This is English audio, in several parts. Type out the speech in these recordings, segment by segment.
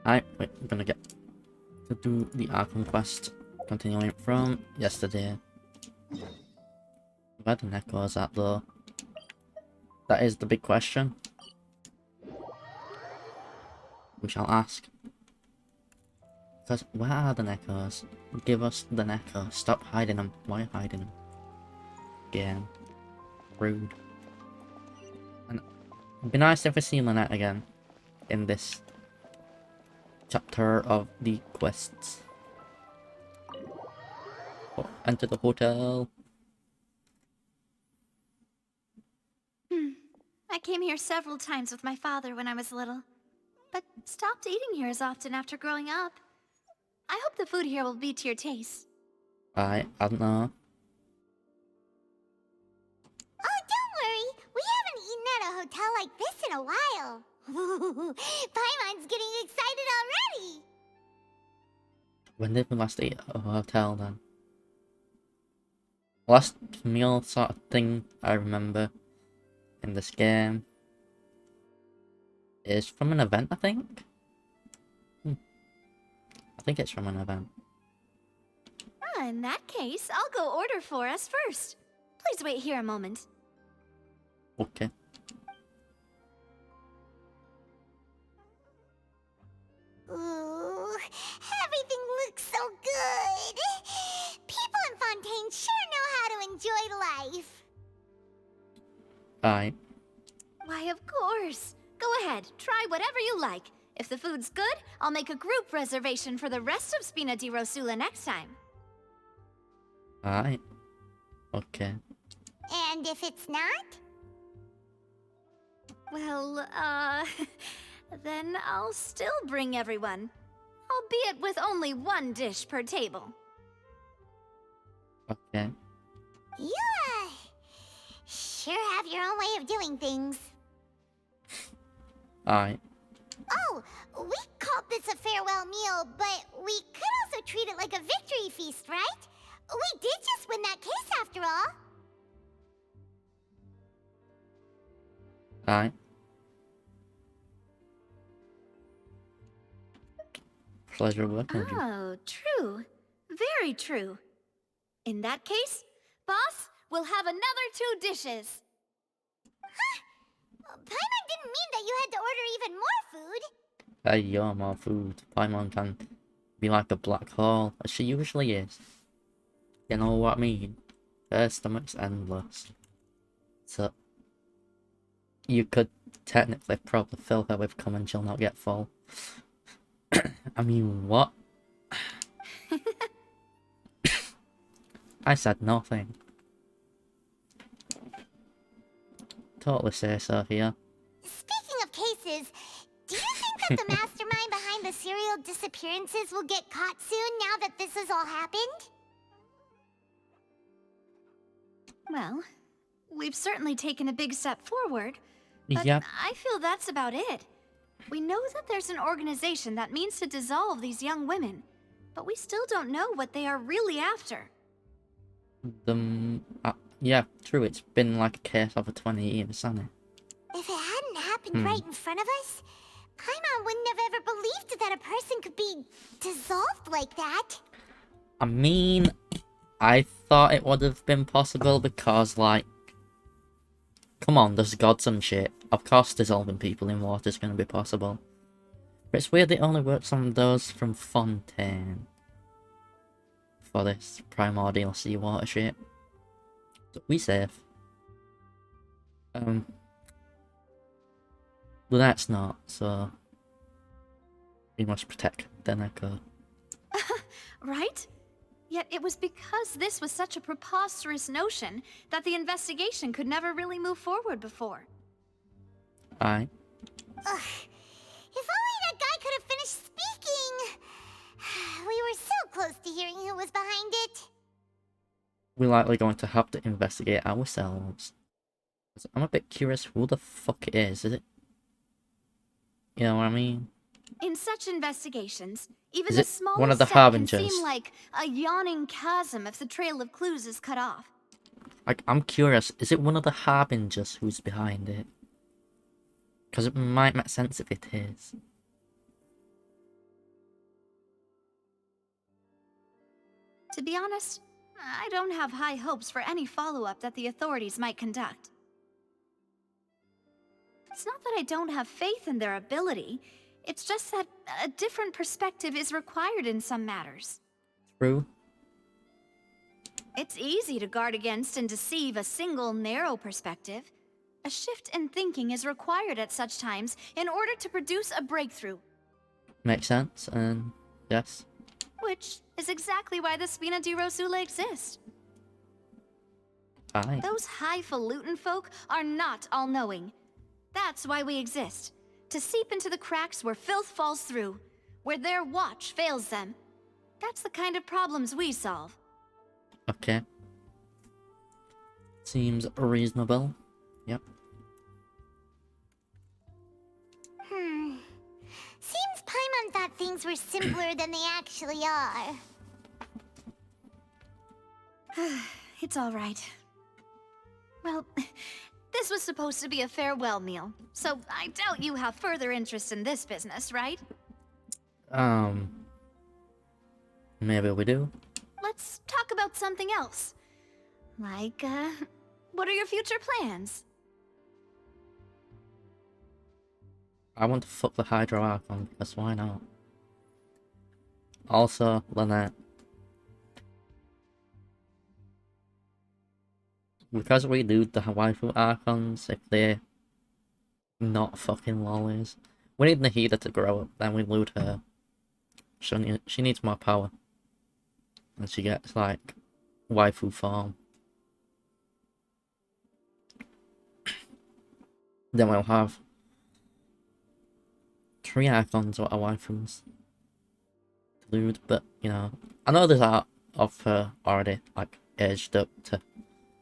Wait, we're gonna get to do the Arkham quest, continuing from yesterday. Where the Necros at though? That is the big question. We shall ask. Because where are the Necros? Give us the Necros. Stop hiding them. Why are you hiding them? Game. Rude. And it'd be nice if we see Lynette again in this chapter of the quests. Oh, enter the hotel. I came here several times with my father when I was little, but stopped eating here as often after growing up. I hope the food here will be to your taste. I don't know. Oh, don't worry. We haven't eaten at a hotel like this in a while. Paimon's getting excited already. When did we last eat at a hotel then? Last meal sort of thing I remember in this game is from an event, I think? I think it's from an event. In that case, I'll go order for us first. Please wait here a moment. Okay. Ooh, everything looks so good. People in Fontaine sure know how to enjoy life. Aye. Why, of course. Go ahead, try whatever you like. If the food's good, I'll make a group reservation for the rest of Spina di Rosula next time. Aye. Okay. And if it's not? Well, then I'll still bring everyone. Albeit with only one dish per table. Okay. You, sure have your own way of doing things. Aye. Oh, we called this a farewell meal, but we could also treat it like a victory feast, right? We did just win that case after all. Aye. Pleasure working with you. Oh, true. Very true. In that case, boss, we'll have another 2 dishes. Paimon didn't mean that you had to order even more food. Hey, yo, more food. Paimon can be like a black hole, as she usually is. You know what I mean? Her stomach's endless. So, you could technically probably fill her with cum and she'll not get full. I mean, what? I said nothing. Totally say so here. Speaking of cases, do you think that the mastermind behind the serial disappearances will get caught soon now that this has all happened? Well, we've certainly taken a big step forward, but Yep. I feel that's about it. We know that there's an organization that means to dissolve these young women, but we still don't know what they are really after. Yeah, true, it's been like a case over 20 years, hasn't it? If it hadn't happened right in front of us, Paimon wouldn't have ever believed that a person could be dissolved like that. I mean, I thought it would have been possible because, like, come on, there's gods and shit. Of course dissolving people in water is going to be possible. But it's weird it only works on those from Fontaine. For this primordial seawater shit. So we safe. But that's not, so we must protect Deneko. Right? Yet it was because this was such a preposterous notion that the investigation could never really move forward before. Aye. Ugh. If only that guy could have finished speaking. We were so close to hearing who was behind it. We're likely going to have to investigate ourselves. I'm a bit curious who the fuck it is. Is it? You know what I mean? In such investigations, even Is the it smallest one of the step can harbingers? seem like a yawning chasm if the trail of clues is cut off. Like, I'm curious, is it one of the harbingers who's behind it? Because it might make sense if it is. To be honest, I don't have high hopes for any follow-up that the authorities might conduct. It's not that I don't have faith in their ability, it's just that a different perspective is required in some matters. True. It's easy to guard against and deceive a single narrow perspective. A shift in thinking is required at such times in order to produce a breakthrough. Makes sense, and yes. Which is exactly why the Spina di Rosula exist. Aye. Those highfalutin folk are not all-knowing. That's why we exist. To seep into the cracks where filth falls through, where their watch fails them. That's the kind of problems we solve. Okay. Seems reasonable. Yep. Seems Paimon thought things were simpler than they actually are. It's all right. Well, this was supposed to be a farewell meal, so I doubt you have further interest in this business, right? Maybe we do. Let's talk about something else. Like, what are your future plans? I want to fuck the Hydro Archon, because why not? Also, Lynette. Because we loot the waifu Archons, if they're not fucking lollies. We need Nahida to grow up, then we loot her. She needs more power. And she gets, like, waifu form. Then we'll have 3 Archons or waifus to loot, but, you know, I know there's art of her already, like, aged up to,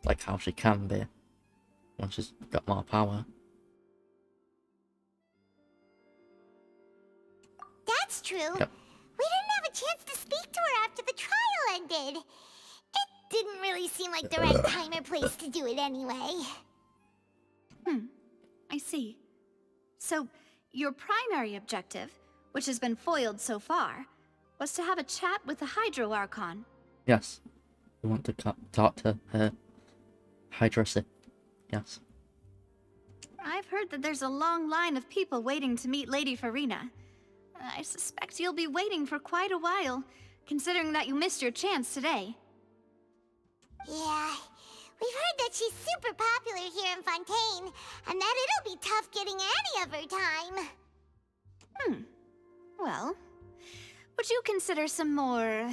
like, how she can be once she's got more power. That's true. Yep. We didn't have a chance to speak to her after the trial ended. It didn't really seem like the right time or place to do it anyway. I see. So, your primary objective, which has been foiled so far, was to have a chat with the Hydro Archon. Yes. We want to talk to her Hydrosy. Yes. I've heard that there's a long line of people waiting to meet Lady Farina. I suspect you'll be waiting for quite a while, considering that you missed your chance today. Yeah, we've heard that she's super popular here in Fontaine, and that it'll be tough getting any of her time. Well, would you consider some more,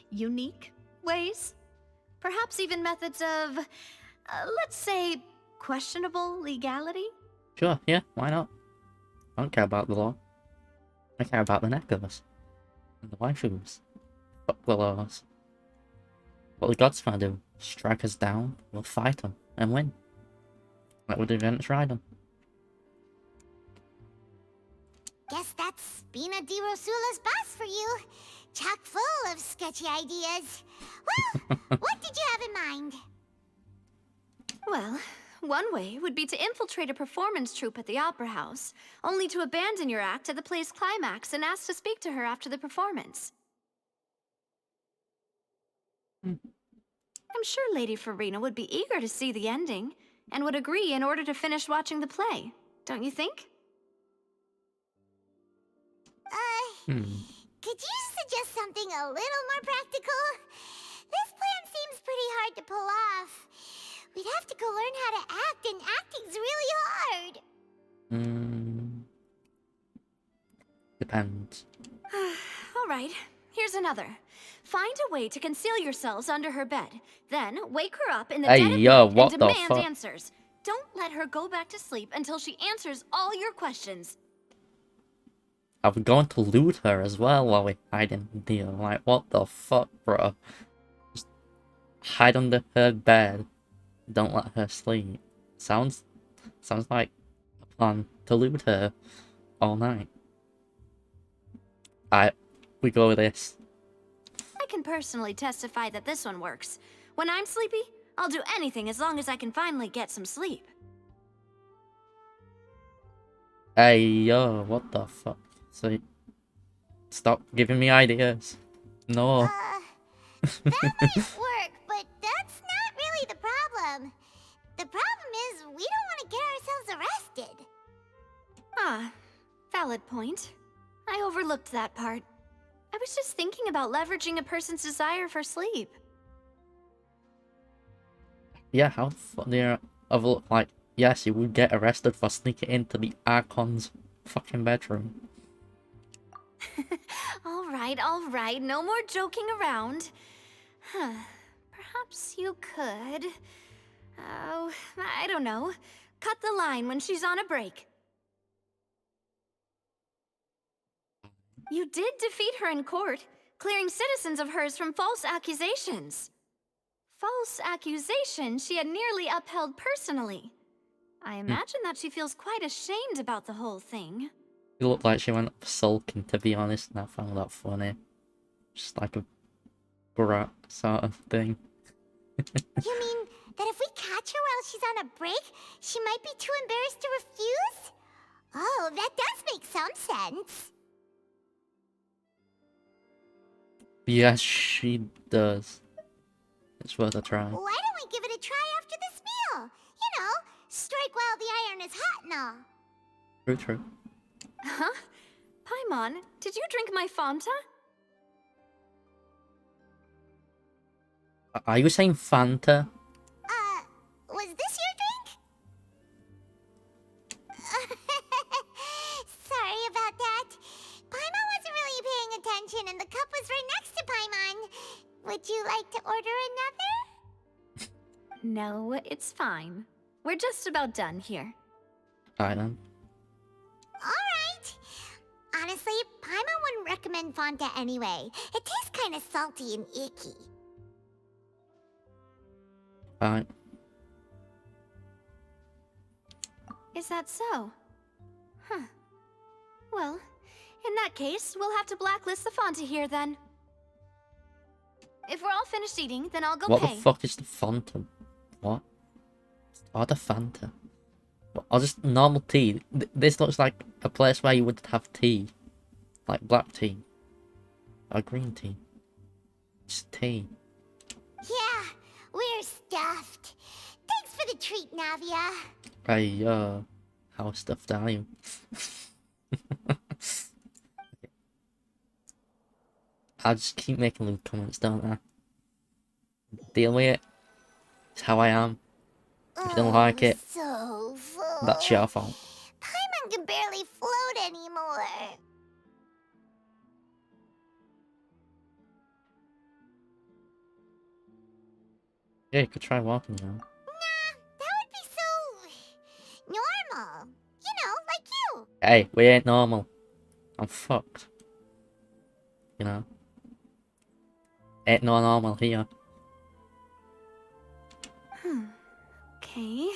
unique ways? Perhaps even methods of, let's say, questionable legality? Sure, yeah, why not? I don't care about the law. I care about the neck of us. And the waifus. Fuck the laws. What the gods gonna do? Strike us down, we'll fight them, and win. Like we did against Raiden. Guess that's Spina di Rosula's boss for you. Chock full of sketchy ideas. Well, what did you have in mind? Well, one way would be to infiltrate a performance troupe at the Opera House, only to abandon your act at the play's climax and ask to speak to her after the performance. I'm sure Lady Farina would be eager to see the ending, and would agree in order to finish watching the play, don't you think? Could you suggest something a little more practical? This plan seems pretty hard to pull off. We'd have to go learn how to act, and acting's really hard. Depends. All right, here's another. Find a way to conceal yourselves under her bed. Then wake her up in the Hey, dead of yo, night what and the demand fuck? answers. Don't let her go back to sleep until she answers all your questions. I'm going to loot her as well while we hide in the deal. Like, what the fuck, bro? Just hide under her bed. Don't let her sleep. Sounds like a plan to loot her all night. We go with this. I can personally testify that this one works. When I'm sleepy, I'll do anything as long as I can finally get some sleep. Hey, yo, what the fuck? So, stop giving me ideas. No. That might work, but that's not really the problem. The problem is we don't want to get ourselves arrested. Ah, valid point. I overlooked that part. I was just thinking about leveraging a person's desire for sleep. Yeah, how funny of look like, yes, you would get arrested for sneaking into the Archon's fucking bedroom. All right, no more joking around. Huh. Perhaps you could... Oh, I don't know. Cut the line when she's on a break. You did defeat her in court, clearing citizens of hers from false accusations. False accusations she had nearly upheld personally. I imagine that she feels quite ashamed about the whole thing. It looked like she went sulking, to be honest, and I found that funny. Just like a brat sort of thing. You mean that if we catch her while she's on a break, she might be too embarrassed to refuse? Oh, that does make some sense. Yes, she does. It's worth a try. Why don't we give it a try after this meal? You know, strike while the iron is hot and all. True, true. Huh? Paimon, did you drink my Fanta? Are you saying Fanta? Was this your drink? Sorry about that. Paimon wasn't really paying attention and the cup was right next to Paimon. Would you like to order another? No, it's fine. We're just about done here. Alright then. Alright. Honestly, Paimon wouldn't recommend Fanta anyway. It tastes kind of salty and icky. Alright. Is that so? Huh. Well, in that case, we'll have to blacklist the Fanta here then. If we're all finished eating, then I'll go What pay. the fuck is the Fanta? What? Order Fanta. Or just normal tea. This looks like a place where you would have tea. Like black tea. Or green tea. Just tea. Yeah, we're stuffed. Thanks for the treat, Navia. Hey, how stuffed are you? I'll just keep making little comments, don't I? Deal with it. It's how I am. If you don't like it, So full. that's your fault. Paimon can barely float anymore. Yeah, you could try walking now. Nah, that would be so normal. You know, like you. Hey, we ain't normal. I'm fucked. You know? Ain't no normal here. Okay.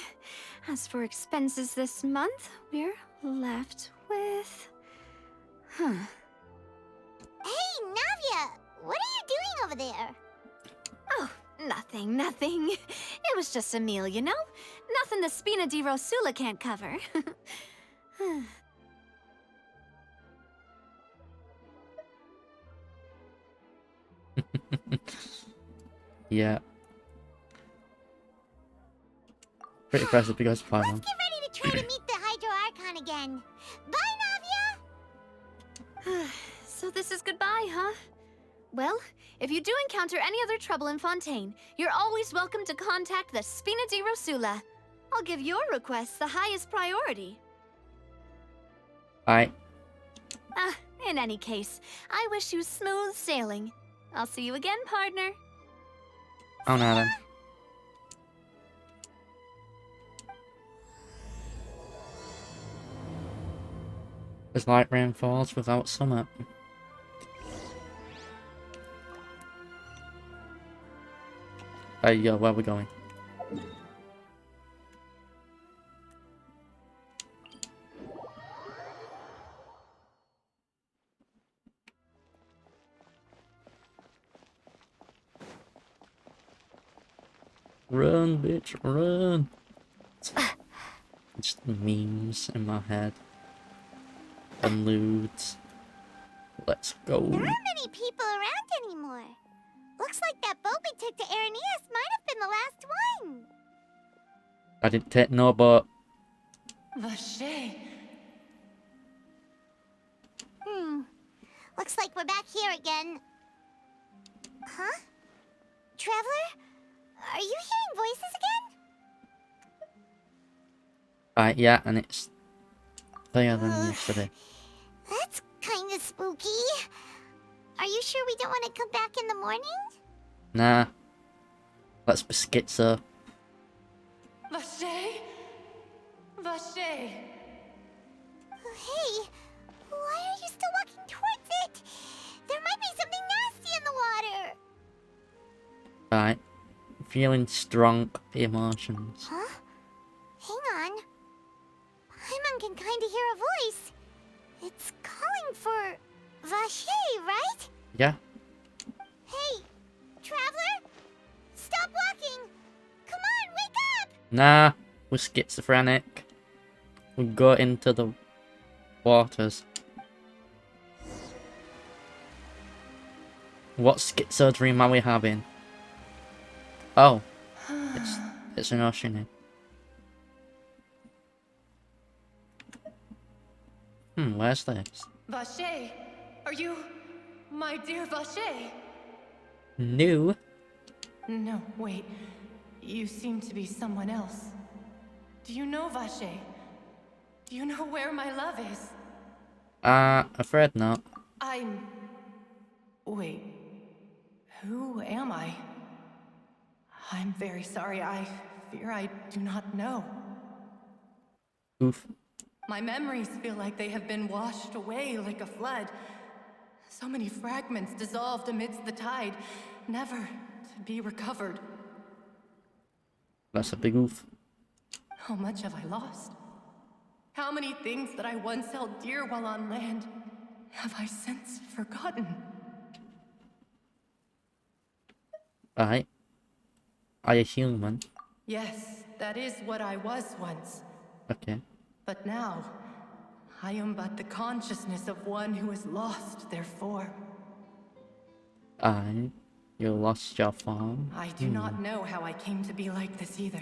As for expenses this month, we're left with... Huh. Hey, Navia, what are you doing over there? Oh, nothing. It was just a meal, you know? Nothing the Spina di Rosula can't cover. Let's Yeah. Pretty impressive because Paimon. get ready to try to meet the Hydro Archon again. Bye, Navia! So this is goodbye, huh? Well, if you do encounter any other trouble in Fontaine, you're always welcome to contact the Spina di Rosula. I'll give your requests the highest priority. Alright. In any case, I wish you smooth sailing. I'll see you again, partner. Oh no then. As light rain falls without summer. Hey, yo, where are we going? Run, bitch, run! Just memes in my head. And loot. Let's go. There aren't many people around anymore. Looks like that boat we took to Araneas might have been the last one. I didn't take no boat. Vache. Looks like we're back here again. Huh? Traveler? Are you hearing voices again? Right, yeah, and it's clearer than yesterday. That's kind of spooky. Are you sure we don't want to come back in the morning? Nah. Let's be schizo. Vache? Vache. Hey, why are you still walking towards it? There might be something nasty in the water. Right. Feeling strong emotions. Huh? Hang on. Paimon can kind of hear a voice. It's calling for Vache, right? Yeah. Hey, traveler! Stop walking! Come on, wake up! Nah, we're schizophrenic. We go into the waters. What schizo dream are we having? Oh, it's an ocean. Where's this? Vache. Are you my dear Vache? New? No, wait. You seem to be someone else. Do you know Vache? Do you know where my love is? Afraid not. Wait. Who am I? I'm very sorry. I fear I do not know. Oof. My memories feel like they have been washed away like a flood. So many fragments dissolved amidst the tide, never to be recovered. That's a big oof. How much have I lost? How many things that I once held dear while on land have I since forgotten? Right. Are you human? Yes, that is what I was once. Okay. But now, I am but the consciousness of one who has lost their form. You lost your form? I do not know how I came to be like this either.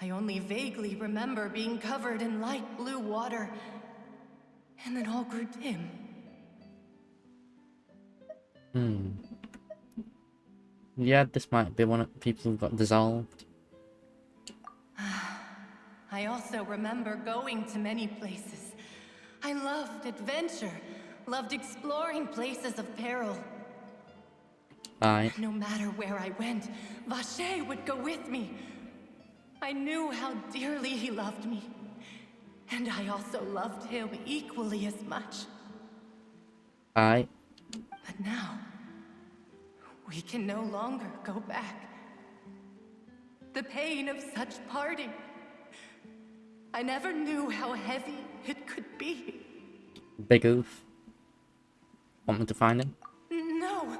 I only vaguely remember being covered in light blue water, and then all grew dim. Yeah, this might be one of the people who got dissolved. I also remember going to many places. I loved adventure, loved exploring places of peril. Aye. No matter where I went, Vache would go with me. I knew how dearly he loved me. And I also loved him equally as much. Aye. But now, we can no longer go back. The pain of such parting. I never knew how heavy it could be. Big oof. Want me to find him? No.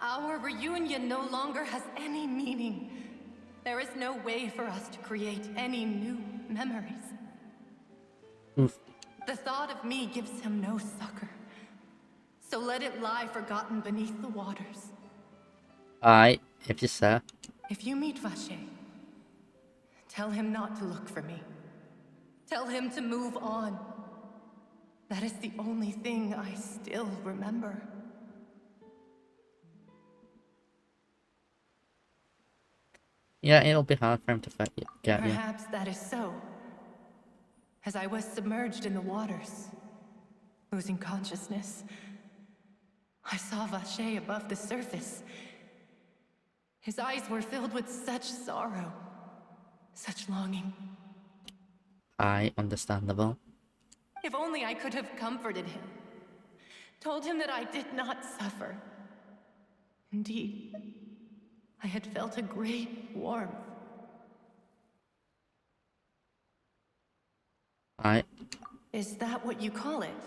Our reunion no longer has any meaning. There is no way for us to create any new memories. Oof. The thought of me gives him no succor. So let it lie forgotten beneath the waters. Aye, if you say. If you meet Vache, tell him not to look for me. Tell him to move on. That is the only thing I still remember. Yeah, it'll be hard for him to get you. Perhaps that is so. As I was submerged in the waters, losing consciousness, I saw Vache above the surface. His eyes were filled with such sorrow, such longing. Aye, understandable. If only I could have comforted him, told him that I did not suffer. Indeed, I had felt a great warmth. Aye. Is that what you call it?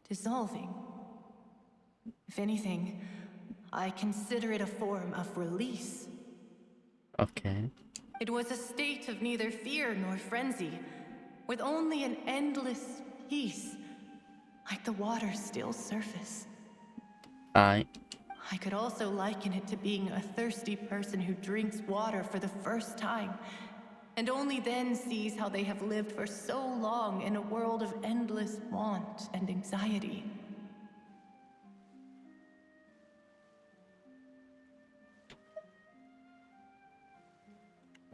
Dissolving? If anything, I consider it a form of release. Okay. It was a state of neither fear nor frenzy, with only an endless peace, like the water's still surface. Aye. I could also liken it to being a thirsty person who drinks water for the first time, and only then sees how they have lived for so long in a world of endless want and anxiety.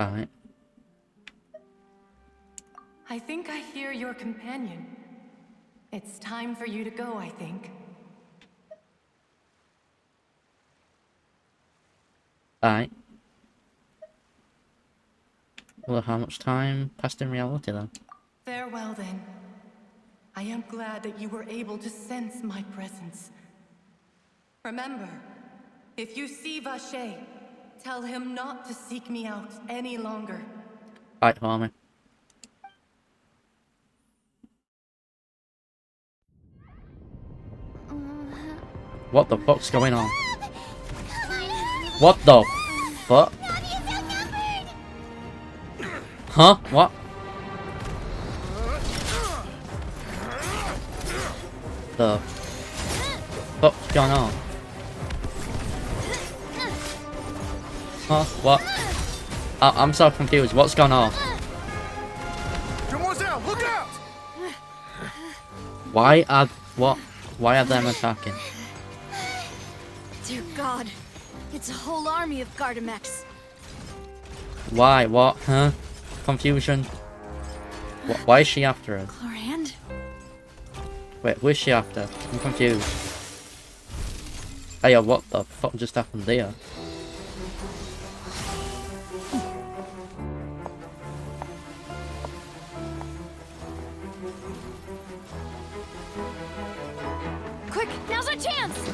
Right. I think I hear your companion. It's time for you to go, I think. Right. Well, how much time passed in reality then? Farewell, then. I am glad that you were able to sense my presence. Remember, if you see Vache, tell him not to seek me out any longer. Right, homie. What the fuck's going on? What the fuck? Huh? What? The fuck's going on? Huh? What? I'm so confused. What's going on? Demoiselle, look out! Why are what? Why are them attacking? Dear God, it's a whole army of Gardamex. Why? What? Huh? Confusion. Why is she after us? Chlorand? Wait, who is she after? I'm confused. Hey, what the fuck just happened there? Quick, now's our chance!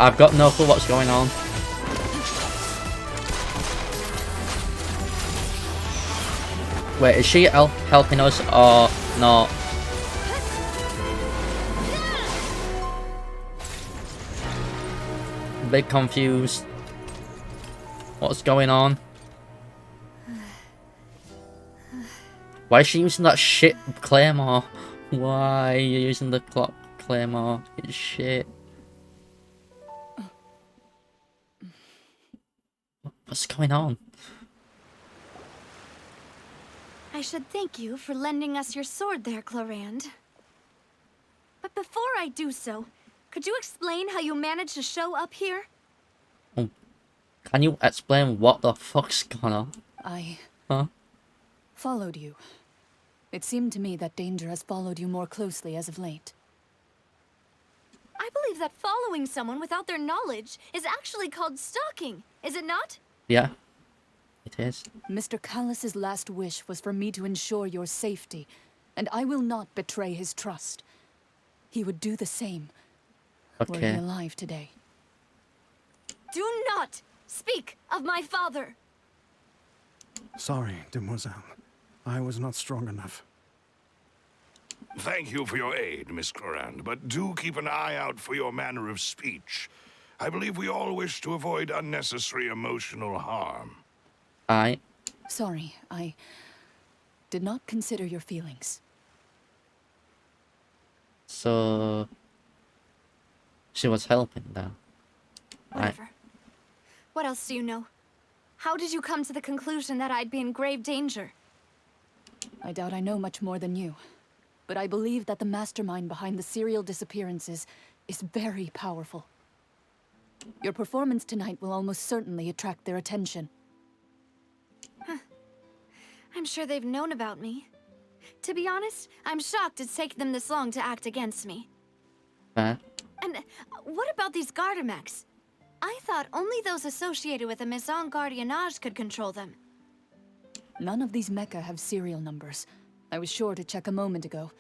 I've got no clue what's going on. Wait, is she helping us or not? A bit confused. What's going on? Why is she using that shit claymore? Why are you using the clock claymore? It's shit. What's going on? I should thank you for lending us your sword there, Chlorand. But before I do so, could you explain how you managed to show up here? Oh, can you explain what the fuck's going on? I Huh? followed you. It seemed to me that danger has followed you more closely as of late. I believe that following someone without their knowledge is actually called stalking, is it not? Yeah, it is. Mr. Callus's last wish was for me to ensure your safety, and I will not betray his trust. He would do the same were he Okay. alive today. Do not speak of my father! Sorry, Demoiselle. I was not strong enough. Thank you for your aid, Miss Chlorand, but do keep an eye out for your manner of speech. I believe we all wish to avoid unnecessary emotional harm. Sorry, I did not consider your feelings. So she was helping them. Whatever. What else do you know? How did you come to the conclusion that I'd be in grave danger? I doubt I know much more than you, but I believe that the mastermind behind the serial disappearances is very powerful. Your performance tonight will almost certainly attract their attention. I'm sure they've known about me. To be honest, I'm shocked it's taken them this long to act against me. Fair. And what about these Gardamex? I thought only those associated with the Maison Gardiennage could control them. None of these mecha have serial numbers. I was sure to check a moment ago.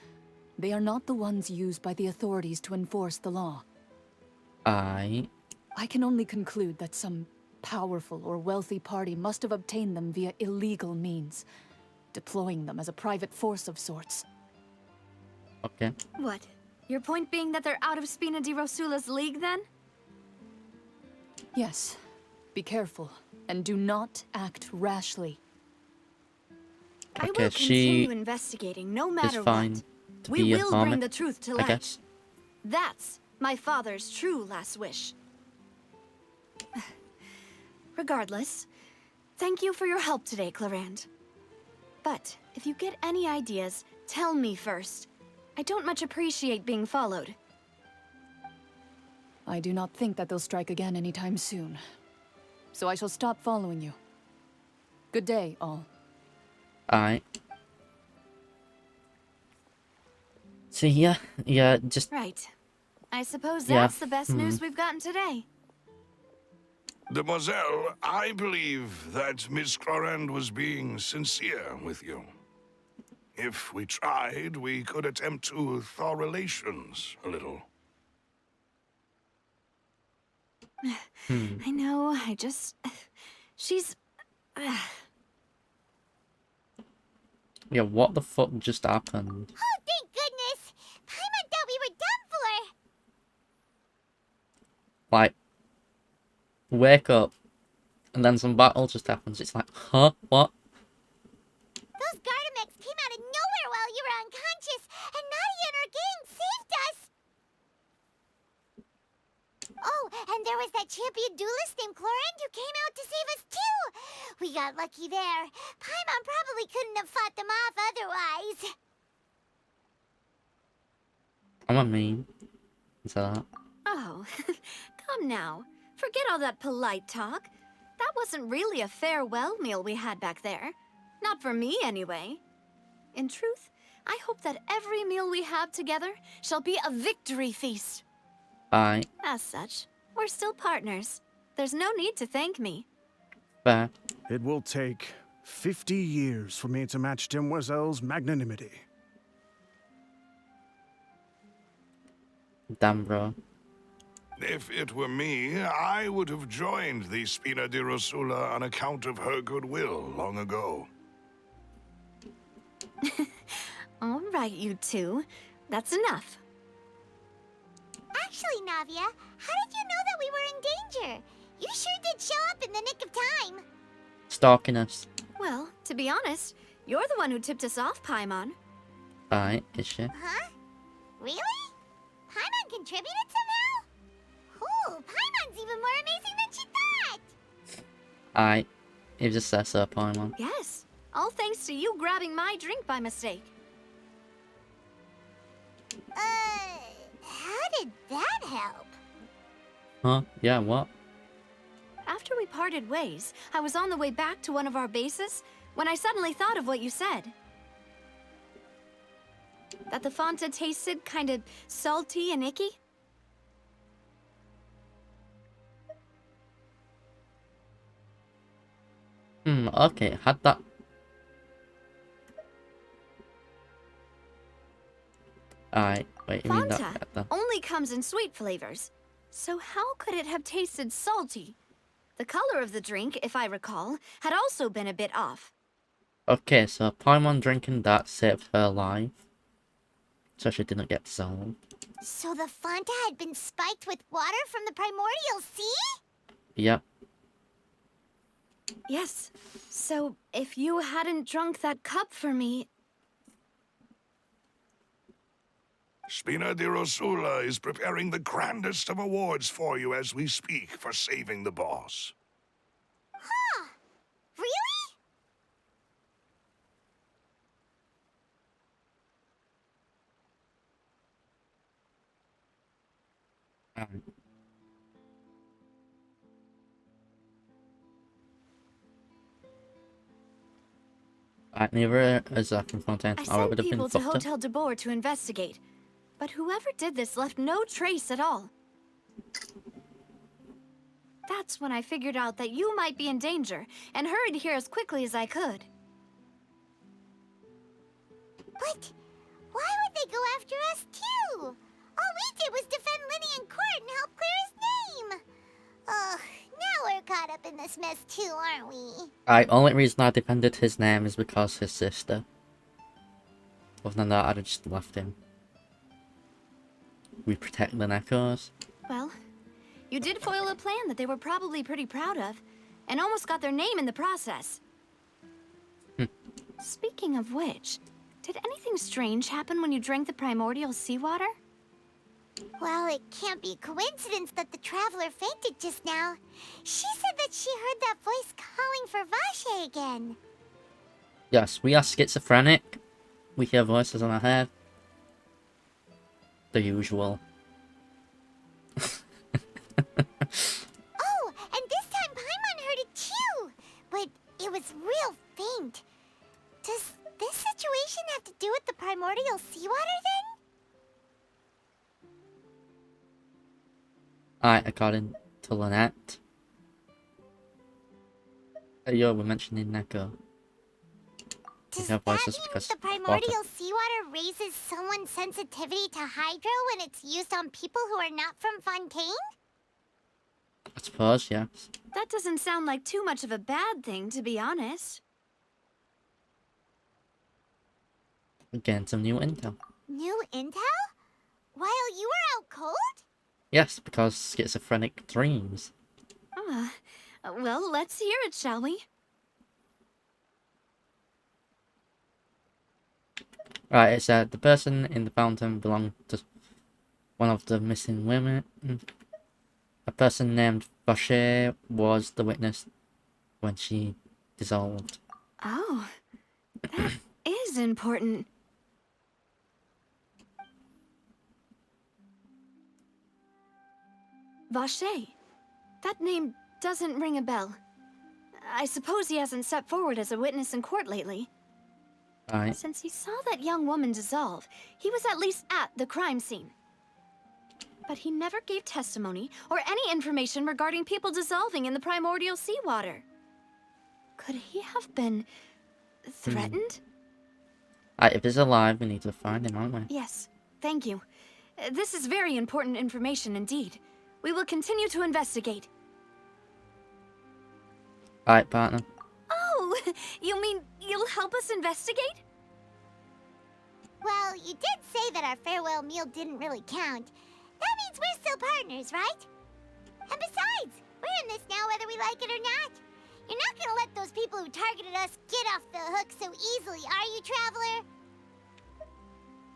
They are not the ones used by the authorities to enforce the law. I can only conclude that some powerful or wealthy party must have obtained them via illegal means, deploying them as a private force of sorts. Okay. What? Your point being that they're out of Spina di Rosula's league, then? Yes. Be careful, and do not act rashly. I Okay, will continue investigating no matter is fine what. to We be a will bring hermit, the truth to I light. guess. That's my father's true last wish. Regardless, thank you for your help today, Clarand. But if you get any ideas, tell me first. I don't much appreciate being followed. I do not think that they'll strike again anytime soon. So I shall stop following you. Good day, all. Alright. So yeah, just Right. I suppose Yeah, that's the best news we've gotten today. Demoiselle, I believe that Miss Clarand was being sincere with you. If we tried, we could attempt to thaw relations a little. I know, she's... yeah, what the fuck just happened? Oh, thank goodness! Paimon thought we were done for! Like, wake up, and then some battle just happens. It's like, huh? What? Those Gardamex came out of nowhere while you were unconscious, and Nadia and her gang saved us! Oh, and there was that champion duelist named Clarand who came out to save us too! We got lucky there. Paimon probably couldn't have fought them off otherwise. I'm a meme. Is that? Oh, come now. Forget all that polite talk. That wasn't really a farewell meal we had back there. Not for me, anyway. In truth, I hope that every meal we have together shall be a victory feast. Aye. As such, we're still partners. There's no need to thank me. Fair. It will take 50 years for me to match Demoiselle's magnanimity. Damn, bro. If it were me, I would have joined the Spina di Rosula on account of her goodwill long ago. All right, you two. That's enough. Actually, Navia, how did you know that we were in danger? You sure did show up in the nick of time. Stalking us. Well, to be honest, you're the one who tipped us off, Paimon. Aye, is she? Huh? Really? Paimon contributed somehow? Ooh, Paimon's even more amazing than she thought! Aye. It just says so, Paimon. Yes, all thanks to you grabbing my drink by mistake. How did that help? Huh? Yeah, what? After we parted ways, I was on the way back to one of our bases when I suddenly thought of what you said. That the Fanta tasted kind of salty and icky? Okay, had that... Aye, wait, you mean that? Fanta only comes in sweet flavors. So how could it have tasted salty? The color of the drink, if I recall, had also been a bit off. Okay, so Paimon drinking that saved her life. So she didn't get dissolved. So the Fanta had been spiked with water from the primordial sea? Yep. Yes. So if you hadn't drunk that cup for me... Spina di Rosula is preparing the grandest of awards for you as we speak for saving the boss. Huh. Really? Neither is from Fontaine. I I sent would have been people to fucked up. Hotel de Boer to investigate. But whoever did this left no trace at all. That's when I figured out that you might be in danger, and hurried here as quickly as I could. But why would they go after us too? All we did was defend Linny in court and help clear his name. Ugh, now we're caught up in this mess too, aren't we? Only reason I defended his name is because his sister. Other than that, I'd have just left him. We protect the Neckos. Well, you did foil a plan that they were probably pretty proud of, and almost got their name in the process. Speaking of which, did anything strange happen when you drank the primordial seawater? Well, it can't be coincidence that the traveler fainted just now. She said that she heard that voice calling for Vache again. Yes, we are schizophrenic. We hear voices in our head. The usual. Oh, and this time Paimon heard it too! But it was real faint. Does this situation have to do with the primordial seawater then? Alright, according to Lynette. Yo, we're mentioning Neko. Does hear that voices mean because the water. primordial seawater raises someone's sensitivity to hydro when it's used on people who are not from Fontaine? I suppose, yes. That doesn't sound like too much of a bad thing, to be honest. Again, some new intel. New intel? While you were out cold? Yes, because schizophrenic dreams. Well, let's hear it, shall we? Right, it said the person in the fountain belonged to one of the missing women. A person named Vache was the witness when she dissolved. Oh, that is important. Vache. That name doesn't ring a bell. I suppose he hasn't stepped forward as a witness in court lately. Right. Since he saw that young woman dissolve, he was at least at the crime scene. But he never gave testimony or any information regarding people dissolving in the primordial seawater. Could he have been threatened? If he's alive, we need to find him, aren't we? Yes, thank you. This is very important information indeed. We will continue to investigate. Alright, partner. Oh, you mean you'll help us investigate? Well, you did say that our farewell meal didn't really count. That means we're still partners, right? And besides, we're in this now whether we like it or not. You're not gonna let those people who targeted us get off the hook so easily, are you, Traveler?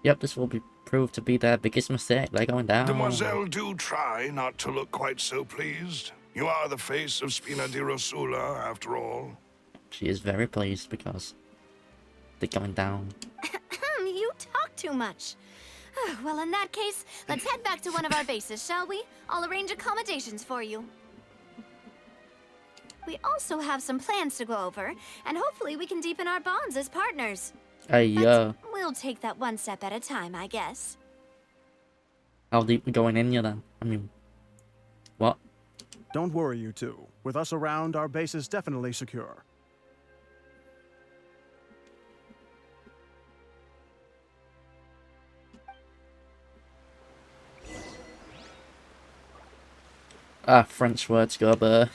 Yep, this will be proved to be their biggest mistake. They're going down. Demoiselle, do try not to look quite so pleased. You are the face of Spina di Rosula, after all. She is very pleased because they're going down. You talk too much. Well, in that case, let's head back to one of our bases, shall we? I'll arrange accommodations for you. We also have some plans to go over, and hopefully we can deepen our bonds as partners. Hey, We'll take that one step at a time, I guess. how deep we going in here then? I mean, what? Don't worry, you two. With us around, our base is definitely secure. French words go bear.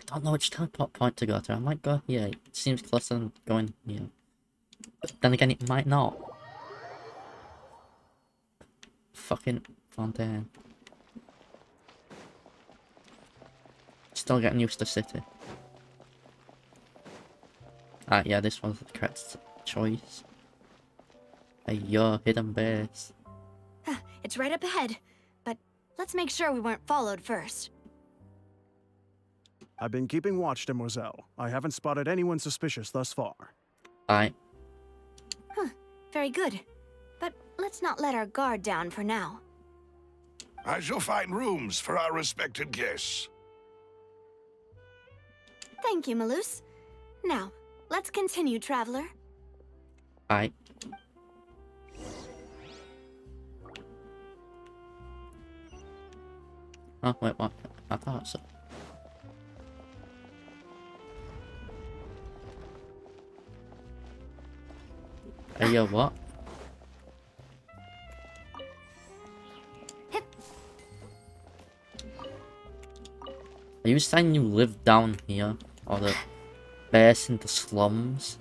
I don't know which teleport point to go to. I might go here. It seems closer than going here. But then again, it might not. Fucking Fontaine. Still getting used to city. Yeah, this was the correct choice. Hey, yo, hidden base. It's right up ahead, but let's make sure we weren't followed first. I've been keeping watch, Demoiselle. I haven't spotted anyone suspicious thus far. Alright. Very good. But let's not let our guard down for now. I shall find rooms for our respected guests. Thank you, Malus. Now, let's continue, Traveler. Alright. Oh, wait, what? I thought so. Hey, yo, what? Are you saying you live down here? Or the base in the slums?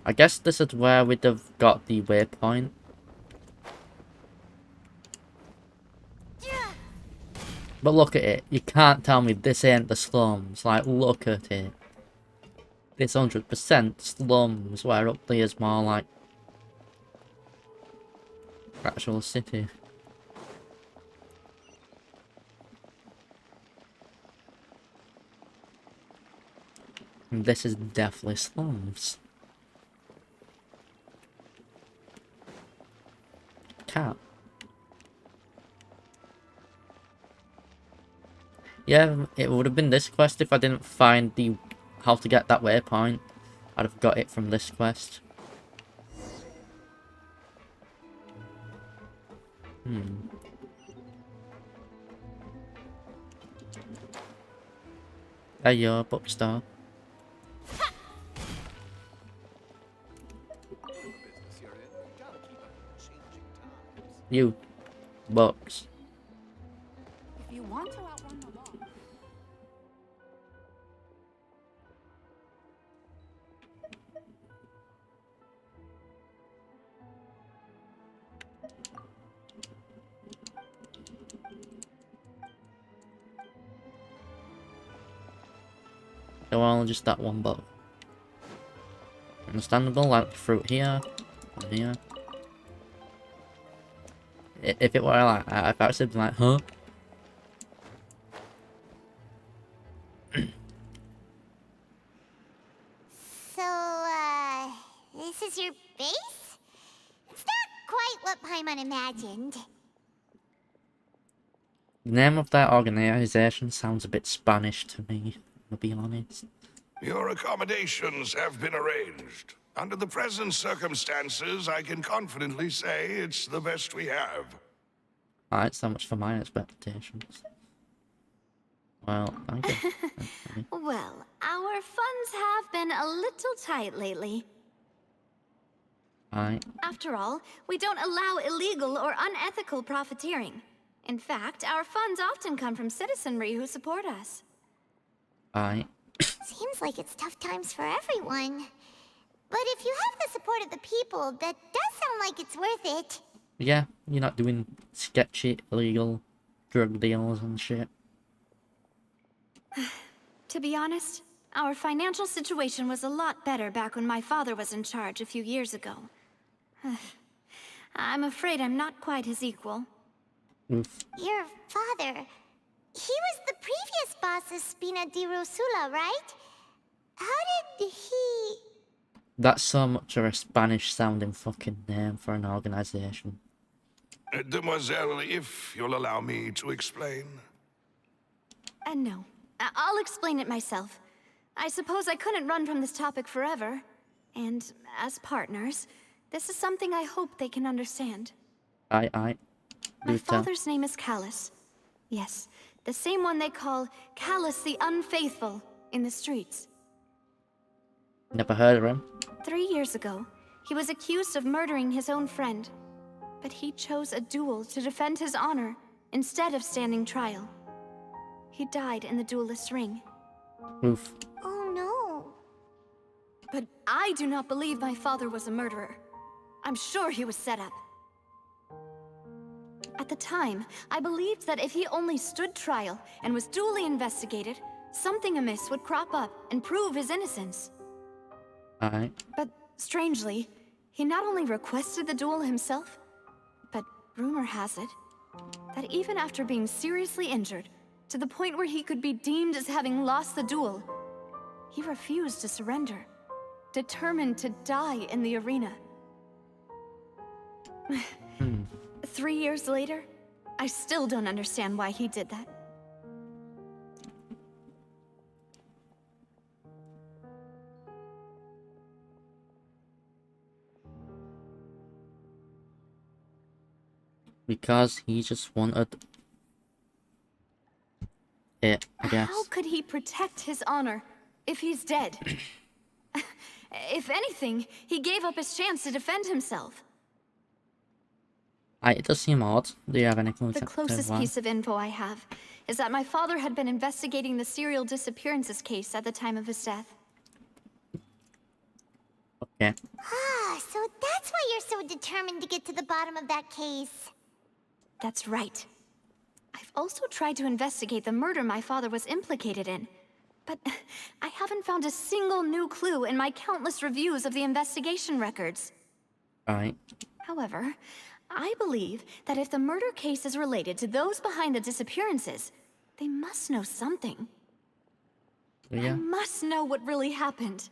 I guess this is where we'd have got the waypoint. But look at it. You can't tell me this ain't the slums. Like, look at it. It's 100% slums, where up there is more like actual city. And this is definitely slums. Cat. Yeah, it would have been this quest if I didn't find the how to get that waypoint. I'd have got it from this quest. There you are, bookstore. You. Books. If you want to outrun the law. Well, just that one book. Understandable, like fruit here, and here. If it were like, I've actually been like, huh? So, this is your base? It's not quite what Paimon imagined. The name of that organization sounds a bit Spanish to me, to be honest. Your accommodations have been arranged. Under the present circumstances, I can confidently say it's the best we have. Alright, so much for my expectations. Well, thank you. Well, our funds have been a little tight lately. Alright. After all, we don't allow illegal or unethical profiteering. In fact, our funds often come from citizenry who support us. Alright. Seems like it's tough times for everyone. But if you have the support of the people, that does sound like it's worth it. Yeah, you're not doing sketchy, illegal drug deals and shit. To be honest, our financial situation was a lot better back when my father was in charge a few years ago. I'm afraid I'm not quite his equal. Oof. Your father... he was the previous boss of Spina di Rosula, right? How did he... That's so much of a Spanish-sounding fucking name for an organization. Demoiselle, if you'll allow me to explain. No. I'll explain it myself. I suppose I couldn't run from this topic forever. And as partners, this is something I hope they can understand. Aye. My father's name is Callus. Yes, the same one they call Callus the Unfaithful in the streets. Never heard of him. 3 years ago, he was accused of murdering his own friend. But he chose a duel to defend his honor instead of standing trial. He died in the duelist's ring. Oof. Oh no. But I do not believe my father was a murderer. I'm sure he was set up. At the time, I believed that if he only stood trial and was duly investigated, something amiss would crop up and prove his innocence. Alright. But strangely, he not only requested the duel himself, but rumor has it that even after being seriously injured, to the point where he could be deemed as having lost the duel, he refused to surrender, determined to die in the arena. 3 years later, I still don't understand why he did that. Because he just wanted it, I guess. How could he protect his honor if he's dead? If anything, he gave up his chance to defend himself. It does seem odd. Do you have any clue? The closest piece of info I have is that my father had been investigating the serial disappearances case at the time of his death. Yeah. Ah, so that's why you're so determined to get to the bottom of that case. That's right. I've also tried to investigate the murder my father was implicated in, but I haven't found a single new clue in my countless reviews of the investigation records. Alright. However, I believe that if the murder case is related to those behind the disappearances, they must know something. I Yeah. must know what really happened.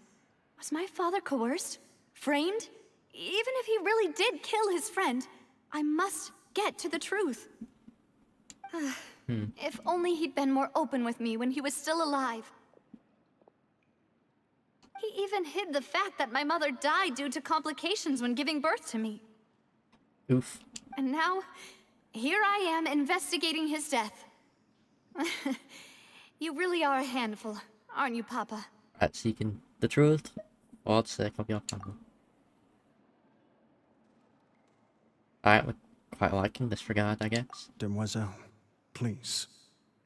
Was my father coerced? Framed? Even if he really did kill his friend, I must get to the truth. If only he'd been more open with me when he was still alive. He even hid the fact that my mother died due to complications when giving birth to me. Oof. And now, here I am investigating his death. You really are a handful, aren't you, Papa? At seeking the truth for the sake of your family. Alright, we're quite liking this regard, I guess. Demoiselle, please.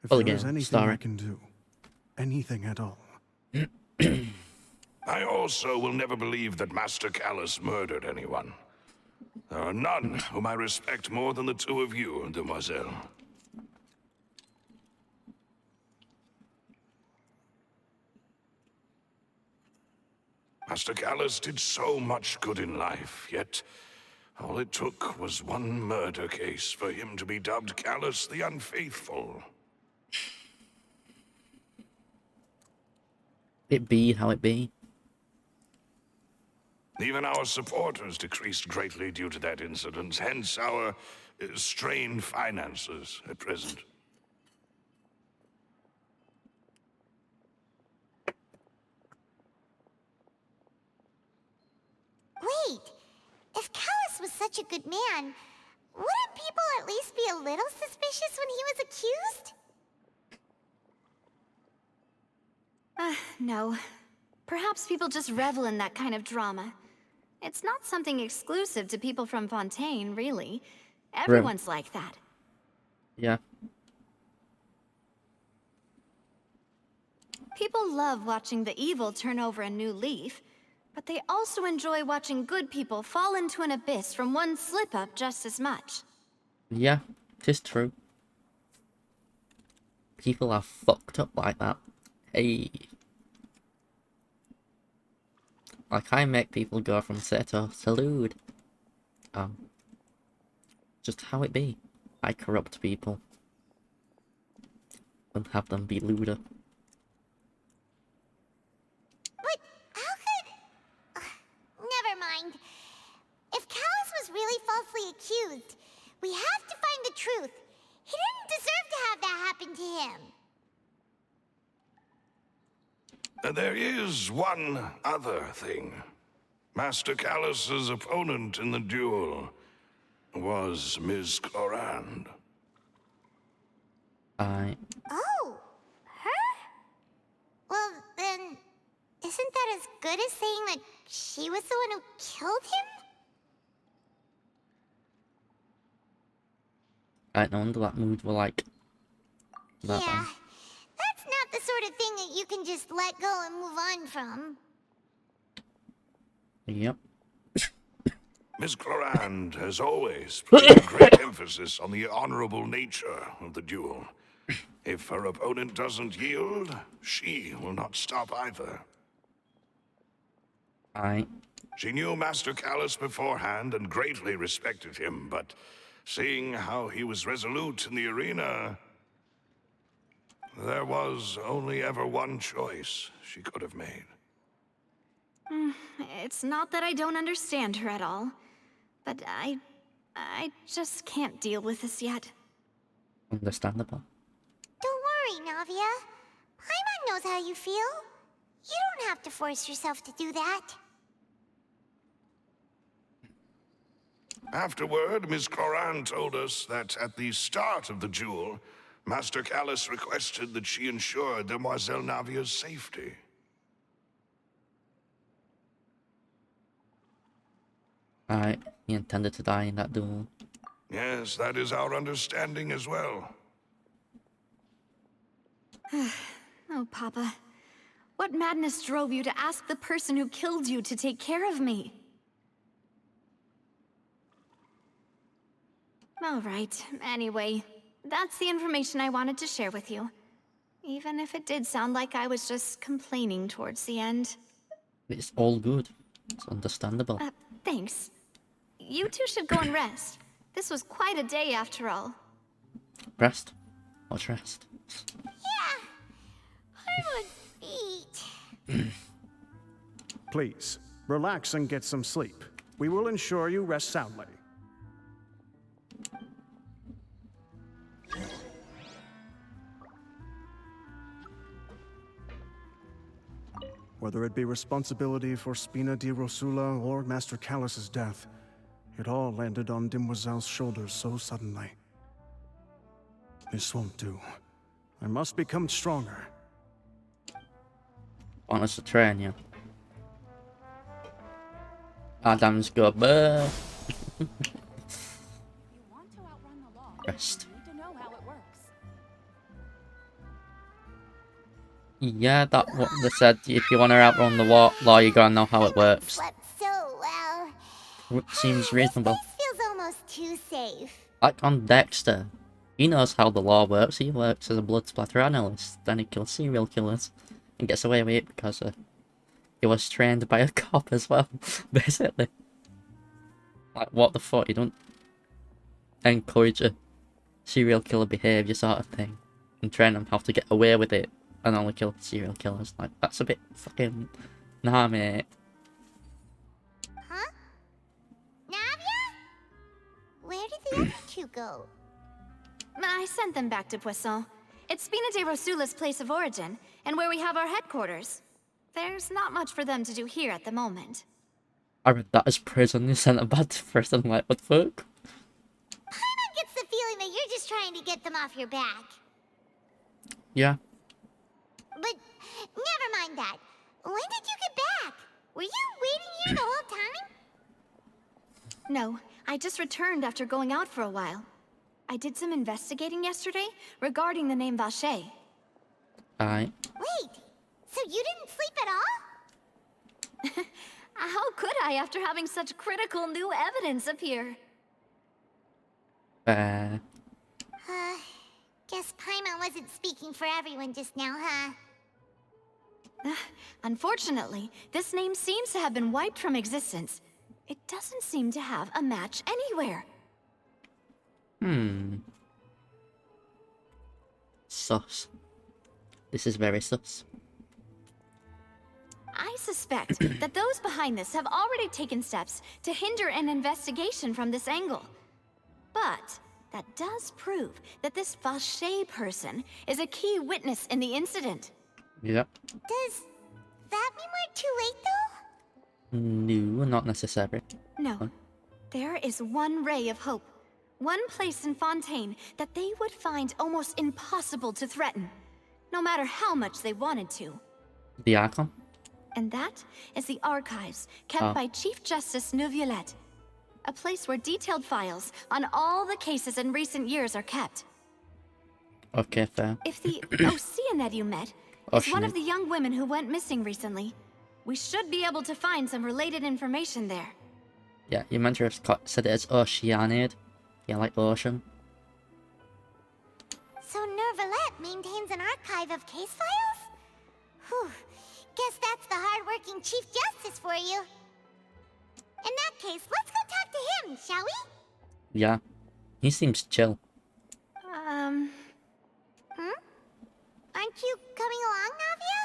If Well, there is again, anything I sorry. can do, anything at all, I also will never believe that Master Callus murdered anyone. There are none whom I respect more than the two of you, Demoiselle. Master Callus did so much good in life, yet all it took was one murder case for him to be dubbed Callus the Unfaithful. It be how it be. Even our supporters decreased greatly due to that incident, hence our strained finances at present. Wait, if Callus was such a good man, wouldn't people at least be a little suspicious when he was accused? No. Perhaps people just revel in that kind of drama. It's not something exclusive to people from Fontaine, really. Everyone's like that. Yeah. People love watching the evil turn over a new leaf, but they also enjoy watching good people fall into an abyss from one slip-up just as much. Yeah, 'tis true. People are fucked up like that. Hey. Like, I make people go from Seto to lewd. Just how it be. I corrupt people. And have them be lewder. But how could... never mind. If Callus was really falsely accused, we have to find the truth. He didn't deserve to have that happen to him. There is one other thing. Master Callus's opponent in the duel was Ms. Clorand. Oh, her? Well, then, isn't that as good as saying that she was the one who killed him? No wonder that mood were like... that Yeah, bad. that's not the sort of thing that you can just let go and move on from. Yep. Ms. Clorand has always placed great emphasis on the honorable nature of the duel. If her opponent doesn't yield, she will not stop either. She knew Master Callus beforehand and greatly respected him, but seeing how he was resolute in the arena, there was only ever one choice she could have made. It's not that I don't understand her at all, but I just can't deal with this yet. Understandable. Don't worry, Navia. Paimon knows how you feel. You don't have to force yourself to do that. Afterward, Ms. Clorand told us that at the start of the duel, Master Callus requested that she ensure Demoiselle Navia's safety. He intended to die in that duel. Yes, that is our understanding as well. Oh, Papa. What madness drove you to ask the person who killed you to take care of me? All right, anyway, that's the information I wanted to share with you. Even if it did sound like I was just complaining towards the end. It's all good. It's understandable. Thanks. You two should go and rest. This was quite a day after all. Rest? What's rest? Yeah. I would eat. Please, relax and get some sleep. We will ensure you rest soundly. Whether it be responsibility for Spina di Rosula or Master Callus's death, it all landed on Demoiselle's shoulders so suddenly. This won't do. I must become stronger. Want us to train you? Adam's got burr. You want to outrun the law, Rest. you need to know how it works. Yeah, that's what they said. If you want to outrun the law, you gotta know how it works. Slept so well. Seems reasonable. This place feels almost too safe. Like on Dexter. He knows how the law works. He works as a blood splatter analyst. Then he kills serial killers. And gets away with it because he was trained by a cop as well. Basically. Like, what the fuck? You don't encourage a serial killer behaviour sort of thing. And train them how to get away with it. And only kill serial killers. Like, that's a bit fucking... Nah, mate. Huh? Navia? Where did the other two go? I sent them back to Poisson. It's Spina de Rosula's place of origin, and where we have our headquarters. There's not much for them to do here at the moment. I read that as prison. You sent them back to prison. Like, what the fuck? Paimon gets the feeling that you're just trying to get them off your back. Yeah. But never mind that. When did you get back? Were you waiting here the whole time? No, I just returned after going out for a while. I did some investigating yesterday regarding the name Vache. Aye. Wait, so you didn't sleep at all? How could I after having such critical new evidence appear? Guess Paimon wasn't speaking for everyone just now, huh? Unfortunately, this name seems to have been wiped from existence. It doesn't seem to have a match anywhere. Sus. This is very sus. I suspect that those behind this have already taken steps to hinder an investigation from this angle. But that does prove that this Vache person is a key witness in the incident. Yep. Does that mean we're too late, though? No, not necessary. No. Huh? There is one ray of hope. One place in Fontaine that they would find almost impossible to threaten, no matter how much they wanted to. The Archon? And that is the archives kept by Chief Justice Neuvillette. A place where detailed files on all the cases in recent years are kept. Okay, fair. If the Oceanette you met is one of the young women who went missing recently, we should be able to find some related information there. Yeah, you meant to have said it as Oceanid. Yeah, like ocean. So Neuvillette maintains an archive of case files? Whew. Guess that's the hard-working Chief Justice for you. In that case, let's go talk to him, shall we? Yeah. He seems chill. Aren't you coming along, Navia?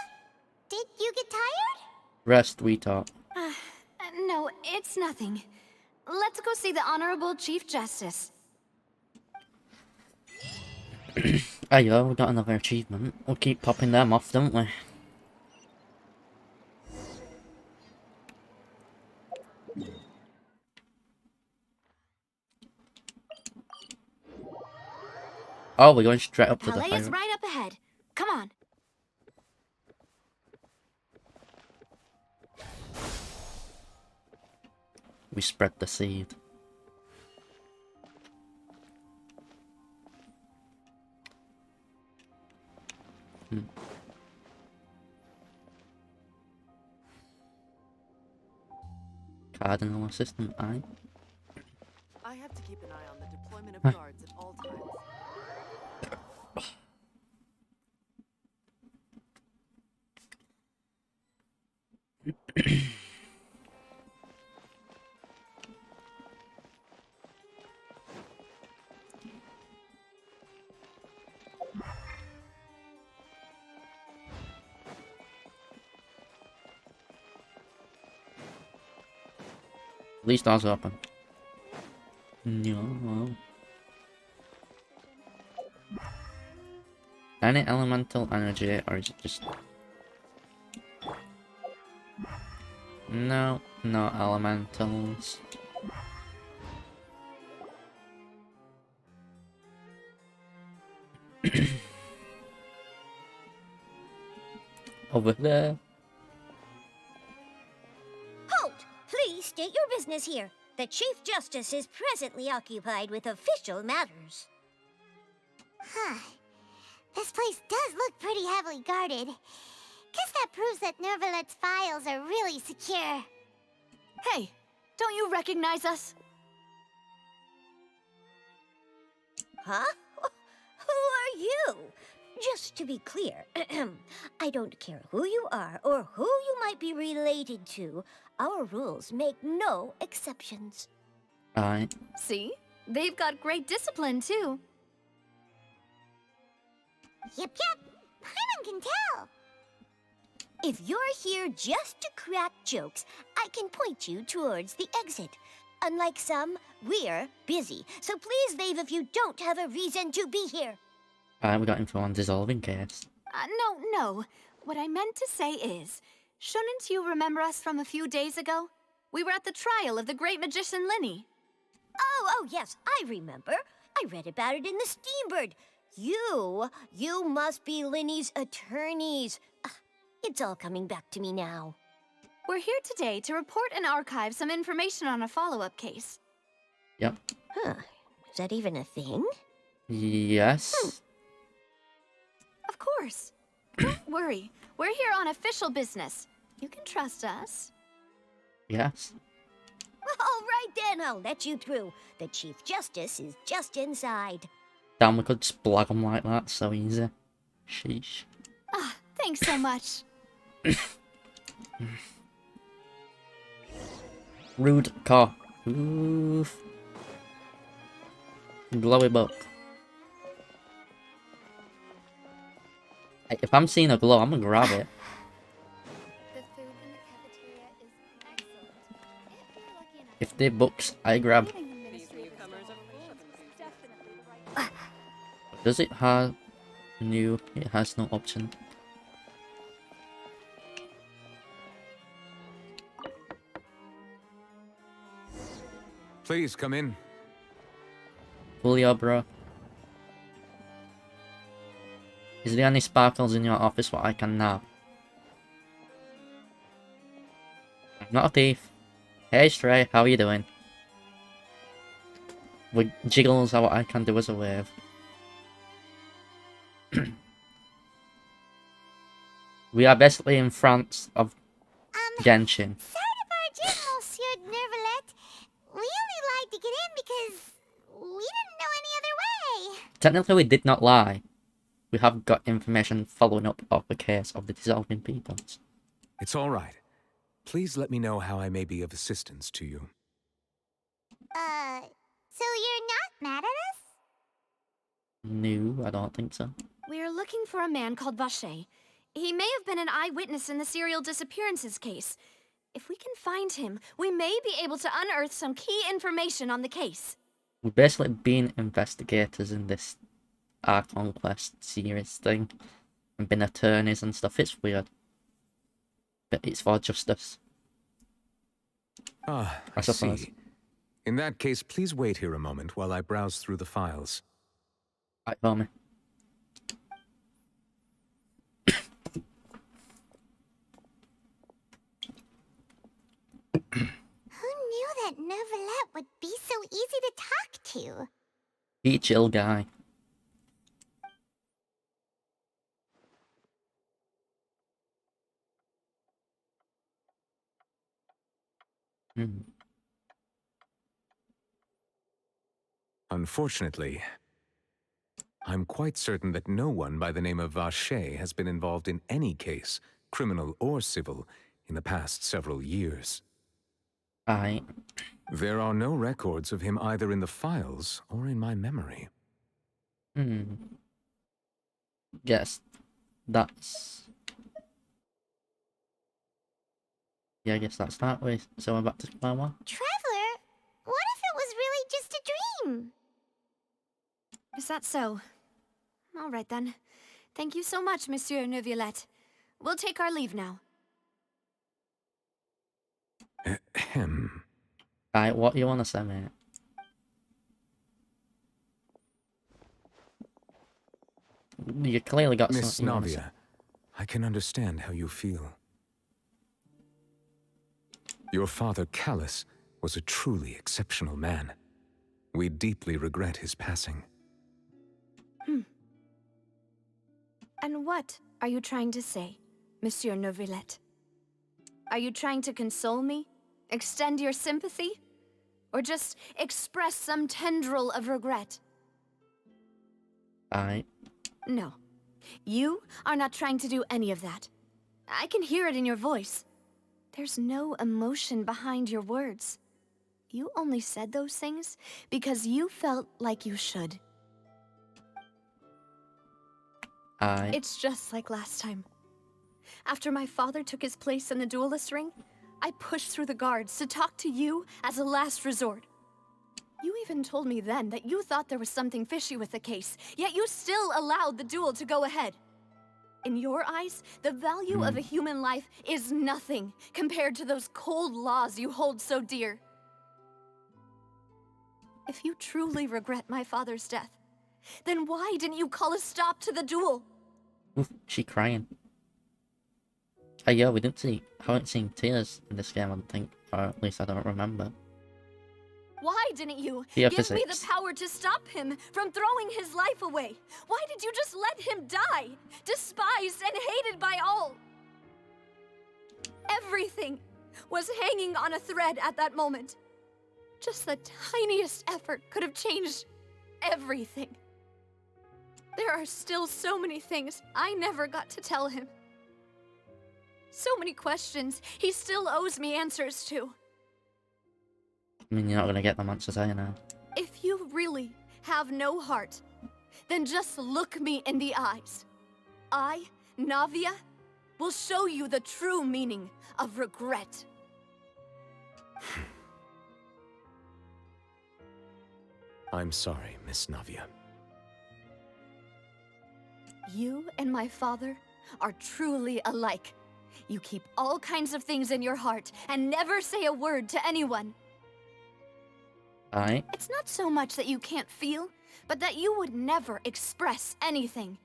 Did you get tired? Rest, we talk. No, it's nothing. Let's go see the Honorable Chief Justice. Oh yeah, we got another achievement. We'll keep popping them off, don't we? Oh, we're going straight up to the Palais fire. is right up ahead. Come on. We spread the seed. Cardinal assistant, aye. I have to keep an eye on the deployment of guards at all times. At least doors open. No. Any elemental energy, or is it just... No, no elementals. Over there. Halt! Please state your business here. The Chief Justice is presently occupied with official matters. Huh. This place does look pretty heavily guarded. Guess that proves that Nervalet's files are really secure. Hey, don't you recognize us? Huh? Who are you? Just to be clear, I don't care who you are or who you might be related to. Our rules make no exceptions. Aye. See? They've got great discipline, too. Yep. Paimon can tell. If you're here just to crack jokes, I can point you towards the exit. Unlike some, we're busy, so please leave if you don't have a reason to be here. Aye, we got info on dissolving case. No. What I meant to say is, shouldn't you remember us from a few days ago? We were at the trial of the great magician Linny. Oh, yes, I remember. I read about it in the Steambird. You must be Linny's attorneys. It's all coming back to me now. We're here today to report and archive some information on a follow-up case. Yep. Huh. Is that even a thing? Yes. Of course. Don't worry. We're here on official business. You can trust us. Yes. All right, then. I'll let you through. The Chief Justice is just inside. Damn, we could just blag them like that so easy. Sheesh. Thanks so much. Rude car. Oof. Glowy book. Hey, if I'm seeing a glow, I'm gonna grab it. The food in the cafeteria is excellent. If you're lucky enough If they're books, I grab. Does it have new? It has no option. Please come in. Julio, bro. Is there any sparkles in your office what I can nab? I'm not a thief. Hey Stray, how are you doing? With jiggles are what I can do as a wave. We are basically in France of Genshin. Sorry to barge in, Monsieur Nervalet. We only lied to get in because we didn't know any other way. Technically we did not lie. We have got information following up of the case of the dissolving peoples. It's all right. Please let me know how I may be of assistance to you. So you're not mad at us? No, I don't think so. We're looking for a man called Vacher. He may have been an eyewitness in the serial disappearances case. If we can find him, we may be able to unearth some key information on the case. We've basically been investigators in this Our Conquest series thing. And been attorneys and stuff. It's weird. But it's for justice. Ah, I I suppose. see. In that case, please wait here a moment while I browse through the files. Right for me. Who knew that Nervalet would be so easy to talk to? Be a chill guy. Unfortunately, I'm quite certain that no one by the name of Vache has been involved in any case, criminal or civil, in the past several years. Aye. There are no records of him either in the files or in my memory. Yes, that's... Yeah, I guess that's that way. So we're back to square one. Traveler, what if it was really just a dream? Is that so? All right then. Thank you so much, Monsieur Neuvillette. We'll take our leave now. Ahem. Alright, what you want to say, mate? You clearly got Miss something you wanna say. Navia, I can understand how you feel. Your father, Callus, was a truly exceptional man. We deeply regret his passing. And what are you trying to say, Monsieur Neuvillette? Are you trying to console me? Extend your sympathy? Or just express some tendril of regret? Aye. No. You are not trying to do any of that. I can hear it in your voice. There's no emotion behind your words. You only said those things because you felt like you should. Aye. It's just like last time. After my father took his place in the duelist ring, I pushed through the guards to talk to you as a last resort. You even told me then that you thought there was something fishy with the case, yet you still allowed the duel to go ahead. In your eyes, the value of a human life is nothing compared to those cold laws you hold so dear. If you truly regret my father's death, then why didn't you call a stop to the duel? Oof, she crying. Oh yeah, haven't seen tears in this game, I don't think. Or at least I don't remember. Why didn't you Yeah, give me the physics. power to stop him from throwing his life away? Why did you just let him die, despised and hated by all? Everything was hanging on a thread at that moment. Just the tiniest effort could have changed everything. There are still so many things I never got to tell him. So many questions he still owes me answers to. I mean, you're not gonna get them answers, are you now? If you really have no heart, then just look me in the eyes. I, Navia, will show you the true meaning of regret. I'm sorry, Miss Navia. You and my father are truly alike. You keep all kinds of things in your heart and never say a word to anyone. Aye. It's not so much that you can't feel, but that you would never express anything.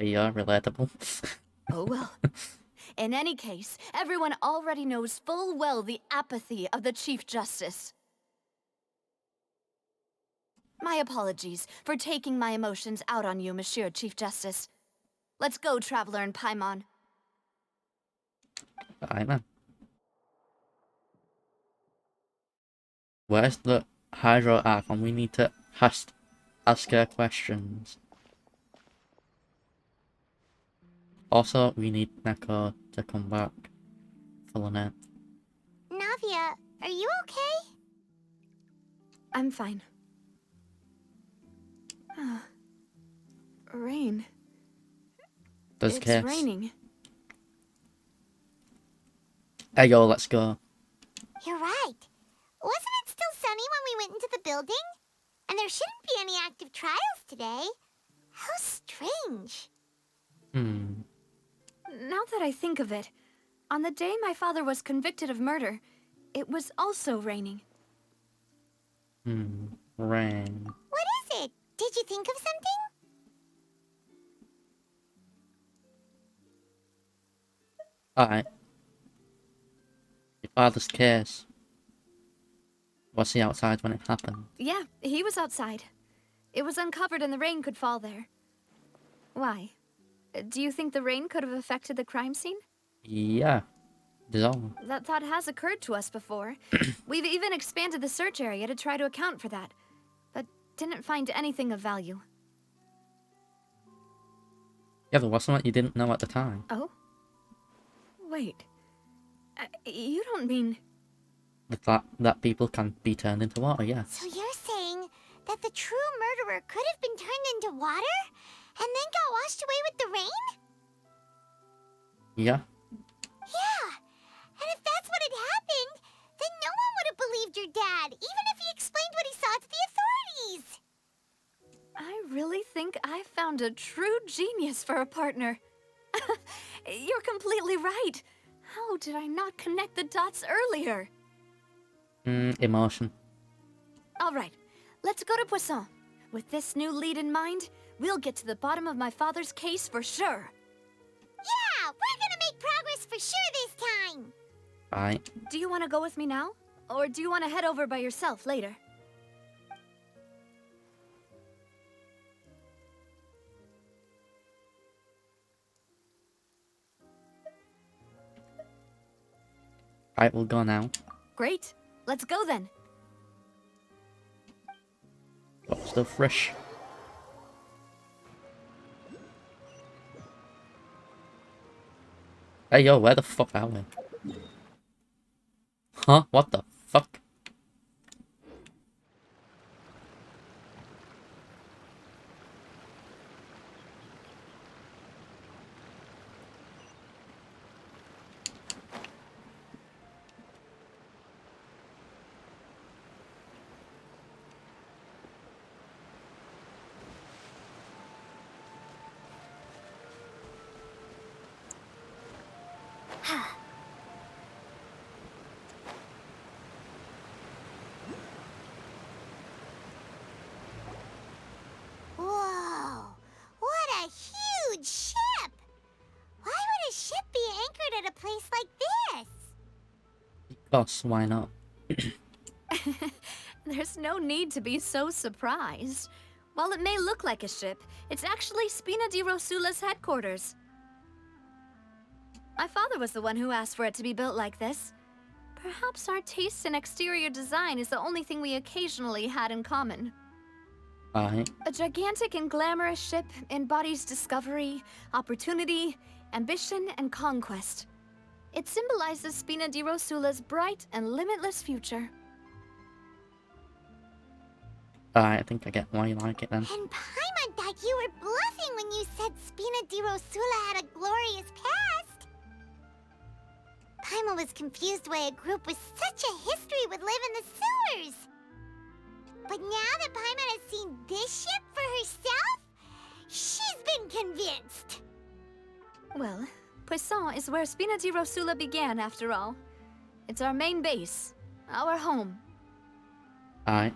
Yeah, relatable. Oh well. In any case, everyone already knows full well the apathy of the Chief Justice. My apologies for taking my emotions out on you, Monsieur Chief Justice. Let's go, Traveler and Paimon. Aye, man. Where's the Hydro Archon? We need to ask her questions. Also, we need Neko to come back. Full net. Navia, are you okay? I'm fine. Rain. There's It's raining. Hey yo, let's go. You're right. Wasn't it still sunny when we went into the building? And there shouldn't be any active trials today. How strange. Now that I think of it, on the day my father was convicted of murder, it was also raining. Rain. What is it? Did you think of something? Alright. Your father's case. Was he outside when it happened? Yeah, he was outside. It was uncovered and the rain could fall there. Why? Do you think the rain could have affected the crime scene? Yeah. Dissolve. That thought has occurred to us before. We've even expanded the search area to try to account for that, but didn't find anything of value. Yeah, there was something you didn't know at the time. Oh? Wait. You don't mean... The fact that people can be turned into water, yes. So you're saying that the true murderer could have been turned into water and then got washed away with the rain? Yeah. Yeah. And if that's what had happened, then no one would have believed your dad, even if he explained what he saw to the authorities. I really think I found a true genius for a partner. You're completely right. How did I not connect the dots earlier? Emotion. All right, let's go to Poisson. With this new lead in mind, we'll get to the bottom of my father's case for sure. Yeah, we're gonna make progress for sure this time. Right. Do you want to go with me now? Or do you want to head over by yourself later? Right, we'll go now. Great. Let's go then. Got stuff fresh. Hey yo, where the fuck are we? Huh? What the fuck? Whoa, what a huge ship! Why would a ship be anchored at a place like this? Because why not? There's no need to be so surprised. While it may look like a ship, it's actually Spina di Rosula's headquarters. My father was the one who asked for it to be built like this. Perhaps our taste in exterior design is the only thing we occasionally had in common. Alright. A gigantic and glamorous ship embodies discovery, opportunity, ambition, and conquest. It symbolizes Spina di Rosula's bright and limitless future. I think I get why you like it then. And Paimon thought you were bluffing when you said Spina di Rosula had a glorious past. Paimon was confused why a group with such a history would live in the sewers. But now that Paimon has seen this ship for herself, she's been convinced. Well, Poisson is where Spina di Rosula began, after all. It's our main base, our home. Alright.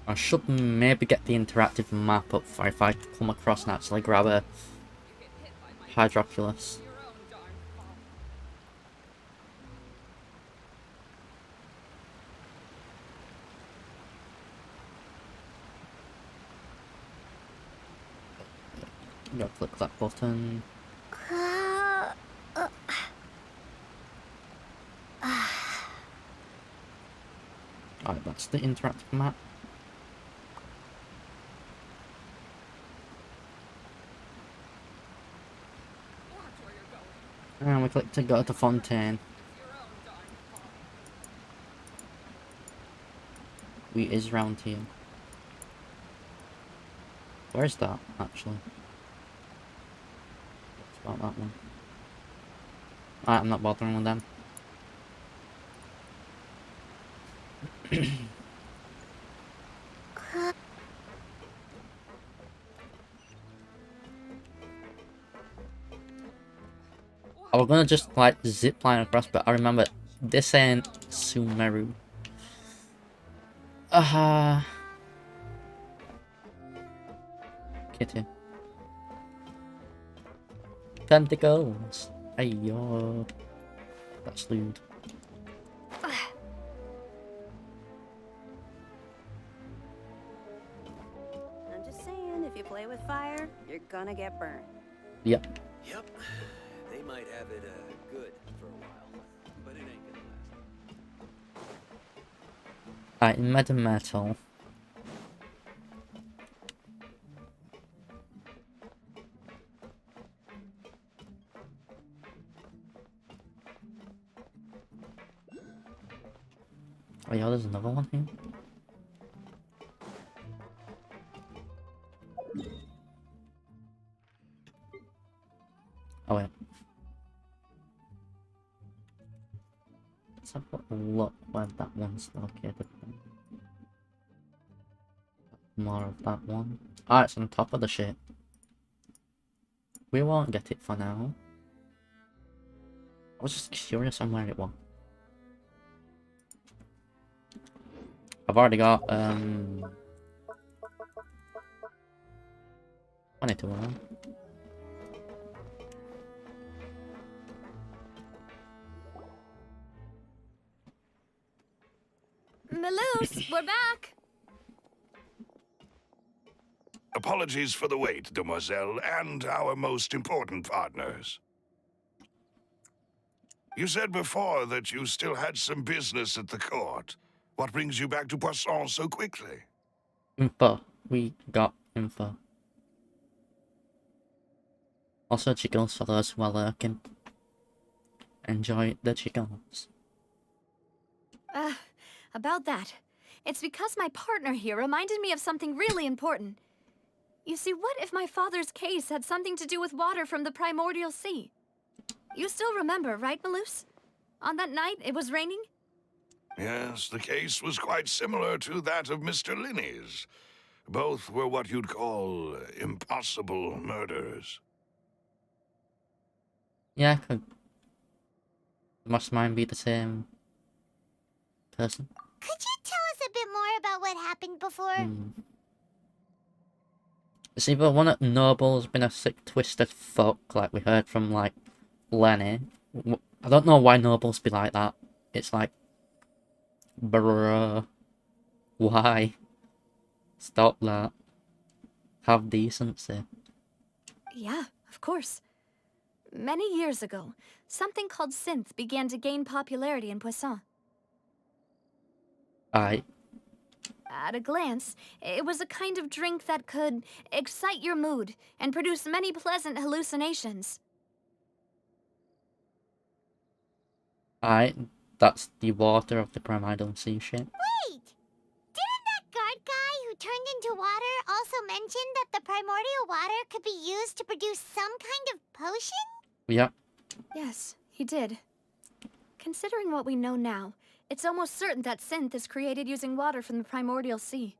I should maybe get the interactive map up for if I come across and actually grab a Hydroculus. Go click that button. Alright, that's the interactive map. And we click to go to Fontaine. We is round here. Where's that, actually? It's about that one. Alright, I'm not bothering with them. I was gonna just like zip line across, but I remember this ain't Sumeru. Kitty. Tentacles. Ayo. That's lewd. play with fire, you're gonna get burned. Yep. Yep. They might have it good for a while, but it ain't gonna last. Alright, metal. Oh yeah, there's another one here. Oh wait. Let's have a look where that one's located. More of that one. Ah, it's on top of the ship. We won't get it for now. I was just curious on where it was. I've already got 22 of them. Maloose, we're back! Apologies for the wait, demoiselle, and our most important partners. You said before that you still had some business at the court. What brings you back to Poisson so quickly? Info. We got info. Also chickens for those who are lurking. Enjoy the chickens. About that. It's because my partner here reminded me of something really important. You see, what if my father's case had something to do with water from the primordial sea? You still remember, right, Maloose? On that night, it was raining? Yes, the case was quite similar to that of Mr. Linney's. Both were what you'd call impossible murders. Yeah, must mine be the same person? Could you tell us a bit more about what happened before? It's either one of Noble's been a sick twisted fuck, like we heard from, like, Lenny. I don't know why Noble's be like that. It's like, bruh, why? Stop that. Have decency. Yeah, of course. Many years ago, something called synth began to gain popularity in Poisson. Aye. At a glance, it was a kind of drink that could excite your mood and produce many pleasant hallucinations. Aye, that's the water of the Pyramidal Sea ship. Wait! Didn't that guard guy who turned into water also mention that the primordial water could be used to produce some kind of potion? Yep. Yes, he did. Considering what we know now, it's almost certain that synth is created using water from the primordial sea.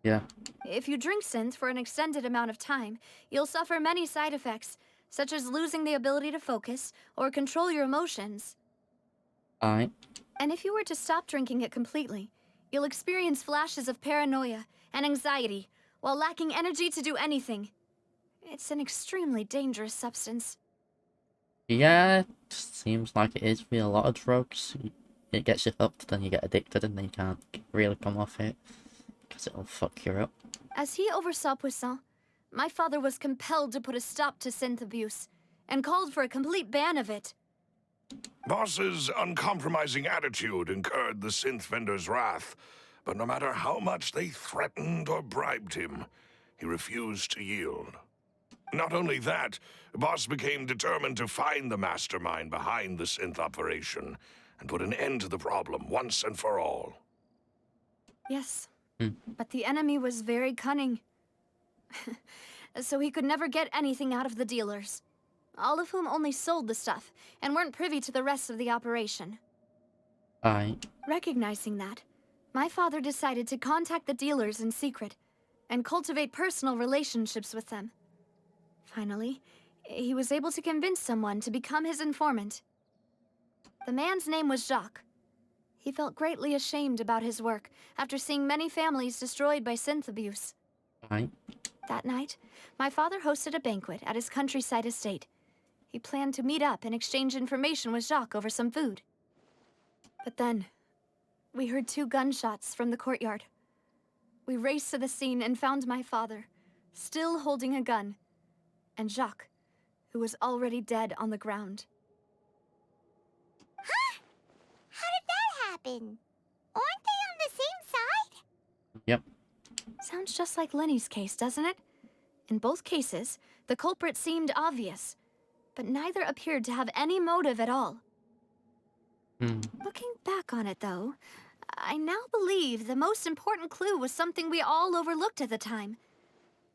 Yeah. If you drink synth for an extended amount of time, you'll suffer many side effects, such as losing the ability to focus or control your emotions. Aye. And if you were to stop drinking it completely, you'll experience flashes of paranoia and anxiety while lacking energy to do anything. It's an extremely dangerous substance. Yeah, it seems like it is with a lot of drugs. It gets you hooked, then you get addicted, and then you can't really come off it. Because it'll fuck you up. As he oversaw Poisson, my father was compelled to put a stop to synth abuse, and called for a complete ban of it. Boss's uncompromising attitude incurred the synth vendor's wrath, but no matter how much they threatened or bribed him, he refused to yield. Not only that, Boss became determined to find the mastermind behind the synth operation and put an end to the problem once and for all. Yes, but the enemy was very cunning. So he could never get anything out of the dealers, all of whom only sold the stuff and weren't privy to the rest of the operation. Aye. Recognizing that, my father decided to contact the dealers in secret and cultivate personal relationships with them. Finally, he was able to convince someone to become his informant. The man's name was Jacques. He felt greatly ashamed about his work after seeing many families destroyed by synth abuse. Aye. That night, my father hosted a banquet at his countryside estate. He planned to meet up and exchange information with Jacques over some food. But then, we heard 2 gunshots from the courtyard. We raced to the scene and found my father, still holding a gun, and Jacques, who was already dead on the ground. Huh? How did that happen? Aren't they on the same side? Yep. Sounds just like Lenny's case, doesn't it? In both cases, the culprit seemed obvious, but neither appeared to have any motive at all. Looking back on it, though, I now believe the most important clue was something we all overlooked at the time.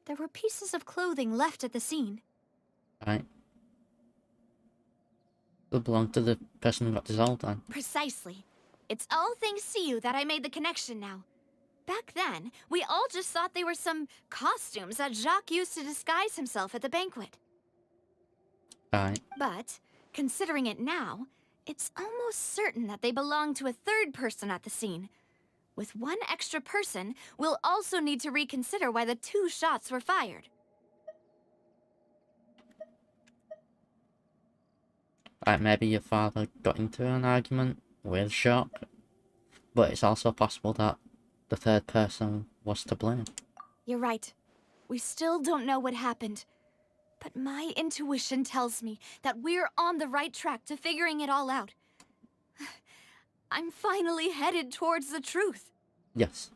There were pieces of clothing left at the scene. Right. They belong to the person who got dissolved then. Precisely. It's all thanks to you that I made the connection now. Back then, we all just thought they were some costumes that Jacques used to disguise himself at the banquet. Right. But, considering it now, it's almost certain that they belong to a third person at the scene. With one extra person, we'll also need to reconsider why the 2 shots were fired. Right, maybe your father got into an argument with Jacques, but it's also possible that the third person was to blame. You're right. We still don't know what happened. But my intuition tells me that we're on the right track to figuring it all out. I'm finally headed towards the truth. Yes.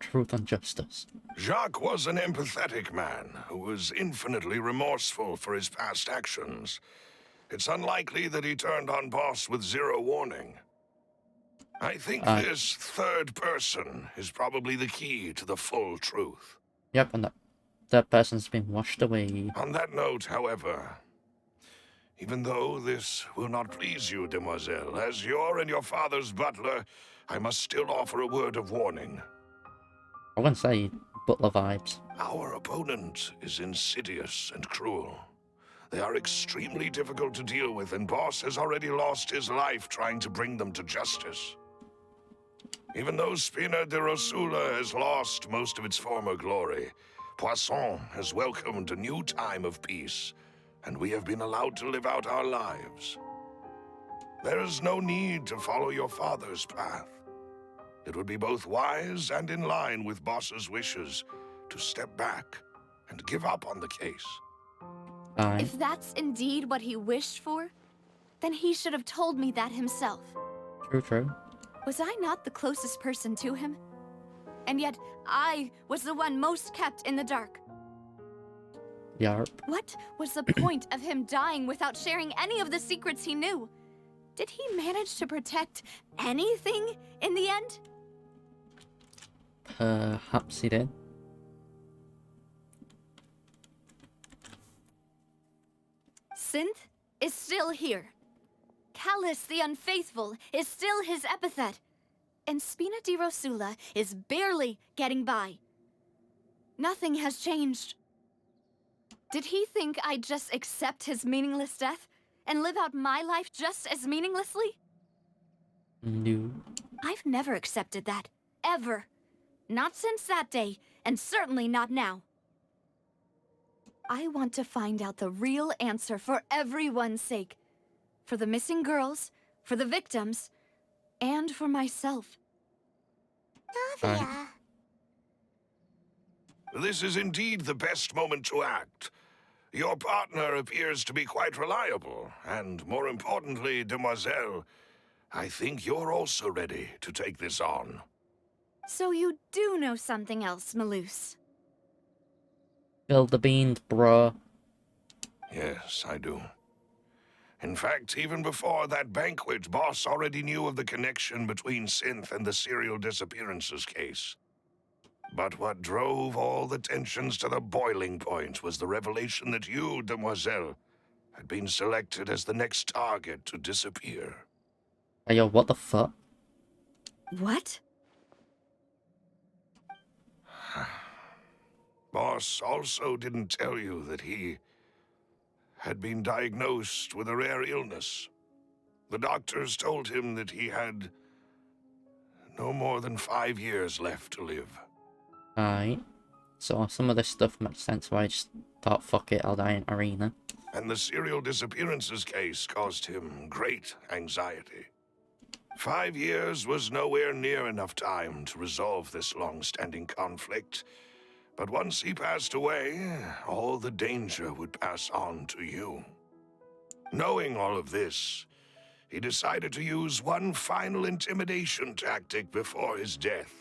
Truth and justice. Jacques was an empathetic man who was infinitely remorseful for his past actions. It's unlikely that he turned on Boss with 0 warning. I think this third person is probably the key to the full truth. Yep, and that person's been washed away. On that note, however, even though this will not please you, demoiselle, as your and your father's butler, I must still offer a word of warning. I wouldn't say butler vibes. Our opponent is insidious and cruel. They are extremely difficult to deal with, and Boss has already lost his life trying to bring them to justice. Even though Spina de Rosula has lost most of its former glory, Poisson has welcomed a new time of peace, and we have been allowed to live out our lives. There is no need to follow your father's path. It would be both wise and in line with Boss's wishes to step back and give up on the case. If that's indeed what he wished for, then he should have told me that himself. True. Was I not the closest person to him? And yet, I was the one most kept in the dark. Yarp. What was the point of him dying without sharing any of the secrets he knew? Did he manage to protect anything in the end? Perhaps he did. Synth is still here. Callus the Unfaithful is still his epithet. And Spina di Rosula is barely getting by. Nothing has changed. Did he think I'd just accept his meaningless death and live out my life just as meaninglessly? No. I've never accepted that. Ever. Not since that day, and certainly not now. I want to find out the real answer for everyone's sake. For the missing girls, for the victims, and for myself. Navia. This is indeed the best moment to act. Your partner appears to be quite reliable, and more importantly, demoiselle, I think you're also ready to take this on. So you do know something else, Maloose? Spill the beans, bro. Yes, I do. In fact, even before that banquet, Boss already knew of the connection between Synth and the serial disappearances case. But what drove all the tensions to the boiling point was the revelation that you, demoiselle, had been selected as the next target to disappear. Hey, yo, what the fuck? What? Boss also didn't tell you that he had been diagnosed with a rare illness. The doctors told him that he had no more than 5 years left to live. Alright. So some of this stuff makes sense why I just thought, fuck it, I'll die in arena. And the serial disappearances case caused him great anxiety. 5 years was nowhere near enough time to resolve this long-standing conflict, But once he passed away, all the danger would pass on to you. Knowing all of this, he decided to use one final intimidation tactic before his death.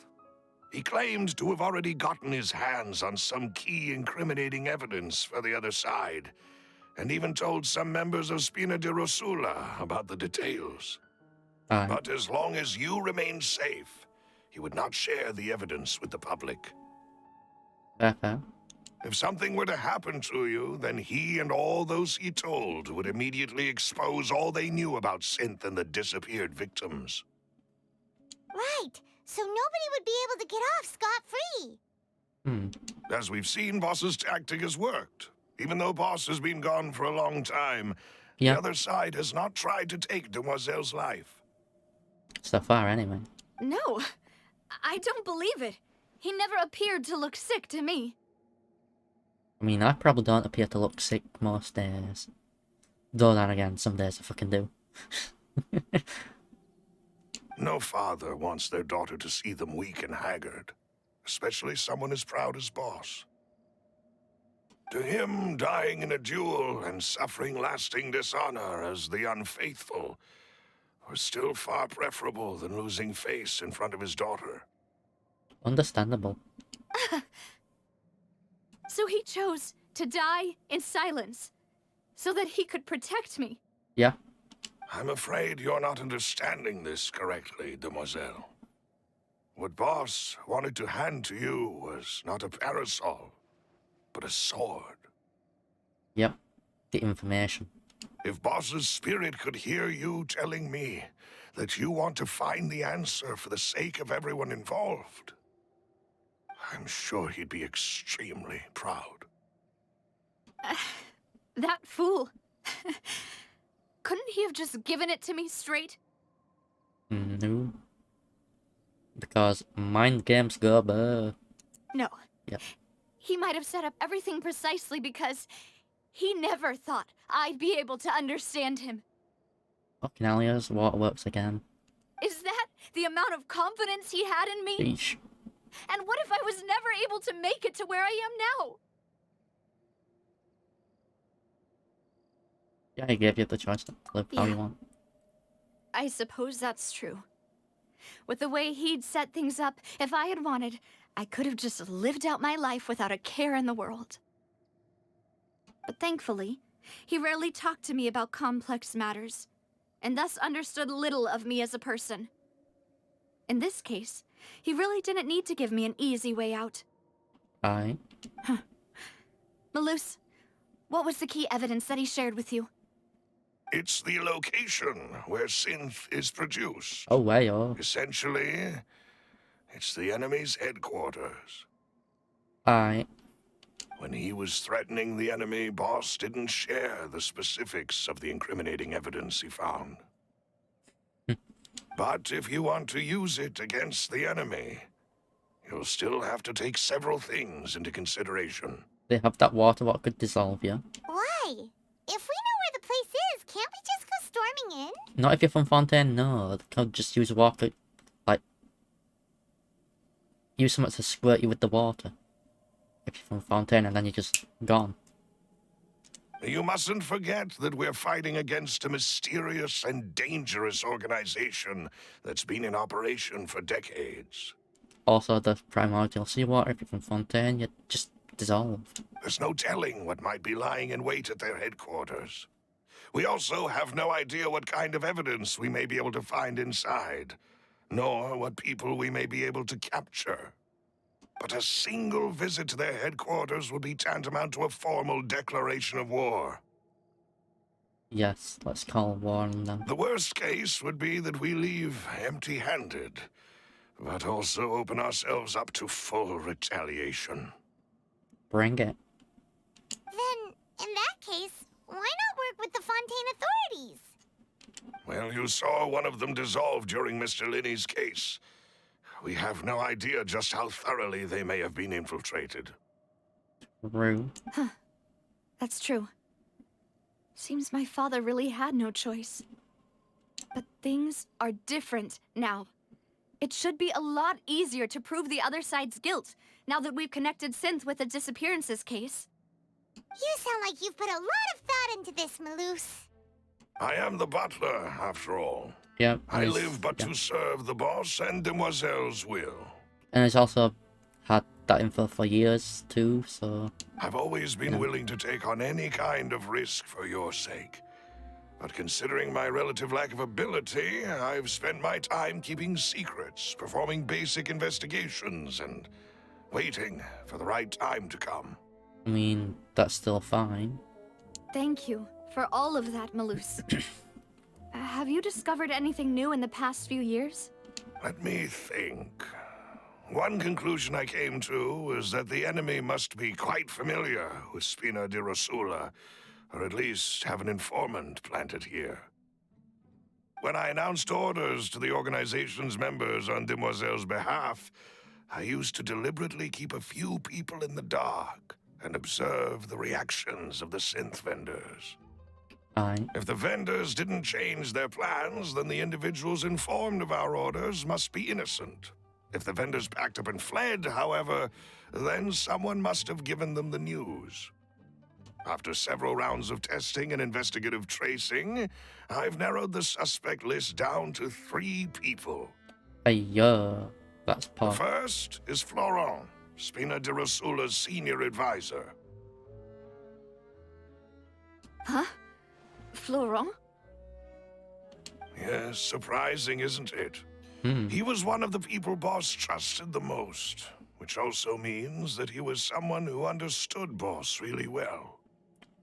He claimed to have already gotten his hands on some key incriminating evidence for the other side, and even told some members of Spina di Rosula about the details. But as long as you remained safe, he would not share the evidence with the public. If something were to happen to you, then he and all those he told would immediately expose all they knew about Synth and the disappeared victims. Right, so nobody would be able to get off scot-free. As we've seen, Boss's tactic has worked. Even though Boss has been gone for a long time, the other side has not tried to take Demoiselle's life. So far, anyway. No, I don't believe it. He never appeared to look sick to me. I mean, I probably don't appear to look sick most days. Though then again, some days I fucking do. No father wants their daughter to see them weak and haggard, especially someone as proud as Boss. To him, dying in a duel and suffering lasting dishonor as the unfaithful was still far preferable than losing face in front of his daughter. Understandable. So he chose to die in silence, so that he could protect me. Yeah. I'm afraid you're not understanding this correctly, Demoiselle. What Boss wanted to hand to you was not a parasol, but a sword. Yep. The information. If Boss's spirit could hear you telling me that you want to find the answer for the sake of everyone involved, I'm sure he'd be extremely proud. That fool. Couldn't he have just given it to me straight? No. Because mind games go bad. No. Yep. He might have set up everything precisely because he never thought I'd be able to understand him. Fucking Alias, waterworks again. Is that the amount of confidence he had in me? Sheesh. And what if I was never able to make it to where I am now? Yeah, he gave you the choice to live how you want. I suppose that's true. With the way he'd set things up, if I had wanted, I could have just lived out my life without a care in the world. But thankfully, he rarely talked to me about complex matters, and thus understood little of me as a person. In this case, he really didn't need to give me an easy way out. Aye. Malus, what was the key evidence that he shared with you? It's the location where Synth is produced. Oh, way off. Essentially, it's the enemy's headquarters. Aye. When he was threatening the enemy, Boss didn't share the specifics of the incriminating evidence he found. But if you want to use it against the enemy, you'll still have to take several things into consideration. They have that water what could dissolve you. Why? If we know where the place is, can't we just go storming in? Not if you're from Fontaine, no. They could just use water, like, use something to squirt you with the water. If you're from Fontaine and then you're just gone. You mustn't forget that we're fighting against a mysterious and dangerous organization that's been in operation for decades. Also, the primordial seawater, if you're from Fontaine, you just dissolve. There's no telling what might be lying in wait at their headquarters. We also have no idea what kind of evidence we may be able to find inside, nor what people we may be able to capture. But a single visit to their headquarters would be tantamount to a formal declaration of war. Yes, let's call war on them. The worst case would be that we leave empty-handed, but also open ourselves up to full retaliation. Bring it. Then, in that case, why not work with the Fontaine authorities? Well, you saw one of them dissolve during Mr. Linney's case. We have no idea just how thoroughly they may have been infiltrated. True. Huh. That's true. Seems my father really had no choice. But things are different now. It should be a lot easier to prove the other side's guilt, now that we've connected Synth with the Disappearances case. You sound like you've put a lot of thought into this, Malus. I am the butler, after all. Yep. I live but to serve the boss and Demoiselle's will. And it's also had that info for years too, so... I've always been willing to take on any kind of risk for your sake. But considering my relative lack of ability, I've spent my time keeping secrets, performing basic investigations, and waiting for the right time to come. I mean, that's still fine. Thank you for all of that, Malus. Have you discovered anything new in the past few years? Let me think. One conclusion I came to is that the enemy must be quite familiar with Spina di Rosula, or at least have an informant planted here. When I announced orders to the organization's members on Demoiselle's behalf, I used to deliberately keep a few people in the dark and observe the reactions of the synth vendors. If the vendors didn't change their plans, then the individuals informed of our orders must be innocent. If the vendors packed up and fled, however, then someone must have given them the news. After several rounds of testing and investigative tracing, I've narrowed the suspect list down to 3 people. That's part. The first is Florent, Spina di Rosula's senior advisor. Huh? Florent? Yes, surprising, isn't it? He was one of the people Boss trusted the most, which also means that he was someone who understood Boss really well.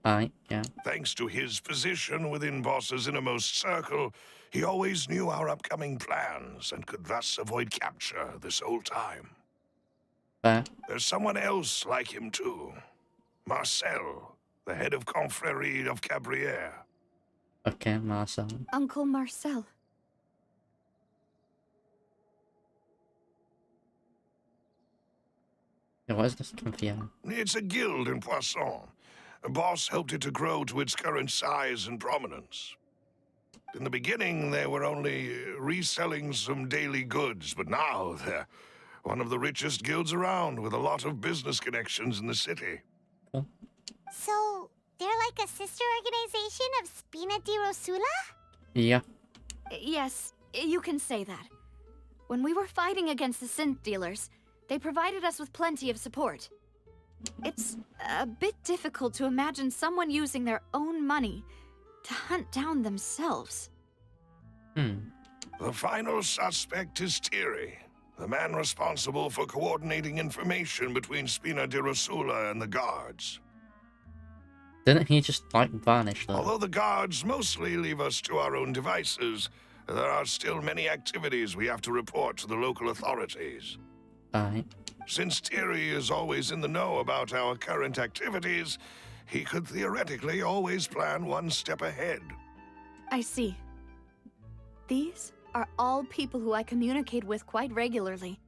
Yeah. Thanks to his position within Boss's innermost circle, he always knew our upcoming plans and could thus avoid capture this whole time. There's someone else like him too. Marcel, the head of Confrérie of Cabrières. Okay, Marcel. Uncle Marcel. Yeah, what is this confusing? It's a guild in Poisson. Boss helped it to grow to its current size and prominence. In the beginning, they were only reselling some daily goods, but now they're one of the richest guilds around, with a lot of business connections in the city. So, they're like a sister organization of Spina di Rosula? Yeah. Yes, you can say that. When we were fighting against the synth dealers, they provided us with plenty of support. It's a bit difficult to imagine someone using their own money to hunt down themselves. The final suspect is Thierry, the man responsible for coordinating information between Spina di Rosula and the guards. Didn't he just, like, vanish, though? Although the guards mostly leave us to our own devices, there are still many activities we have to report to the local authorities. Since Thierry is always in the know about our current activities, he could theoretically always plan one step ahead. I see. These are all people who I communicate with quite regularly.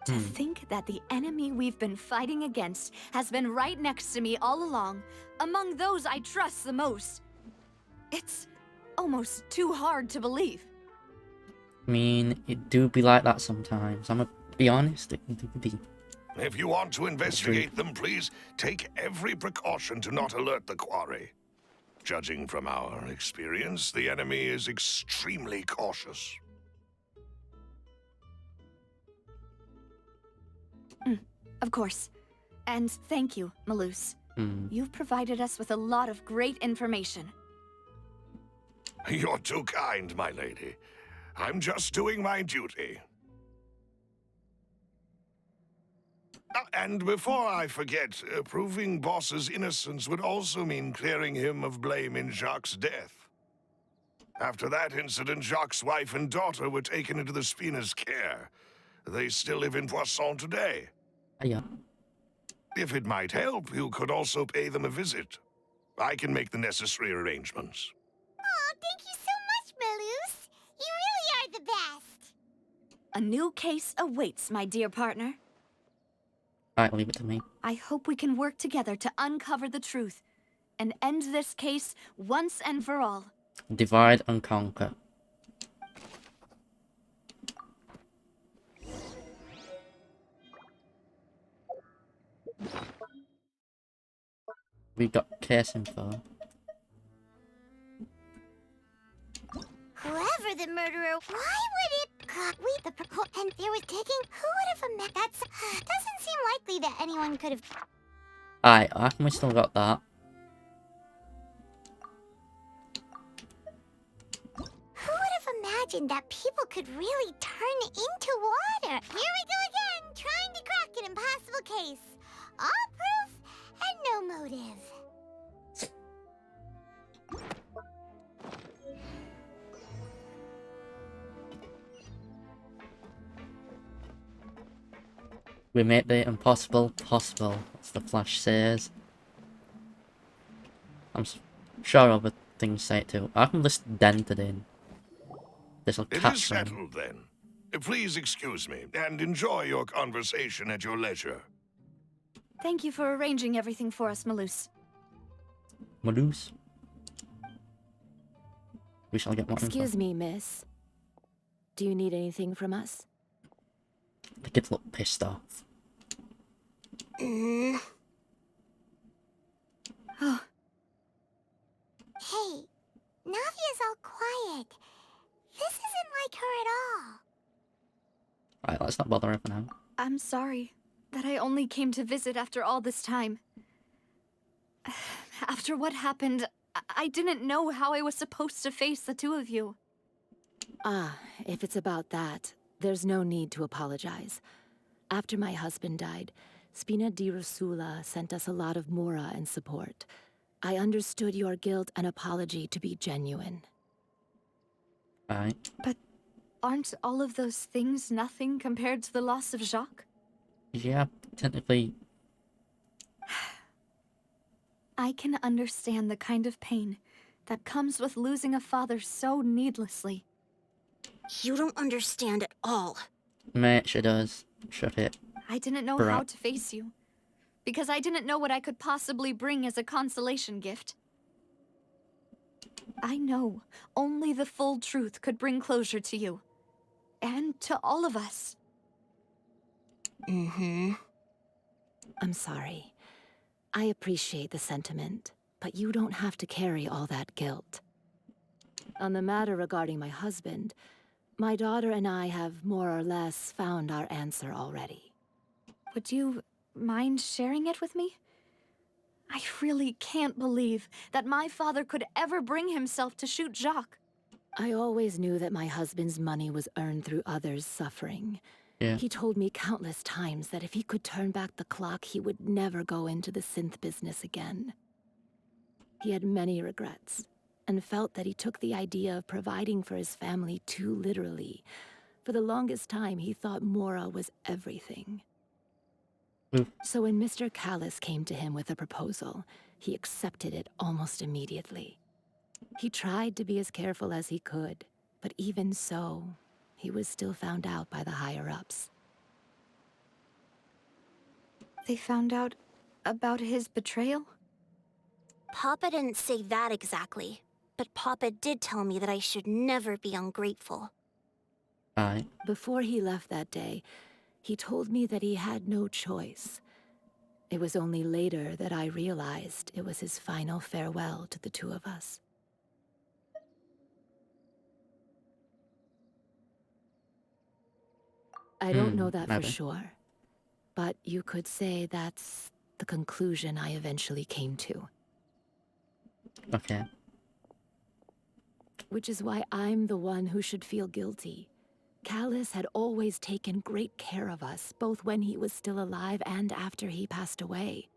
To think that the enemy we've been fighting against has been right next to me all along, among those I trust the most. It's almost too hard to believe. I mean, it do be like that sometimes. I'm gonna be honest, it do be. If you want to investigate them, please take every precaution to not alert the quarry. Judging from our experience, the enemy is extremely cautious. Of course. And thank you, Malus. You've provided us with a lot of great information. You're too kind, my lady. I'm just doing my duty. And before I forget, proving Boss's innocence would also mean clearing him of blame in Jacques' death. After that incident, Jacques' wife and daughter were taken into the Spina's care. They still live in Poisson today. Yeah. If it might help, you could also pay them a visit. I can make the necessary arrangements. Oh, thank you so much, Malus. You really are the best. A new case awaits, my dear partner. Alright, leave it to me. I hope we can work together to uncover the truth and end this case once and for all. Divide and conquer. We got case info. Whoever the murderer, why would it? Wait, and there was digging. Who would have imagined? That doesn't seem likely that anyone could have. Alright, I reckon we still got that. Who would have imagined that people could really turn into water? Here we go again, trying to crack an impossible case. All proof and no motive. We made the impossible possible, as the Flash says. I'm sure other things say it too. I can just dent it in. This'll It is catch them. settled then. Please excuse me, and enjoy your conversation at your leisure. Thank you for arranging everything for us, Malus. Malus. We shall get more info. Excuse me, miss. Do you need anything from us? The kids look pissed off. Oh. Hey, Navia's all quiet. This isn't like her at all. Right, let's not bother her for now. I'm sorry that I only came to visit after all this time. After what happened, I didn't know how I was supposed to face the two of you. Ah, if it's about that, there's no need to apologize. After my husband died, Spina di Rosula sent us a lot of mora and support. I understood your guilt and apology to be genuine. Right. But aren't all of those things nothing compared to the loss of Jacques? Yeah, technically. I can understand the kind of pain that comes with losing a father so needlessly. You don't understand at all. Mate, she does. Shut it. I didn't know how to face you, because I didn't know what I could possibly bring as a consolation gift. I know only the full truth could bring closure to you, and to all of us. I'm sorry. I appreciate the sentiment, but you don't have to carry all that guilt. On the matter regarding my husband, my daughter and I have more or less found our answer already. Would you mind sharing it with me? I really can't believe that my father could ever bring himself to shoot Jacques. I always knew that my husband's money was earned through others' suffering. Yeah. He told me countless times that if he could turn back the clock, he would never go into the synth business again. He had many regrets, and felt that he took the idea of providing for his family too literally. For the longest time, he thought Mora was everything. So when Mr. Callis came to him with a proposal, he accepted it almost immediately. He tried to be as careful as he could, but even so, he was still found out by the higher-ups. They found out about his betrayal? Papa didn't say that exactly, but Papa did tell me that I should never be ungrateful. Right. Before he left that day, he told me that he had no choice. It was only later that I realized it was his final farewell to the two of us. I don't know that for sure, but you could say that's the conclusion I eventually came to. Okay. Which is why I'm the one who should feel guilty. Callis had always taken great care of us, both when he was still alive and after he passed away.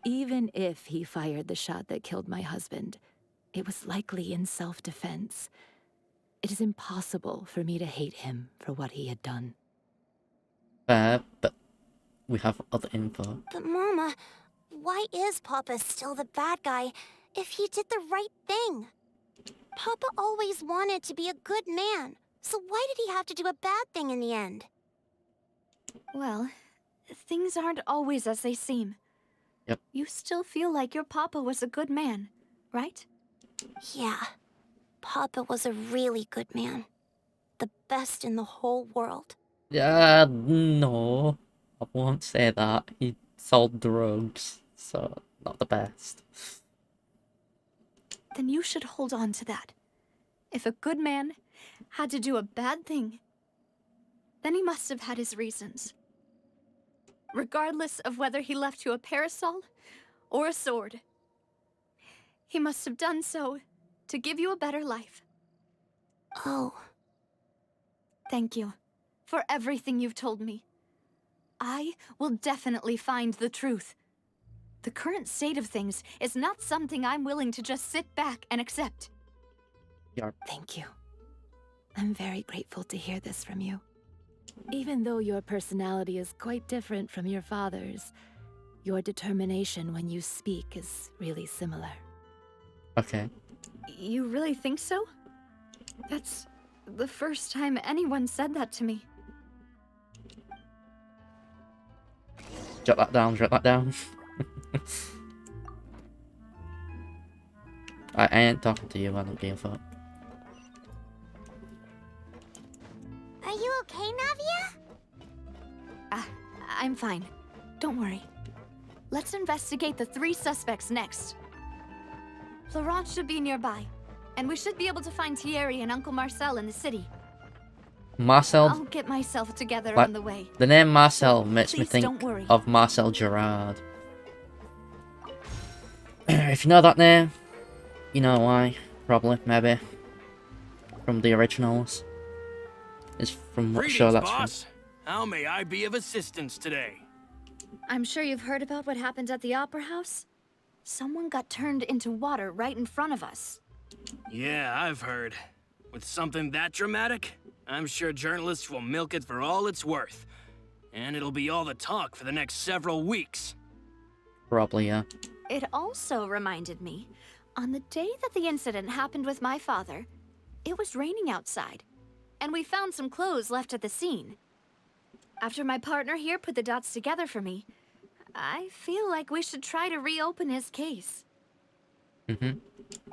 Even if he fired the shot that killed my husband, it was likely in self-defense. It is impossible for me to hate him for what he had done. But we have other info. But Mama, why is Papa still the bad guy if he did the right thing? Papa always wanted to be a good man, so why did he have to do a bad thing in the end? Well, things aren't always as they seem. Yep. You still feel like your papa was a good man, right? Yeah. Papa was a really good man. The best in the whole world. Yeah, no. I won't say that. He sold drugs, so not the best. Then you should hold on to that. If a good man had to do a bad thing, then he must have had his reasons. Regardless of whether he left you a parasol or a sword, he must have done so to give you a better life. Oh. Thank you for everything you've told me. I will definitely find the truth. The current state of things is not something I'm willing to just sit back and accept. Thank you. I'm very grateful to hear this from you. Even though your personality is quite different from your father's, your determination when you speak is really similar. Okay. You really think so? That's the first time anyone said that to me. Jot that down, jot that down. I ain't talking to you, I don't give a fuck. Are you okay, Navia? I'm fine. Don't worry. Let's investigate the 3 suspects next. Florence should be nearby, and we should be able to find Thierry and Uncle Marcel in the city. Marcel? I'll get myself together Like, on the way. The name Marcel makes me Please think don't worry. of Marcel Gerard. If you know that name, you know why. Probably, maybe. From the originals. It's from what show that's boss. How may I be of assistance today? I'm sure you've heard about what happened at the Opera House. Someone got turned into water right in front of us. Yeah, I've heard. With something that dramatic, I'm sure journalists will milk it for all it's worth. And it'll be all the talk for the next several weeks. Probably, yeah. It also reminded me, on the day that the incident happened with my father, it was raining outside, and we found some clothes left at the scene. After my partner here put the dots together for me, I feel like we should try to reopen his case. Mm-hmm.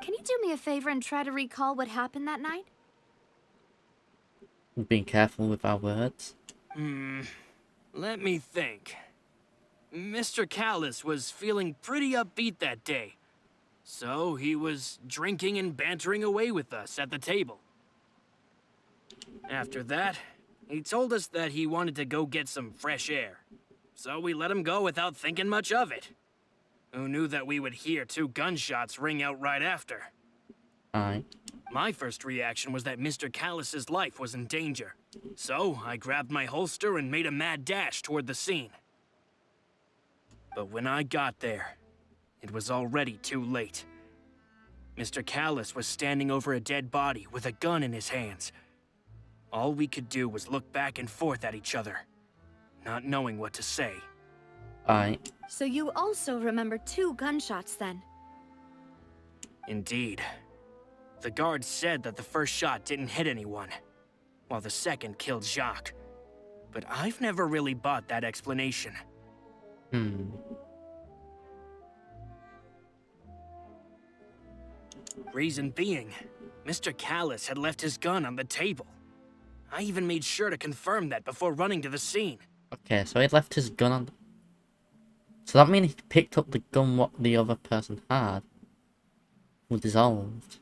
Can you do me a favor and try to recall what happened that night? Being careful with our words. Let me think. Mr. Callis was feeling pretty upbeat that day. So he was drinking and bantering away with us at the table. After that, he told us that he wanted to go get some fresh air. So we let him go without thinking much of it. Who knew that we would hear 2 gunshots ring out right after? Aye. My first reaction was that Mr. Callis's life was in danger. So I grabbed my holster and made a mad dash toward the scene. But when I got there, it was already too late. Mr. Callis was standing over a dead body with a gun in his hands. All we could do was look back and forth at each other, not knowing what to say. Aye. So you also remember 2 gunshots then? Indeed. The guard said that the first shot didn't hit anyone, while the second killed Jacques. But I've never really bought that explanation. Reason being, Mr. Callis had left his gun on the table. I even made sure to confirm that before running to the scene. Okay, so he left his gun on... So that means he picked up the gun what the other person had. Was dissolved.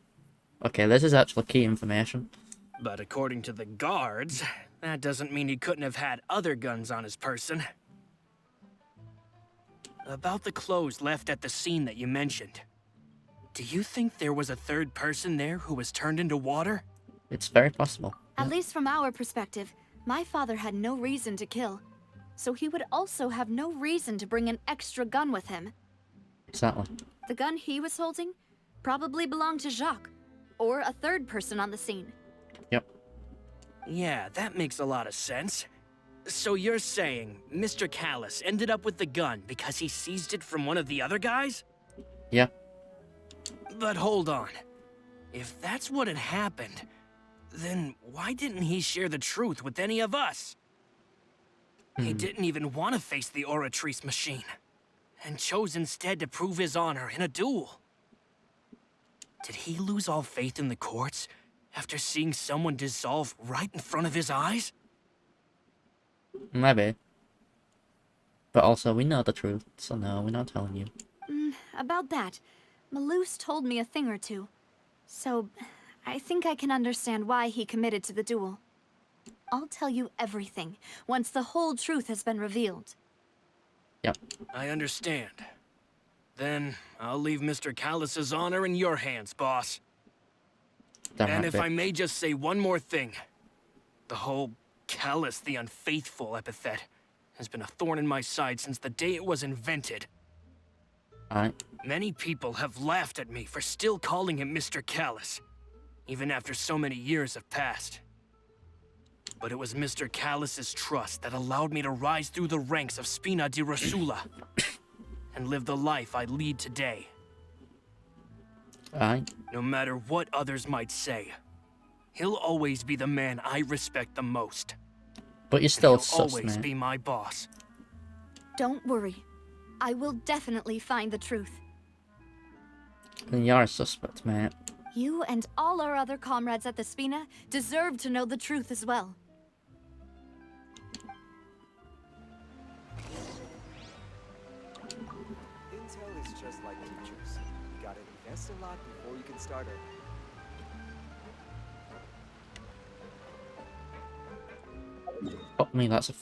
Okay, this is actually key information. But according to the guards, that doesn't mean he couldn't have had other guns on his person. About the clothes left at the scene that you mentioned. Do you think there was a 3rd person there who was turned into water? It's very possible. At least from our perspective, my father had no reason to kill. So he would also have no reason to bring an extra gun with him. Exactly. The gun he was holding probably belonged to Jacques, or a 3rd person on the scene. Yep. Yeah, that makes a lot of sense. So you're saying Mr. Callis ended up with the gun because he seized it from one of the other guys? Yeah. But hold on. If that's what had happened, then why didn't he share the truth with any of us? He didn't even want to face the Oratrice machine, and chose instead to prove his honor in a duel. Did he lose all faith in the courts after seeing someone dissolve right in front of his eyes? Maybe. But also, we know the truth, so no, we're not telling you. About that, Malus told me a thing or two. So, I think I can understand why he committed to the duel. I'll tell you everything, once the whole truth has been revealed. Yep. I understand. Then, I'll leave Mr. Callus's honor in your hands, boss. Damn And right, if bitch. I may just say one more thing. The whole Callus the Unfaithful epithet has been a thorn in my side since the day it was invented. Alright. Many people have laughed at me for still calling him Mr. Callus, even after so many years have passed. But it was Mr. Callus's trust that allowed me to rise through the ranks of Spina di Rosula and live the life I lead today. Alright. No matter what others might say, he'll always be the man I respect the most. But you're still he'll sus, always mate. be my boss. Don't worry. I will definitely find the truth. And you're a suspect, mate. You and all our other comrades at the Spina deserve to know the truth as well. Intel is just like teachers. You gotta invest a lot before you can start earning. Fuck me, that's a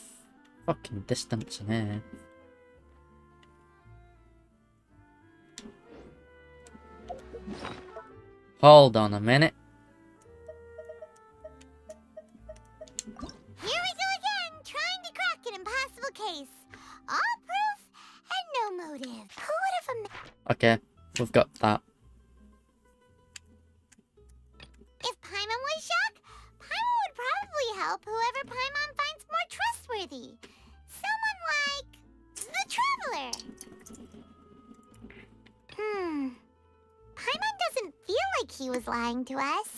fucking distance in here. Hold on a minute. Here we go again, trying to crack an impossible case. All proof and no motive. Who would have Okay, we've got that. If Paimon was shocked, Paimon would probably help whoever Paimon finds more trustworthy. Someone like the Traveler. Paimon doesn't feel like he was lying to us.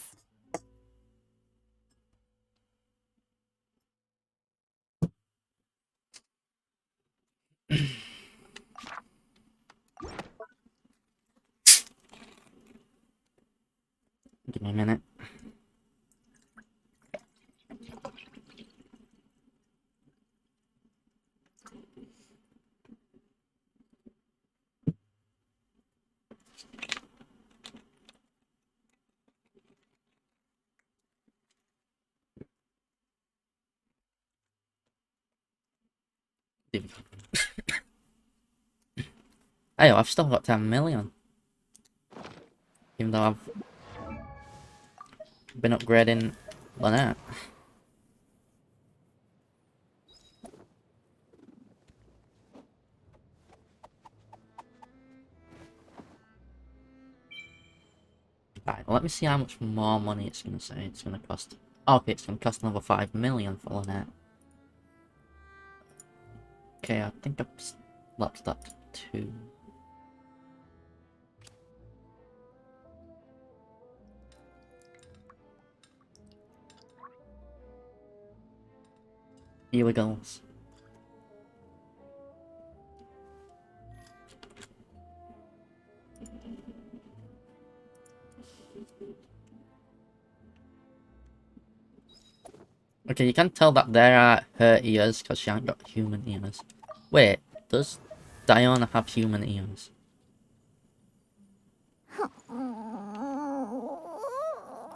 Give me a minute. Hey, I've still got 10 million. Even though I've been upgrading Lynette. Right, well, let me see how much more money it's going to say it's going to cost. Okay, it's going to cost another 5 million for Lynette. Okay, I think I've slapped that to 2. Here we go. Okay, you can tell that there are her ears because she ain't got human ears. Wait, does Diana have human ears?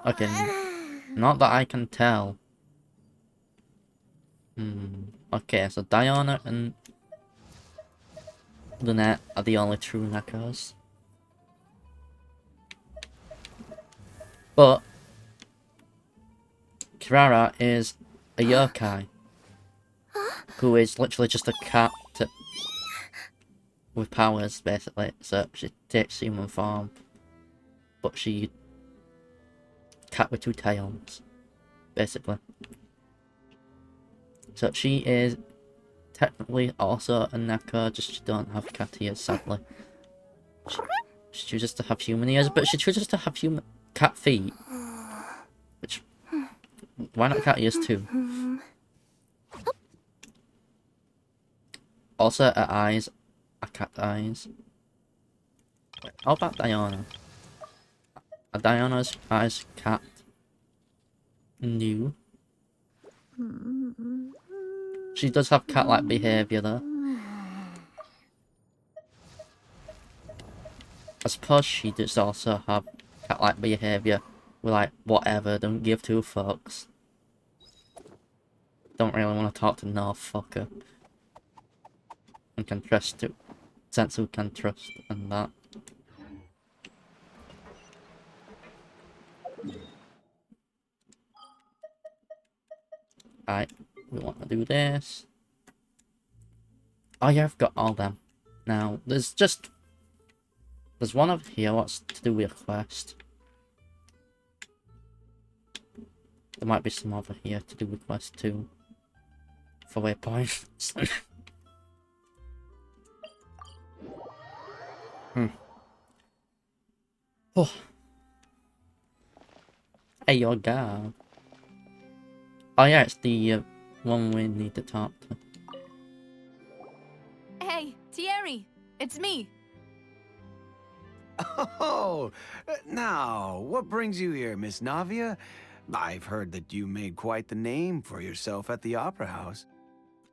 Okay, not that I can tell. Okay, so Diana and Lynette are the only true Nekos. But Kirara is a yokai, who is literally just a cat with powers, basically. So she takes human form, but she cat with 2 tails, basically. So she is technically also a Neko, just she don't have cat ears, sadly. She chooses to have human ears, but she chooses to have human cat feet. Which, why not cat ears too? Also, her eyes are cat eyes. Wait, how about Diana? Are Diana's eyes cat? No. She does have cat-like behaviour though. I suppose she just also have cat-like behaviour. We're like, whatever, don't give two fucks. Don't really want to talk to no fucker. And can trust to sense who can trust and that. Right, we want to do this. Oh yeah, I've got all them. Now, there's one over here, what's to do with a quest. There might be some over here to do with quest too. For waypoints. Oh. Hey, your guy. Oh yeah, it's the one we need to talk to. Hey, Thierry, it's me. Oh, now, what brings you here, Miss Navia? I've heard that you made quite the name for yourself at the Opera House.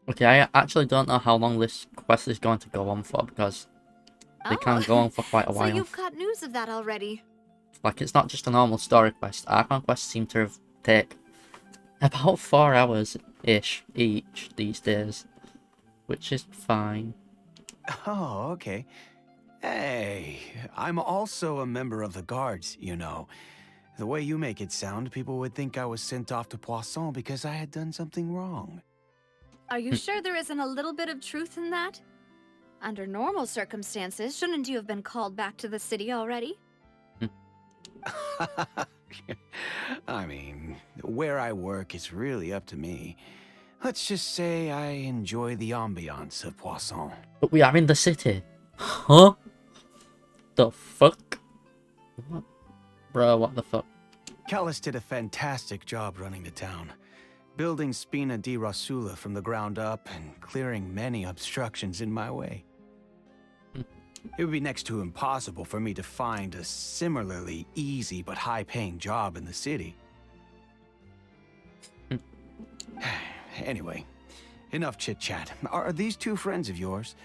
Okay, I actually don't know how long this quest is going to go on for, because they can go on for quite a while. So you've got news of that already? Like, it's not just a normal story quest. Archon quests seem to take about 4 hours-ish each these days, which is fine. Oh, okay. Hey, I'm also a member of the guards, you know. The way you make it sound, people would think I was sent off to Poisson because I had done something wrong. Are you sure there isn't a little bit of truth in that? Under normal circumstances, shouldn't you have been called back to the city already? I mean, where I work is really up to me. Let's just say I enjoy the ambiance of Poisson. But we are in the city. Huh? The fuck? What? Bro, what the fuck? Callus did a fantastic job running the town, building Spina di Rosula from the ground up and clearing many obstructions in my way. It would be next to impossible for me to find a similarly easy but high-paying job in the city. Anyway, enough chit-chat. Are these two friends of yours?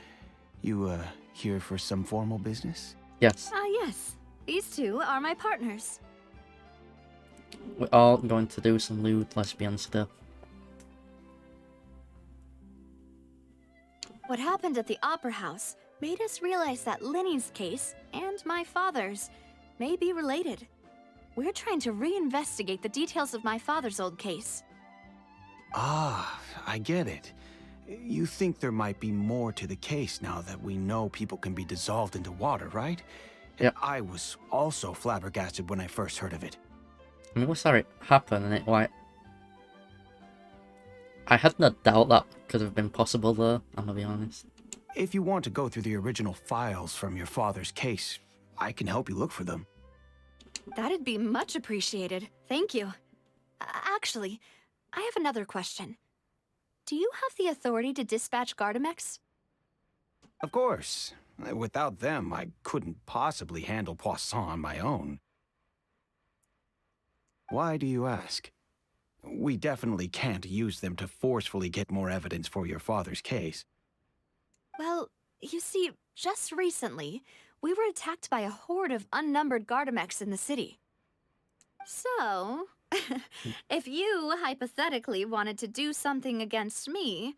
You, here for some formal business? Yes. Yes. These two are my partners. We're all going to do some lewd lesbian stuff. What happened at the Opera House made us realize that Linny's case and my father's may be related. We're trying to reinvestigate the details of my father's old case. Ah, I get it. You think there might be more to the case now that we know people can be dissolved into water, right? Yep. I was also flabbergasted when I first heard of it. I mean, we saw it happen, and it, like... I had no doubt that could have been possible, though, I'm gonna be honest. If you want to go through the original files from your father's case, I can help you look for them. That'd be much appreciated. Thank you. Actually, I have another question. Do you have the authority to dispatch Gardamex? Of course. Without them, I couldn't possibly handle Poisson on my own. Why do you ask? We definitely can't use them to forcefully get more evidence for your father's case. Well, you see, just recently, we were attacked by a horde of unnumbered Gardamex in the city. So, if you hypothetically wanted to do something against me,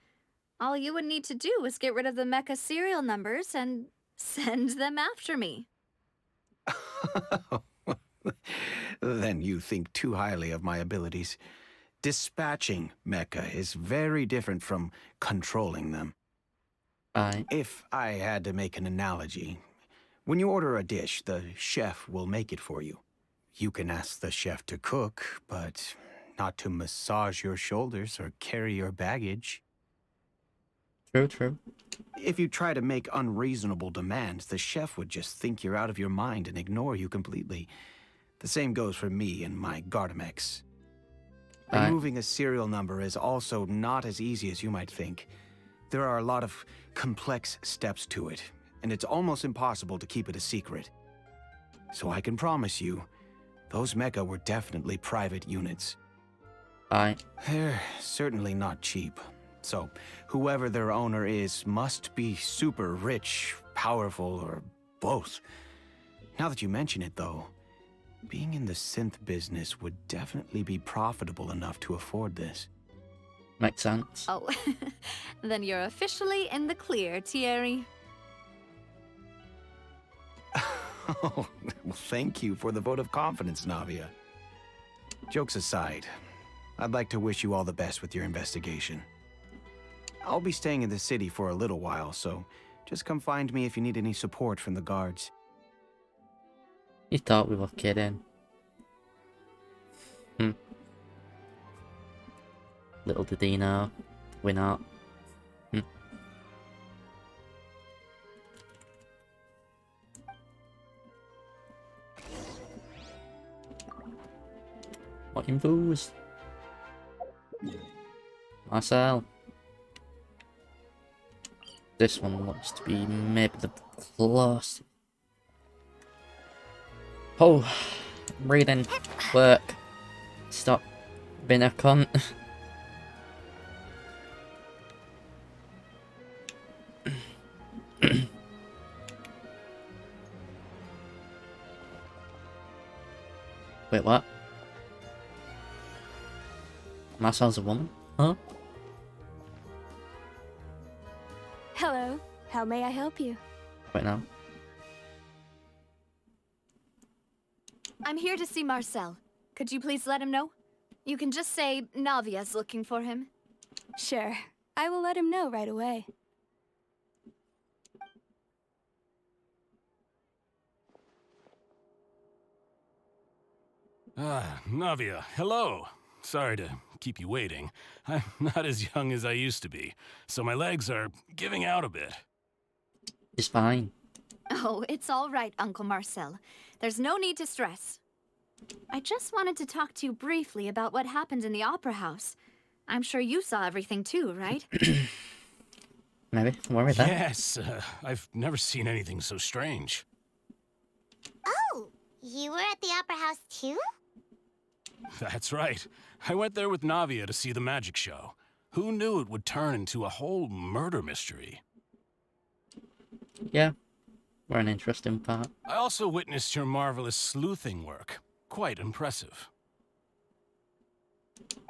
all you would need to do is get rid of the mecha serial numbers and send them after me. Then you think too highly of my abilities. Dispatching mecha is very different from controlling them. If I had to make an analogy, when you order a dish, the chef will make it for you. You can ask the chef to cook, but not to massage your shoulders or carry your baggage. True, true. If you try to make unreasonable demands, the chef would just think you're out of your mind and ignore you completely. The same goes for me and my Gardamex. Removing a serial number is also not as easy as you might think. There are a lot of complex steps to it, and it's almost impossible to keep it a secret. So I can promise you, those mecha were definitely private units. They're certainly not cheap. So, whoever their owner is must be super rich, powerful, or both. Now that you mention it, though, being in the synth business would definitely be profitable enough to afford this. Makes sense. Oh, then you're officially in the clear, Thierry. Oh, well, thank you for the vote of confidence, Navia. Jokes aside, I'd like to wish you all the best with your investigation. I'll be staying in the city for a little while, so just come find me if you need any support from the guards. You thought we were kidding. Little did he know, we're not. What infos? Marcel. This one looks to be maybe the closest. Oh, reading, work, stop being a cunt. Wait, what? Marcel's a woman? Huh? Hello, how may I help you? Wait, now. I'm here to see Marcel. Could you please let him know? You can just say Navia's looking for him. Sure, I will let him know right away. Navia, hello. Sorry to keep you waiting. I'm not as young as I used to be, so my legs are giving out a bit. It's fine. Oh, it's all right, Uncle Marcel. There's no need to stress. I just wanted to talk to you briefly about what happened in the Opera House. I'm sure you saw everything too, right? Maybe. Worry that. Yes, I've never seen anything so strange. Oh, you were at the Opera House too? That's right. I went there with Navia to see the magic show. Who knew it would turn into a whole murder mystery? Yeah, we're an interesting part. I also witnessed your marvelous sleuthing work. Quite impressive.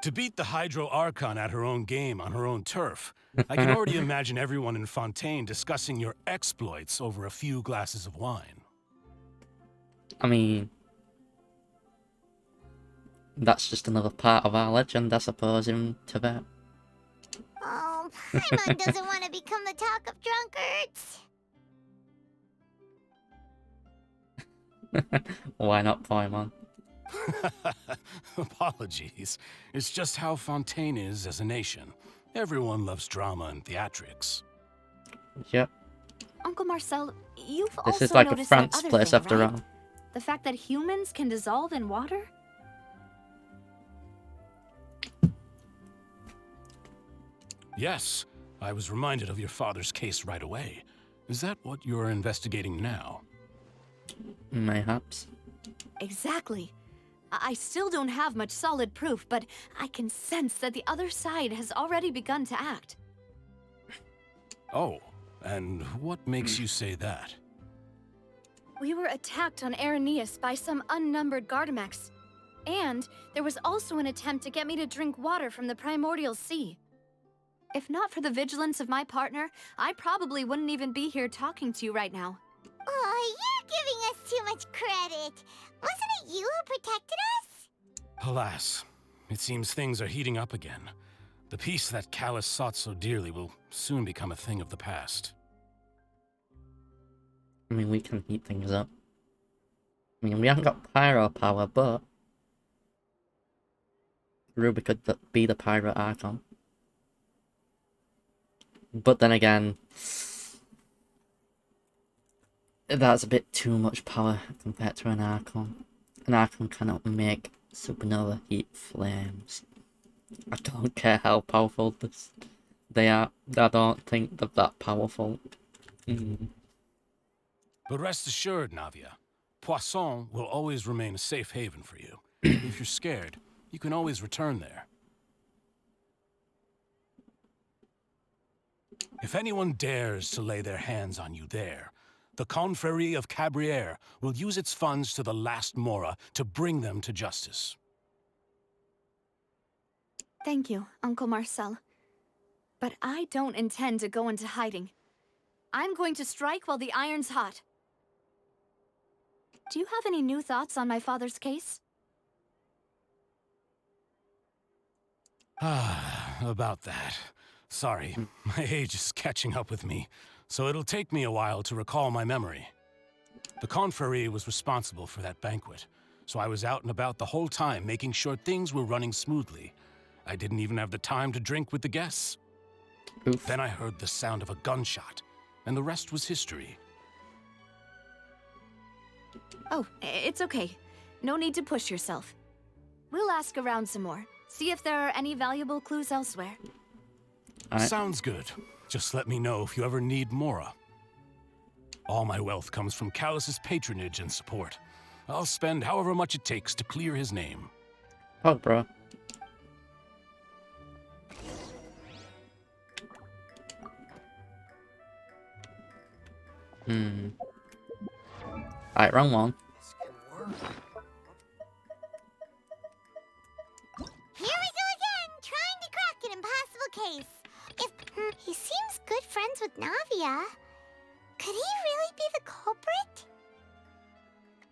To beat the Hydro Archon at her own game on her own turf, I can already imagine everyone in Fontaine discussing your exploits over a few glasses of wine. I mean, that's just another part of our legend, I suppose, in Tibet. Oh, Paimon doesn't want to become the talk of drunkards. Why not Paimon? Apologies. It's just how Fontaine is as a nation. Everyone loves drama and theatrics. Yep. Uncle Marcel, you've This also is like a noticed France that other place thing, after right? all. The fact that humans can dissolve in water? Yes, I was reminded of your father's case right away. Is that what you're investigating now? Mayhaps. Exactly. I still don't have much solid proof, but I can sense that the other side has already begun to act. Oh, and what makes you say that? We were attacked on Araneus by some unnumbered Gardamex. And there was also an attempt to get me to drink water from the primordial sea. If not for the vigilance of my partner, I probably wouldn't even be here talking to you right now. Oh, you're giving us too much credit. Wasn't it you who protected us? Alas, it seems things are heating up again. The peace that Callus sought so dearly will soon become a thing of the past. I mean, we can heat things up. I mean, we haven't got pyro power, but Ruby could be the Pirate Archon. But then again, that's a bit too much power compared to an Archon. An Archon cannot make supernova heat flames. I don't care how powerful they are. I don't think they're that powerful. But rest assured, Navia, Poisson will always remain a safe haven for you. If you're scared, you can always return there. If anyone dares to lay their hands on you there, The Confrérie of Cabriere will use its funds to the last Mora to bring them to justice. Thank you, Uncle Marcel. But I don't intend to go into hiding. I'm going to strike while the iron's hot. Do you have any new thoughts on my father's case? About that. Sorry, my age is catching up with me, so it'll take me a while to recall my memory. The Confrérie was responsible for that banquet, so I was out and about the whole time making sure things were running smoothly. I didn't even have the time to drink with the guests. Oof. Then I heard the sound of a gunshot, and the rest was history. Oh, it's okay. No need to push yourself. We'll ask around some more. See if there are any valuable clues elsewhere. Sounds good. Just let me know if you ever need Mora. All my wealth comes from Callus's patronage and support. I'll spend however much it takes to clear his name. Oh, bro. Alright, wrong one. Here we go again, trying to crack an impossible case. If he seems good friends with Navia, could he really be the culprit?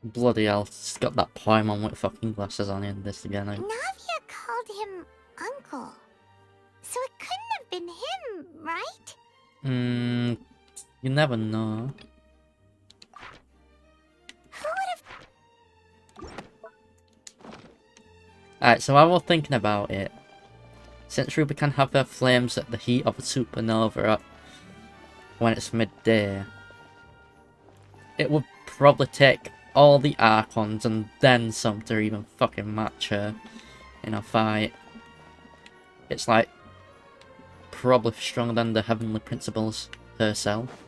Bloody hell, he's got that Paimon with fucking glasses on in this again. Navia called him Uncle. So it couldn't have been him, right? You never know. Who would have... Alright, so I was thinking about it. Since Ruby can have her flames at the heat of a supernova when it's midday, it would probably take all the Archons and then some to even fucking match her in a fight. It's like probably stronger than the Heavenly Principles herself.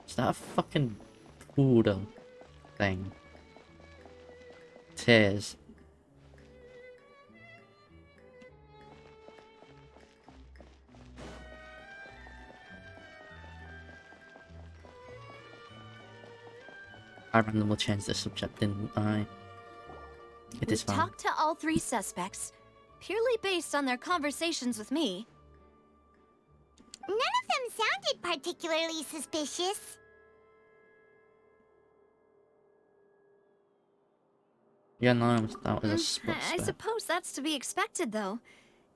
Is that a fucking poodle thing? Tears. I randomly changed the subject, didn't I? It is We fine. talked to all three suspects, purely based on their conversations with me. None of them sounded particularly suspicious. Yeah, no, that was a spot I spec. suppose that's to be expected, though.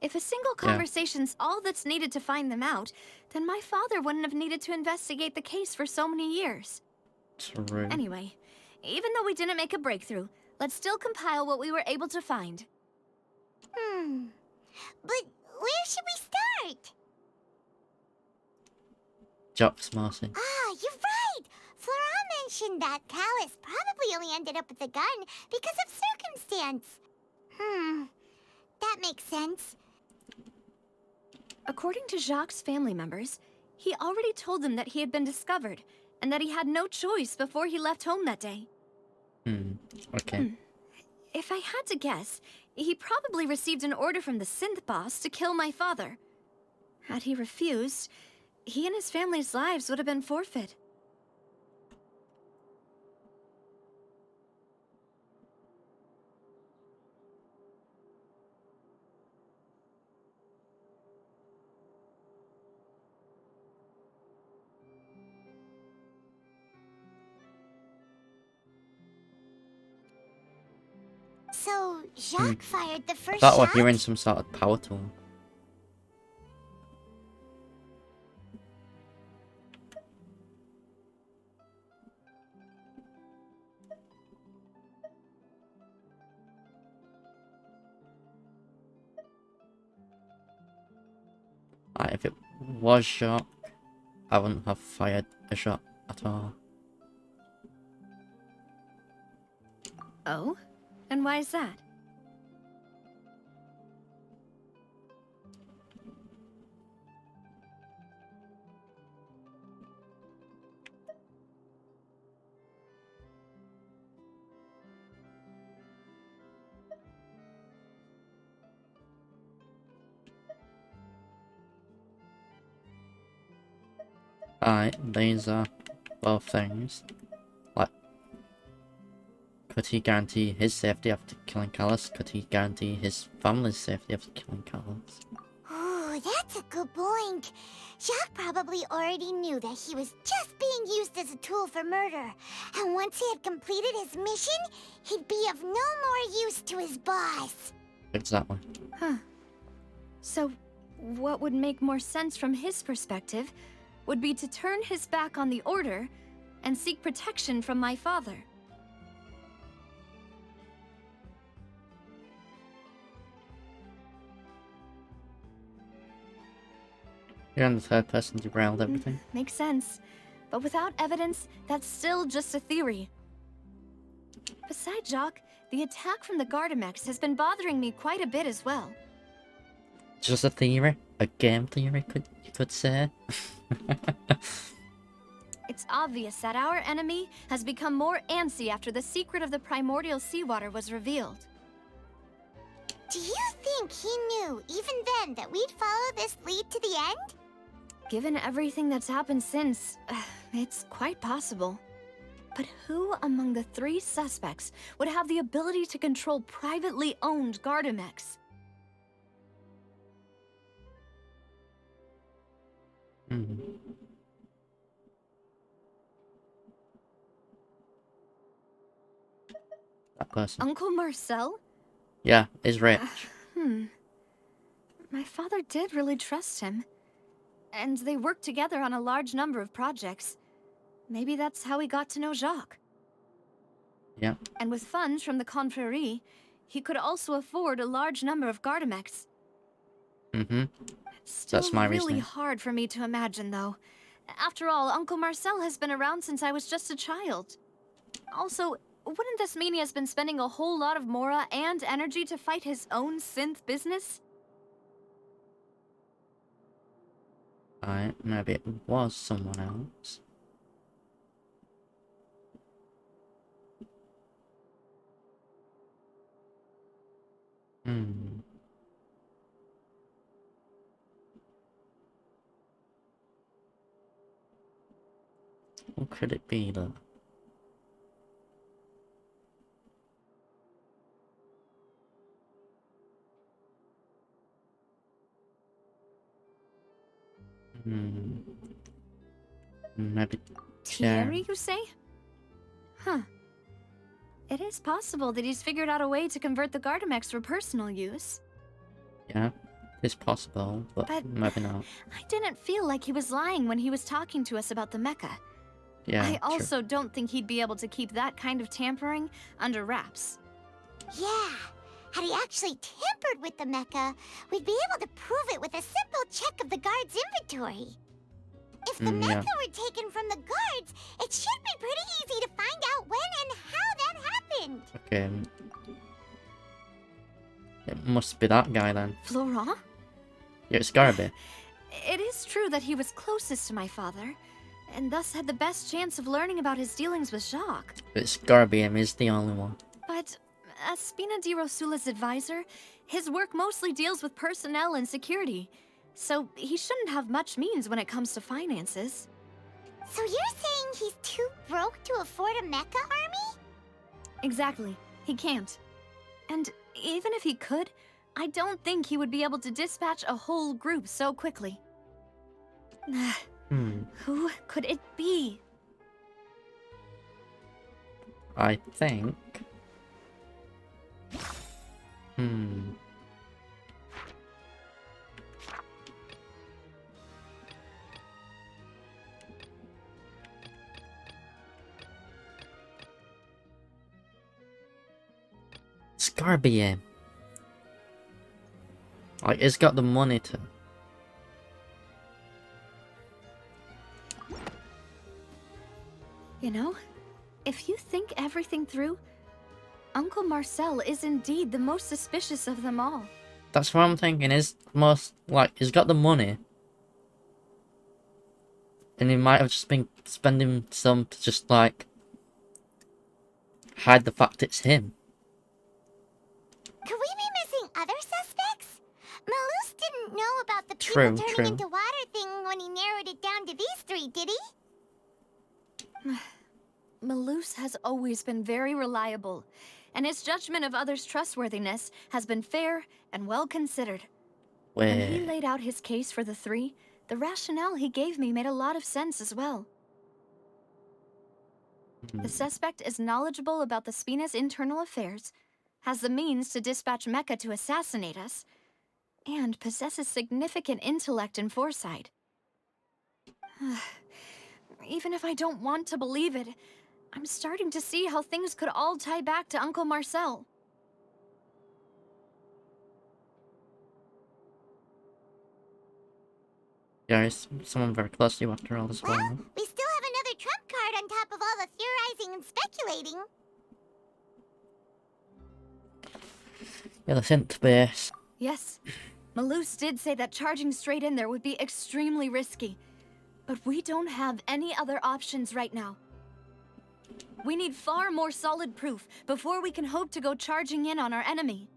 If a single conversation's all that's needed to find them out, then my father wouldn't have needed to investigate the case for so many years. True. Anyway, even though we didn't make a breakthrough, let's still compile what we were able to find. But where should we start? Jocks, Marcy. Ah, you're right! Flora mentioned that Callus probably only ended up with the gun because of circumstance. That makes sense. According to Jacques' family members, he already told them that he had been discovered, and that he had no choice before he left home that day. Okay. If I had to guess, he probably received an order from the synth boss to kill my father. Had he refused, he and his family's lives would have been forfeit. So, Jacques fired the first That shot? or hearing some sort of power tool. If it was shot, I wouldn't have fired a shot at all. Oh? And why is that? Alright, these are both things. Like, could he guarantee his safety after killing Callus? Could he guarantee his family's safety after killing Callus? Ooh, that's a good point. Jacques probably already knew that he was just being used as a tool for murder. And once he had completed his mission, he'd be of no more use to his boss. Exactly. Huh. So, what would make more sense from his perspective would be to turn his back on the Order and seek protection from my father. You're on the third person to derailed everything. Makes sense. But without evidence, that's still just a theory. Besides Jacques, the attack from the Gardamex has been bothering me quite a bit as well. Just a theory? A game theory, you could say? It's obvious that our enemy has become more antsy after the secret of the primordial seawater was revealed. Do you think he knew, even then, that we'd follow this lead to the end? Given everything that's happened since, it's quite possible. But who among the 3 suspects would have the ability to control privately owned Gardamex? That person. Uncle Marcel? Yeah, he's rich. My father did really trust him. And they worked together on a large number of projects. Maybe that's how he got to know Jacques. Yeah. And with funds from the Confrérie, he could also afford a large number of Gardamex. That's my really reasoning. Hard for me to imagine, though. After all, Uncle Marcel has been around since I was just a child. Also, wouldn't this mean he has been spending a whole lot of mora and energy to fight his own synth business? Alright, maybe it was someone else. What could it be, though? Maybe Thierry, you say? Huh. It is possible that he's figured out a way to convert the Gardamex for personal use. Yeah, it's possible, but maybe not. I didn't feel like he was lying when he was talking to us about the mecha. Yeah, I also don't think he'd be able to keep that kind of tampering under wraps. Yeah. Had he actually tampered with the mecha, we'd be able to prove it with a simple check of the guard's inventory. If the mecha were taken from the guards, it should be pretty easy to find out when and how that happened. Okay. It must be that guy then. Florent? Yeah, it's gotta be. It is true that he was closest to my father, and thus had the best chance of learning about his dealings with Jacques. It's gotta be him, he's the only one. But as Spina di Rosula's advisor, his work mostly deals with personnel and security, so he shouldn't have much means when it comes to finances. So you're saying he's too broke to afford a mecha army? Exactly. He can't. And even if he could, I don't think he would be able to dispatch a whole group so quickly. Who could it be? I think... It's gotta be him. Like, he's got the money to... You know, if you think everything through, Uncle Marcel is indeed the most suspicious of them all. That's what I'm thinking, is most, like, he's got the money. And he might have just been spending some to just, like, hide the fact it's him. Could we be missing other suspects? Malus didn't didn't know about the people True, turning true. into water thing when he narrowed it down to these three, did he? Malus has always been very reliable, and his judgment of others' trustworthiness has been fair and well considered. When he Wait. laid out his case for the three, the rationale he gave me made a lot of sense as well. The suspect is knowledgeable about the Spina's internal affairs, has the means to dispatch Mecha to assassinate us, and possesses significant intellect and foresight. Even if I don't want to believe it, I'm starting to see how things could all tie back to Uncle Marcel. Yeah, it's someone very close to you after all this Well, while. we still have another trump card on top of all the theorizing and speculating. Yeah, the synth base. Yes, Malus did say that charging straight in there would be extremely risky. But we don't have any other options right now. We need far more solid proof before we can hope to go charging in on our enemy.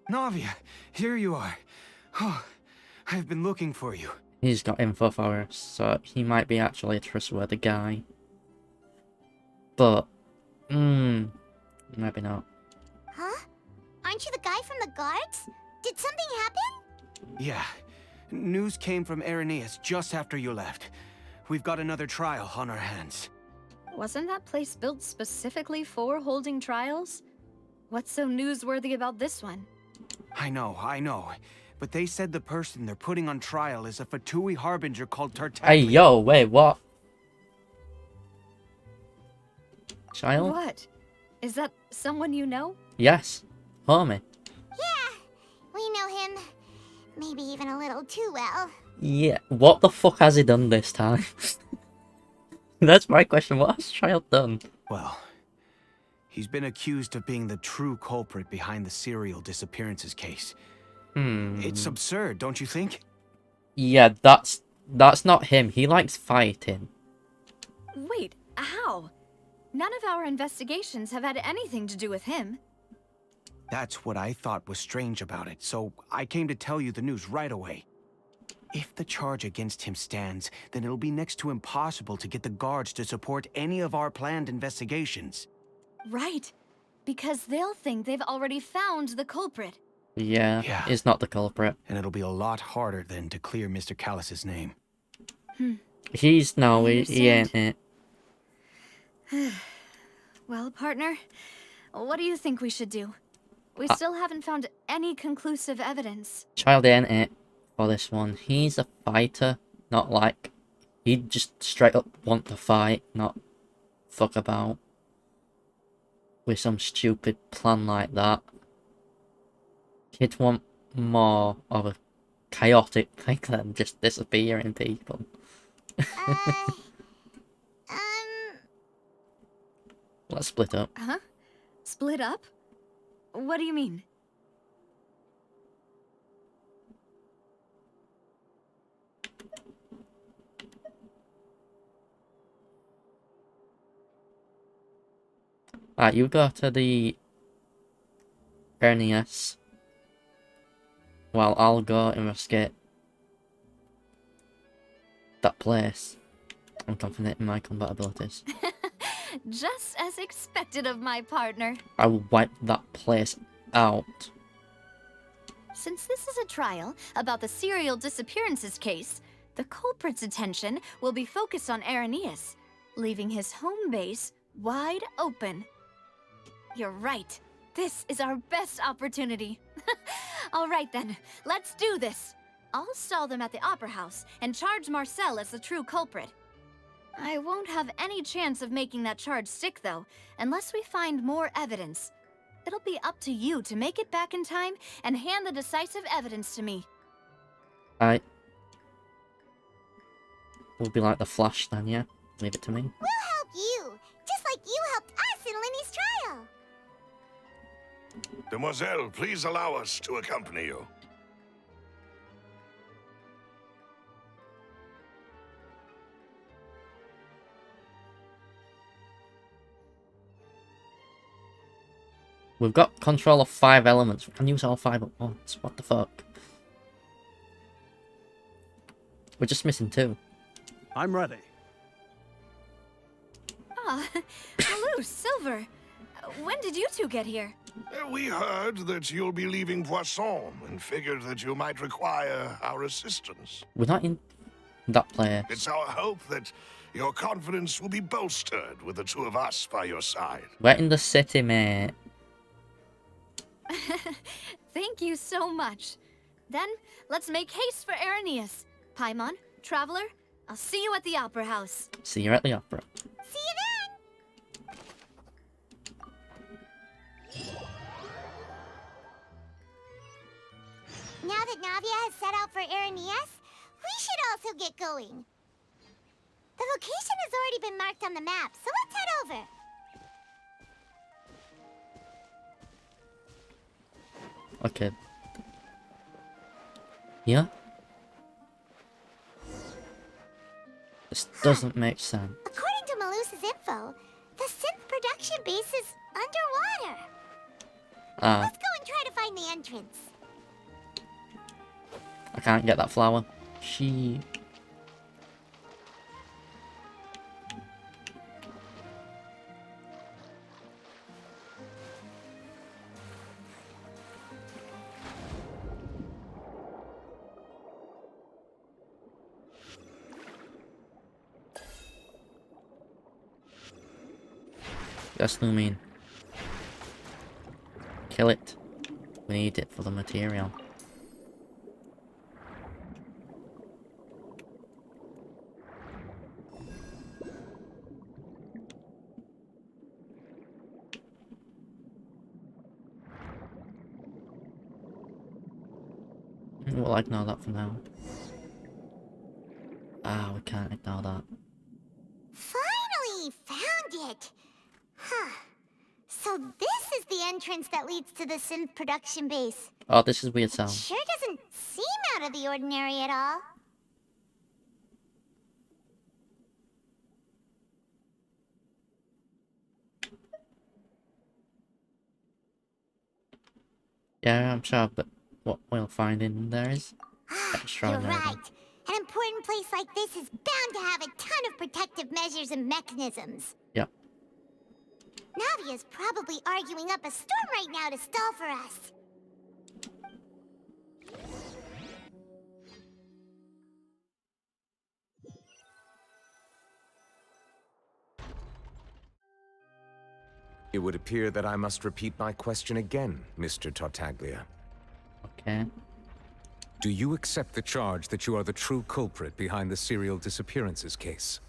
Navia, here you are. Oh, I've been looking for you. He's got info for us, so he might be actually a trustworthy guy. But, maybe not. Huh? Aren't you the guy from the guards? Did something happen? Yeah. News came from Irenaeus just after you left. We've got another trial on our hands. Wasn't that place built specifically for holding trials? What's so newsworthy about this one? I know. But they said the person they're putting on trial is a Fatui harbinger called Tartaglia. Hey, yo, wait, what? Child? What? Is that someone you know? Yes. Homie. Yeah, we know him. Maybe even a little too well. Yeah, what the fuck has he done this time? That's my question. What has Child done? Well, he's been accused of being the true culprit behind the serial disappearances case. It's absurd, don't you think? Yeah, that's not him. He likes fighting. Wait, how? None of our investigations have had anything to do with him. That's what I thought was strange about it, so I came to tell you the news right away. If the charge against him stands, then it'll be next to impossible to get the guards to support any of our planned investigations. Right, because they'll think they've already found the culprit. Yeah, he's not the culprit. And it'll be a lot harder then to clear Mr. Callus's name. He's no, he ain't it. Well, partner, what do you think we should do? We still haven't found any conclusive evidence. Child ain't it for this one. He's a fighter, not like... He'd just straight up want to fight, not fuck about with some stupid plan like that. He'd want more of a chaotic thing than just disappearing people. Let's split up. Huh? Split up? What do you mean? Alright, you go to the Irenaeus. Well, I'll go investigate that place. I'm confident in my combat abilities. Just as expected of my partner. I will wipe that place out. Since this is a trial about the serial disappearances case, the culprit's attention will be focused on Irenaeus, leaving his home base wide open. You're right. This is our best opportunity. All right then, let's do this. I'll stall them at the Opera House and charge Marcel as the true culprit. I won't have any chance of making that charge stick, though, unless we find more evidence. It'll be up to you to make it back in time and hand the decisive evidence to me. Alright. We'll be like the Flash then, yeah? Leave it to me. We'll help you, just like you helped us in Lenny's trial. Demoiselle, please allow us to accompany you. We've got control of 5 elements. We can use all 5 at once. What the fuck? We're just missing 2. I'm ready. Ah, Malou, Silver. When did you two get here? We heard that you'll be leaving Poisson and figured that you might require our assistance. We're not in that place. It's our hope that your confidence will be bolstered with the 2 of us by your side. We're in the city, mate. Thank you so much. Then, let's make haste for Irenaeus. Paimon, Traveler, I'll see you at the Opera House. See you at the opera. See you then! Now that Navia has set out for Irenaeus, we should also get going. The location has already been marked on the map, so let's head over. Okay. Yeah? This doesn't make sense. According to Malus's info, the synth production base is underwater. Let's go and try to find the entrance. I can't get that flower. She... That's what I mean. Kill it. We need it for the material. We'll ignore that for now. Ah, we can't ignore that. Finally found it! Huh. So this is the entrance that leads to the synth production base. Oh, this is weird sound. Sure doesn't seem out of the ordinary at all. Yeah, I'm sure, but what we'll find in there is You're extraordinary. right. An important place like this is bound to have a ton of protective measures and mechanisms. Yep. Navia's probably arguing up a storm right now to stall for us. It would appear that I must repeat my question again, Mr. Tartaglia. Okay. Do you accept the charge that you are the true culprit behind the serial disappearances case?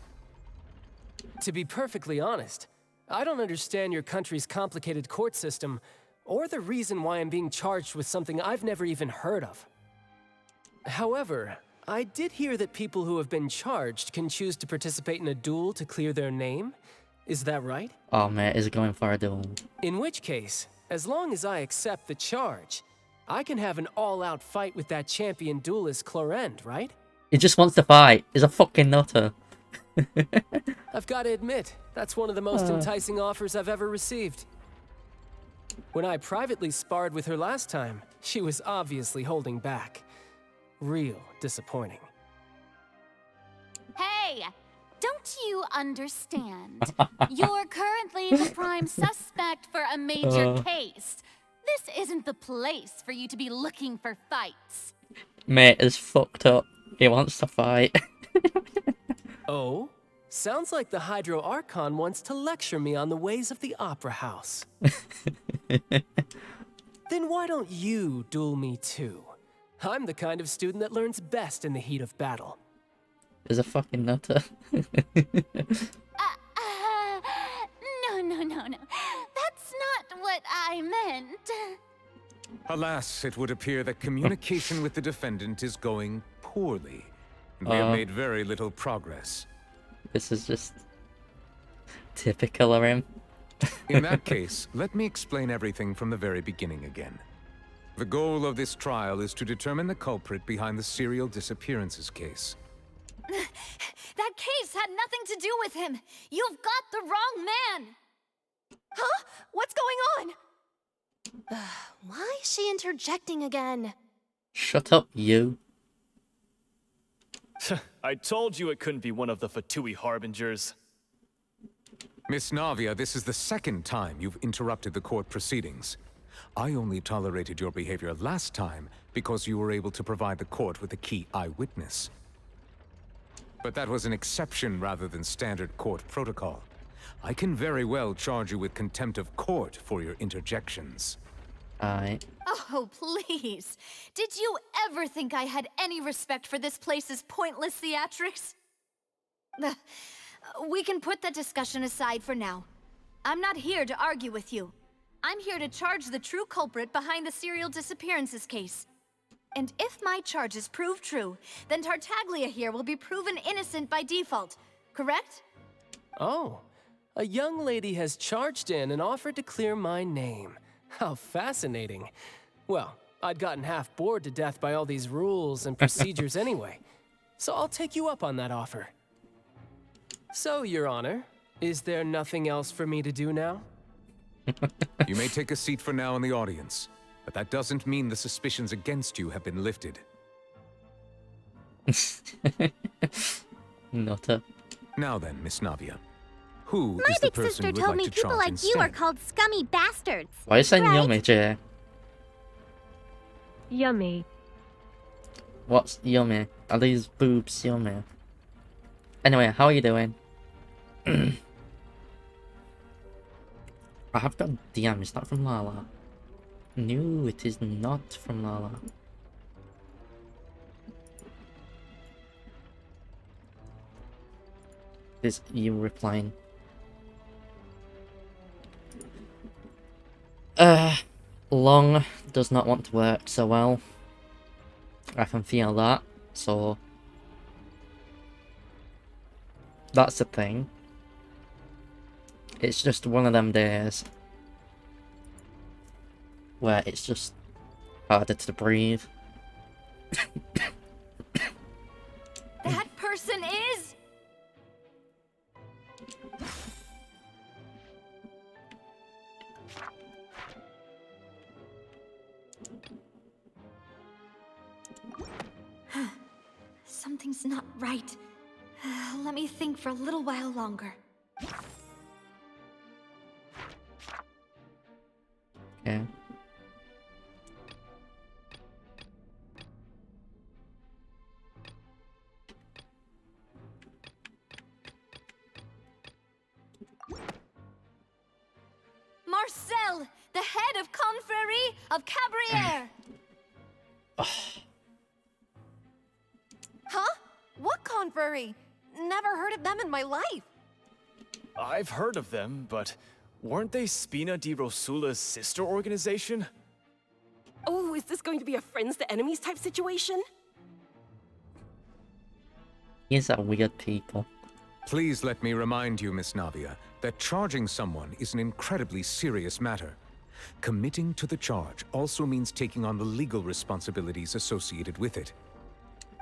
To be perfectly honest, I don't understand your country's complicated court system, or the reason why I'm being charged with something I've never even heard of. However, I did hear that people who have been charged can choose to participate in a duel to clear their name. Is that right? Oh, mate, is it going for a duel? In which case, as long as I accept the charge, I can have an all-out fight with that champion duelist Clorend, right? He just wants to fight. He's a fucking nutter. I've got to admit, that's one of the most enticing offers I've ever received. When I privately sparred with her last time, she was obviously holding back. Real disappointing. Hey! Don't you understand? You're currently the prime suspect for a major case. This isn't the place for you to be looking for fights. Mate is fucked up. He wants to fight. Oh? Sounds like the Hydro Archon wants to lecture me on the ways of the Opera House. Then why don't you duel me too? I'm the kind of student that learns best in the heat of battle. He's a fucking nutter. No. That's not what I meant. Alas, it would appear that communication with the defendant is going poorly, and we have made very little progress. This is just typical of him. In that case, let me explain everything from the very beginning again. The goal of this trial is to determine the culprit behind the serial disappearances case. That case had nothing to do with him. You've got the wrong man. Huh? What's going on? Why is she interjecting again? Shut up, you. I told you it couldn't be one of the Fatui Harbingers. Miss Navia, this is the second time you've interrupted the court proceedings. I only tolerated your behavior last time because you were able to provide the court with a key eyewitness. But that was an exception rather than standard court protocol. I can very well charge you with contempt of court for your interjections. Oh, please. Did you ever think I had any respect for this place's pointless theatrics? We can put that discussion aside for now. I'm not here to argue with you. I'm here to charge the true culprit behind the serial disappearances case. And if my charges prove true, then Tartaglia here will be proven innocent by default, correct? Oh, a young lady has charged in and offered to clear my name. How fascinating. Well, I'd gotten half bored to death by all these rules and procedures anyway, so I'll take you up on that offer. So, Your Honor, is there nothing else for me to do now? You may take a seat for now in the audience, but that doesn't mean the suspicions against you have been lifted. Nutter. Now then, Miss Navia, who My is the big person sister you would told like me to people charge like instead? you are called scummy bastards. Why are you saying right? yummy, Jay? Yummy. What's yummy? Are these boobs yummy? Anyway, how are you doing? I have got a DM, is that from Lala? No, it is not from Lala. Is you replying? Long does not want to work so well. I can feel that, so that's the thing. It's just one of them days where it's just harder to breathe. That person is... Something's not right. Let me think for a little while longer. Okay. Marcel, the head of Confrérie of Cabrières! Huh? What confrérie? Never heard of them in my life. I've heard of them, but weren't they Spina di Rosula's sister organization? Oh, is this going to be a friends to enemies type situation? These are weird people. Please let me remind you, Miss Navia, that charging someone is an incredibly serious matter. Committing to the charge also means taking on the legal responsibilities associated with it.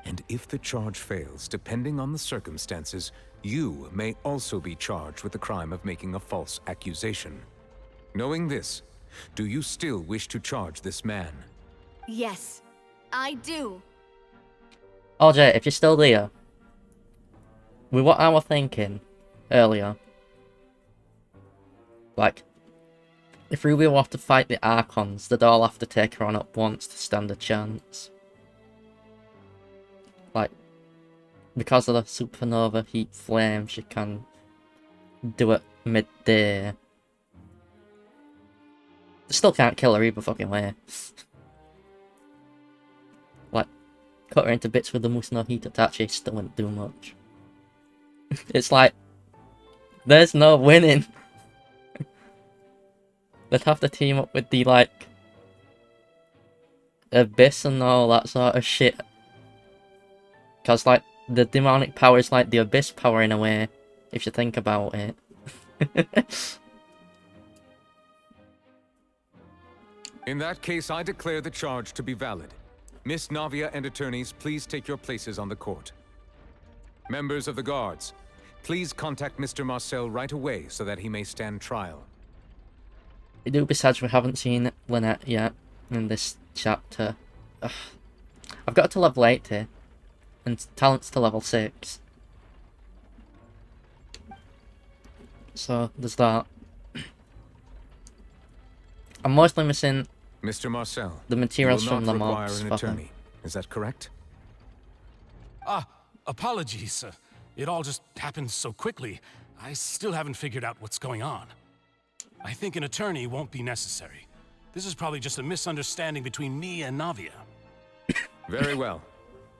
And if the charge fails, depending on the circumstances, you may also be charged with the crime of making a false accusation. Knowing this, do you still wish to charge this man? Yes, I do. OJ, if you're still there, with what I was thinking earlier, like, if Ruby will have to fight the Archons, they'd all have to take her on at once to stand a chance. Like, because of the supernova heat flame, she can do it midday. They still can't kill her either fucking way. Like, cut her into bits with the Musno heat Itachi, still wouldn't do much. It's like, there's no winning. They'd have to team up with the, like, Abyss and all that sort of shit. Because, like, the demonic power is like the Abyss power in a way, if you think about it. In that case, I declare the charge to be valid. Miss Navia and attorneys, please take your places on the court. Members of the guards, please contact Mr. Marcel right away so that he may stand trial. I do, besides we haven't seen Lynette yet in this chapter. Ugh. I've got to level 80. and talents to level 6. So there's that. I'm mostly missing Mr. Marcel, the materials you will from not the require mobs. an for attorney. him. Is that correct? Apologies. It all just happened so quickly. I still haven't figured out what's going on. I think an attorney won't be necessary. This is probably just a misunderstanding between me and Navia. Very well.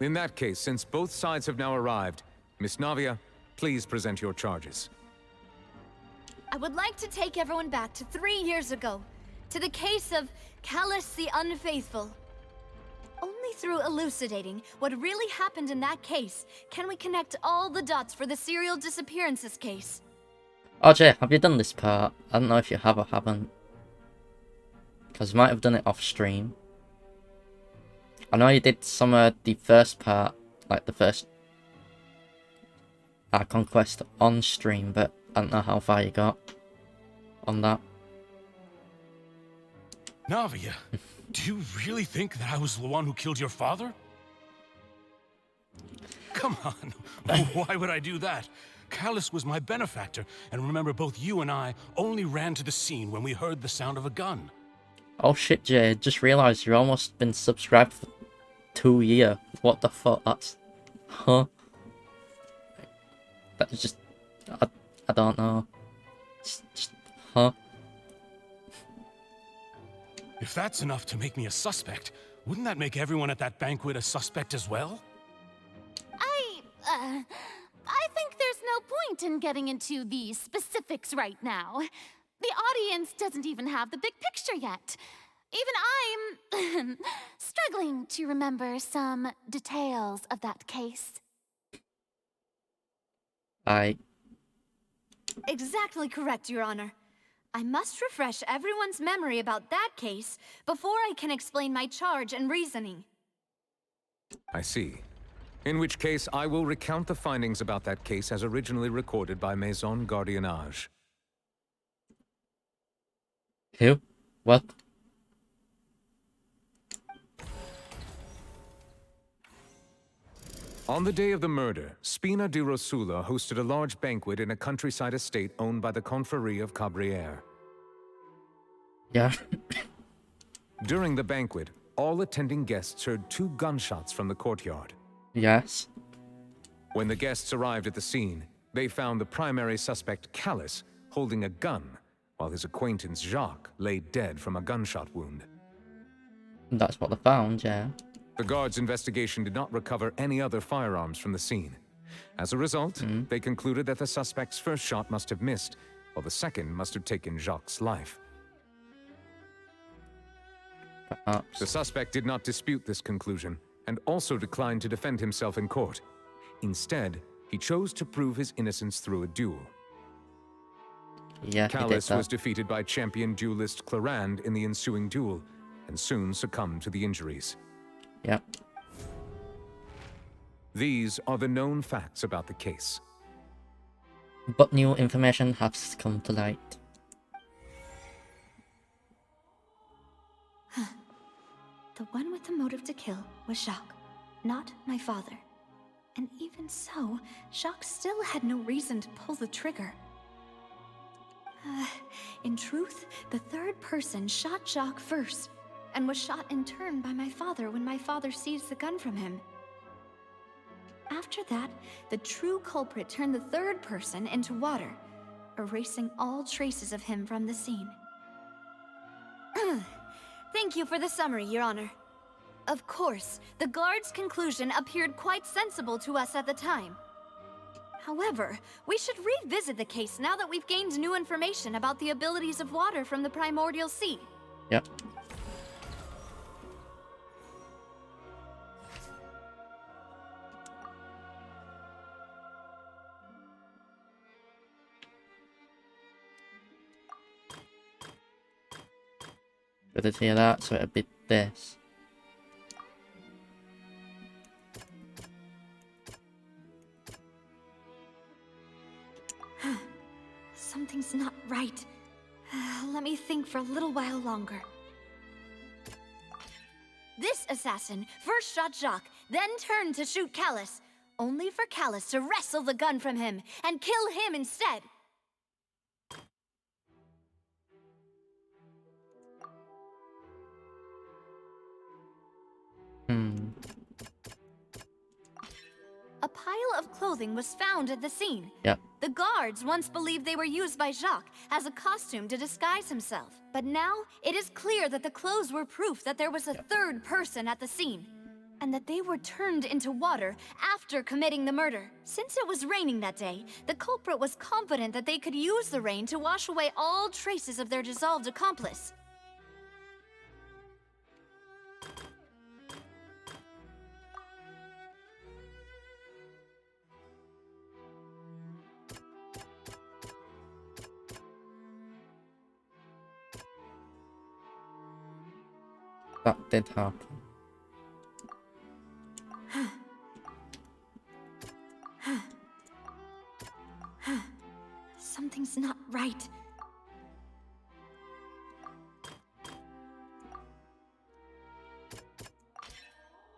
In that case, since both sides have now arrived, Miss Navia, please present your charges. I would like to take everyone back to 3 years ago, to the case of Callus the Unfaithful. Only through elucidating what really happened in that case can we connect all the dots for the serial disappearances case. Oh, Jay, have you done this part? I don't know if you have or haven't. Because you might have done it off stream. I know you did some of the first part, like the first conquest on stream, but I don't know how far you got on that. Navia, do you really think that I was the one who killed your father? Come on, why would I do that? Callus was my benefactor, and remember both you and I only ran to the scene when we heard the sound of a gun. Oh shit, Jay, just realised you've almost been subscribed for 2 years. What the fuck, that's... Huh? That's just... I don't know. Just huh? If that's enough to make me a suspect, wouldn't that make everyone at that banquet a suspect as well? I think there's no point in getting into the specifics right now. The audience doesn't even have the big picture yet. Even I'm struggling to remember some details of that case. Exactly correct, Your Honor. I must refresh everyone's memory about that case before I can explain my charge and reasoning. I see. In which case, I will recount the findings about that case as originally recorded by Maison Gardiennage. Who? What? On the day of the murder, Spina di Rosula hosted a large banquet in a countryside estate owned by the Confrérie of Cabrières. Yeah. During the banquet, all attending guests heard 2 gunshots from the courtyard. Yes. When the guests arrived at the scene, they found the primary suspect, Callus, holding a gun, while his acquaintance, Jacques, lay dead from a gunshot wound. That's what they found, yeah. The guards' investigation did not recover any other firearms from the scene. As a result, they concluded that the suspect's first shot must have missed, while the second must have taken Jacques' life. Perhaps. The suspect did not dispute this conclusion, and also declined to defend himself in court. Instead, he chose to prove his innocence through a duel. Yeah, Callus was defeated by champion duelist Clarand in the ensuing duel, and soon succumbed to the injuries. Yep. These are the known facts about the case. But new information has come to light. The one with the motive to kill was Jacques, not my father. And even so, Jacques still had no reason to pull the trigger. In truth, the third person shot Jacques first, and was shot in turn by my father when my father seized the gun from him. After that, the true culprit turned the third person into water, erasing all traces of him from the scene. Thank you for the summary, Your Honor. Of course, the guard's conclusion appeared quite sensible to us at the time. However, we should revisit the case now that we've gained new information about the abilities of water from the primordial sea. Yep. Good to hear that, so it'll be this. Something's not right. Let me think for a little while longer. This assassin first shot Jacques, then turned to shoot Callus, only for Callus to wrestle the gun from him and kill him instead. A pile of clothing was found at the scene. Yep. The guards once believed they were used by Jacques as a costume to disguise himself. But now, it is clear that the clothes were proof that there was a third person at the scene, and that they were turned into water after committing the murder. Since it was raining that day, the culprit was confident that they could use the rain to wash away all traces of their dissolved accomplice. That did happen. Something's not right.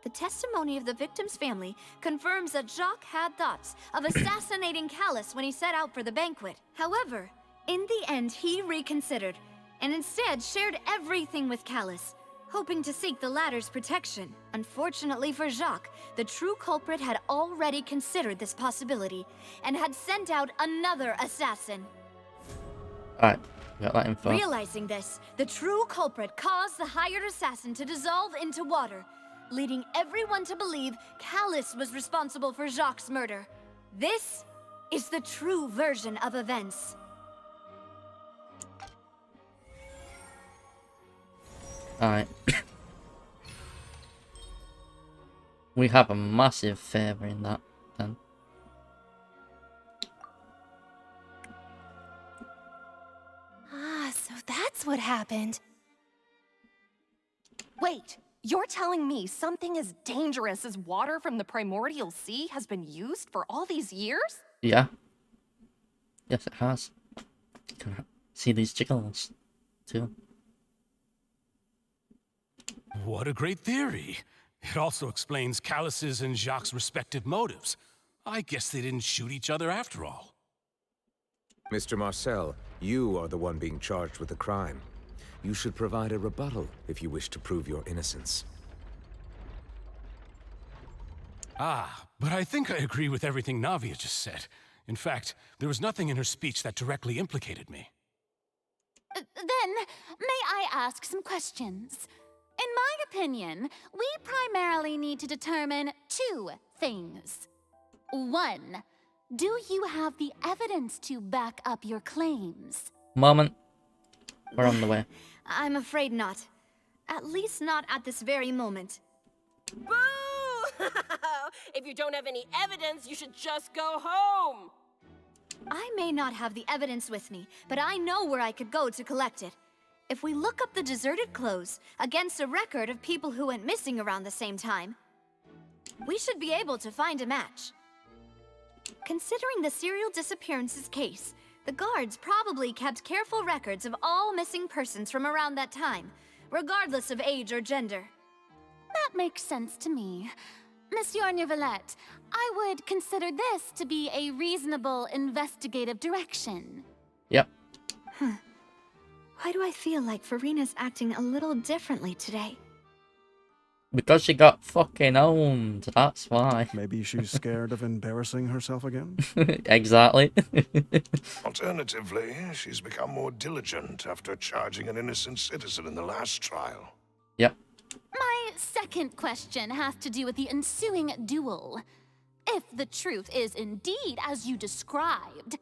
The testimony of the victim's family confirms that Jacques had thoughts of assassinating Callus when he set out for the banquet. However, in the end, he reconsidered and instead shared everything with Callus, hoping to seek the latter's protection. Unfortunately for Jacques, the true culprit had already considered this possibility and had sent out another assassin. Alright, got that info. Realizing this, the true culprit caused the hired assassin to dissolve into water, leading everyone to believe Callus was responsible for Jacques' murder. This is the true version of events. Alright. We have a massive favour in that, then. Ah, so that's what happened. Wait, you're telling me something as dangerous as water from the primordial sea has been used for all these years? Yeah. Yes, it has. You can see these jiggles, too. What a great theory. It also explains Callus's and Jacques' respective motives. I guess they didn't shoot each other after all. Mr. Marcel, you are the one being charged with the crime. You should provide a rebuttal if you wish to prove your innocence. Ah, but I think I agree with everything Navia just said. In fact, there was nothing in her speech that directly implicated me. Then, may I ask some questions? In my opinion, we primarily need to determine two things. One, do you have the evidence to back up your claims? Moment. We're on the way. I'm afraid not. At least not at this very moment. Boo! If you don't have any evidence, you should just go home! I may not have the evidence with me, but I know where I could go to collect it. If we look up the deserted clothes against a record of people who went missing around the same time, we should be able to find a match. Considering the serial disappearances case, the guards probably kept careful records of all missing persons from around that time, regardless of age or gender. That makes sense to me. Monsieur Neuvillette, I would consider this to be a reasonable investigative direction. Yep. Why do I feel like Farina's acting a little differently today? Because she got fucking owned, that's why. Maybe she's scared of embarrassing herself again? Exactly. Alternatively, she's become more diligent after charging an innocent citizen in the last trial. Yep. My second question has to do with the ensuing duel. If the truth is indeed as you described,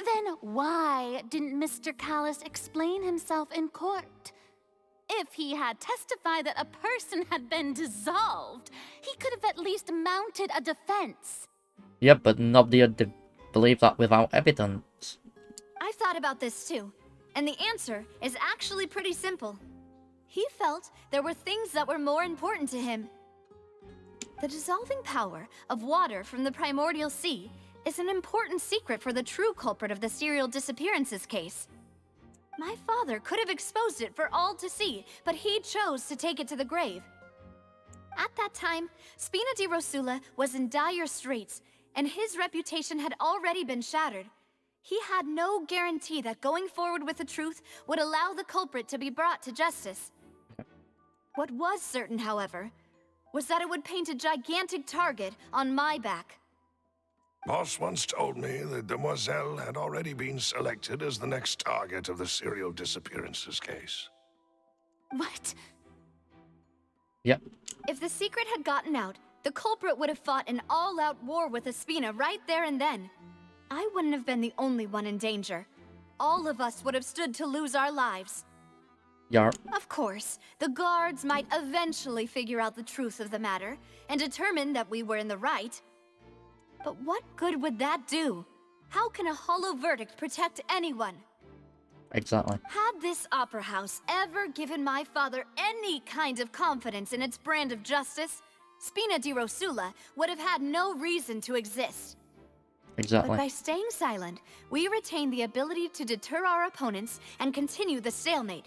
then why didn't Mr. Callus explain himself in court? If he had testified that a person had been dissolved, he could have at least mounted a defense. Yeah, but nobody would believe that without evidence. I've thought about this too, and the answer is actually pretty simple. He felt there were things that were more important to him. The dissolving power of water from the primordial sea is an important secret for the true culprit of the serial disappearances case. My father could have exposed it for all to see, but he chose to take it to the grave. At that time, Spina di Rosula was in dire straits, and his reputation had already been shattered. He had no guarantee that going forward with the truth would allow the culprit to be brought to justice. What was certain, however, was that it would paint a gigantic target on my back. Boss once told me that Demoiselle had already been selected as the next target of the serial disappearances case. What? Yep. If the secret had gotten out, the culprit would have fought an all-out war with Espina right there and then. I wouldn't have been the only one in danger. All of us would have stood to lose our lives. Yarp. Of course, the guards might eventually figure out the truth of the matter and determine that we were in the right. But what good would that do? How can a hollow verdict protect anyone? Exactly. Had this opera house ever given my father any kind of confidence in its brand of justice, Spina di Rosula would have had no reason to exist. Exactly. But by staying silent, we retain the ability to deter our opponents and continue the stalemate.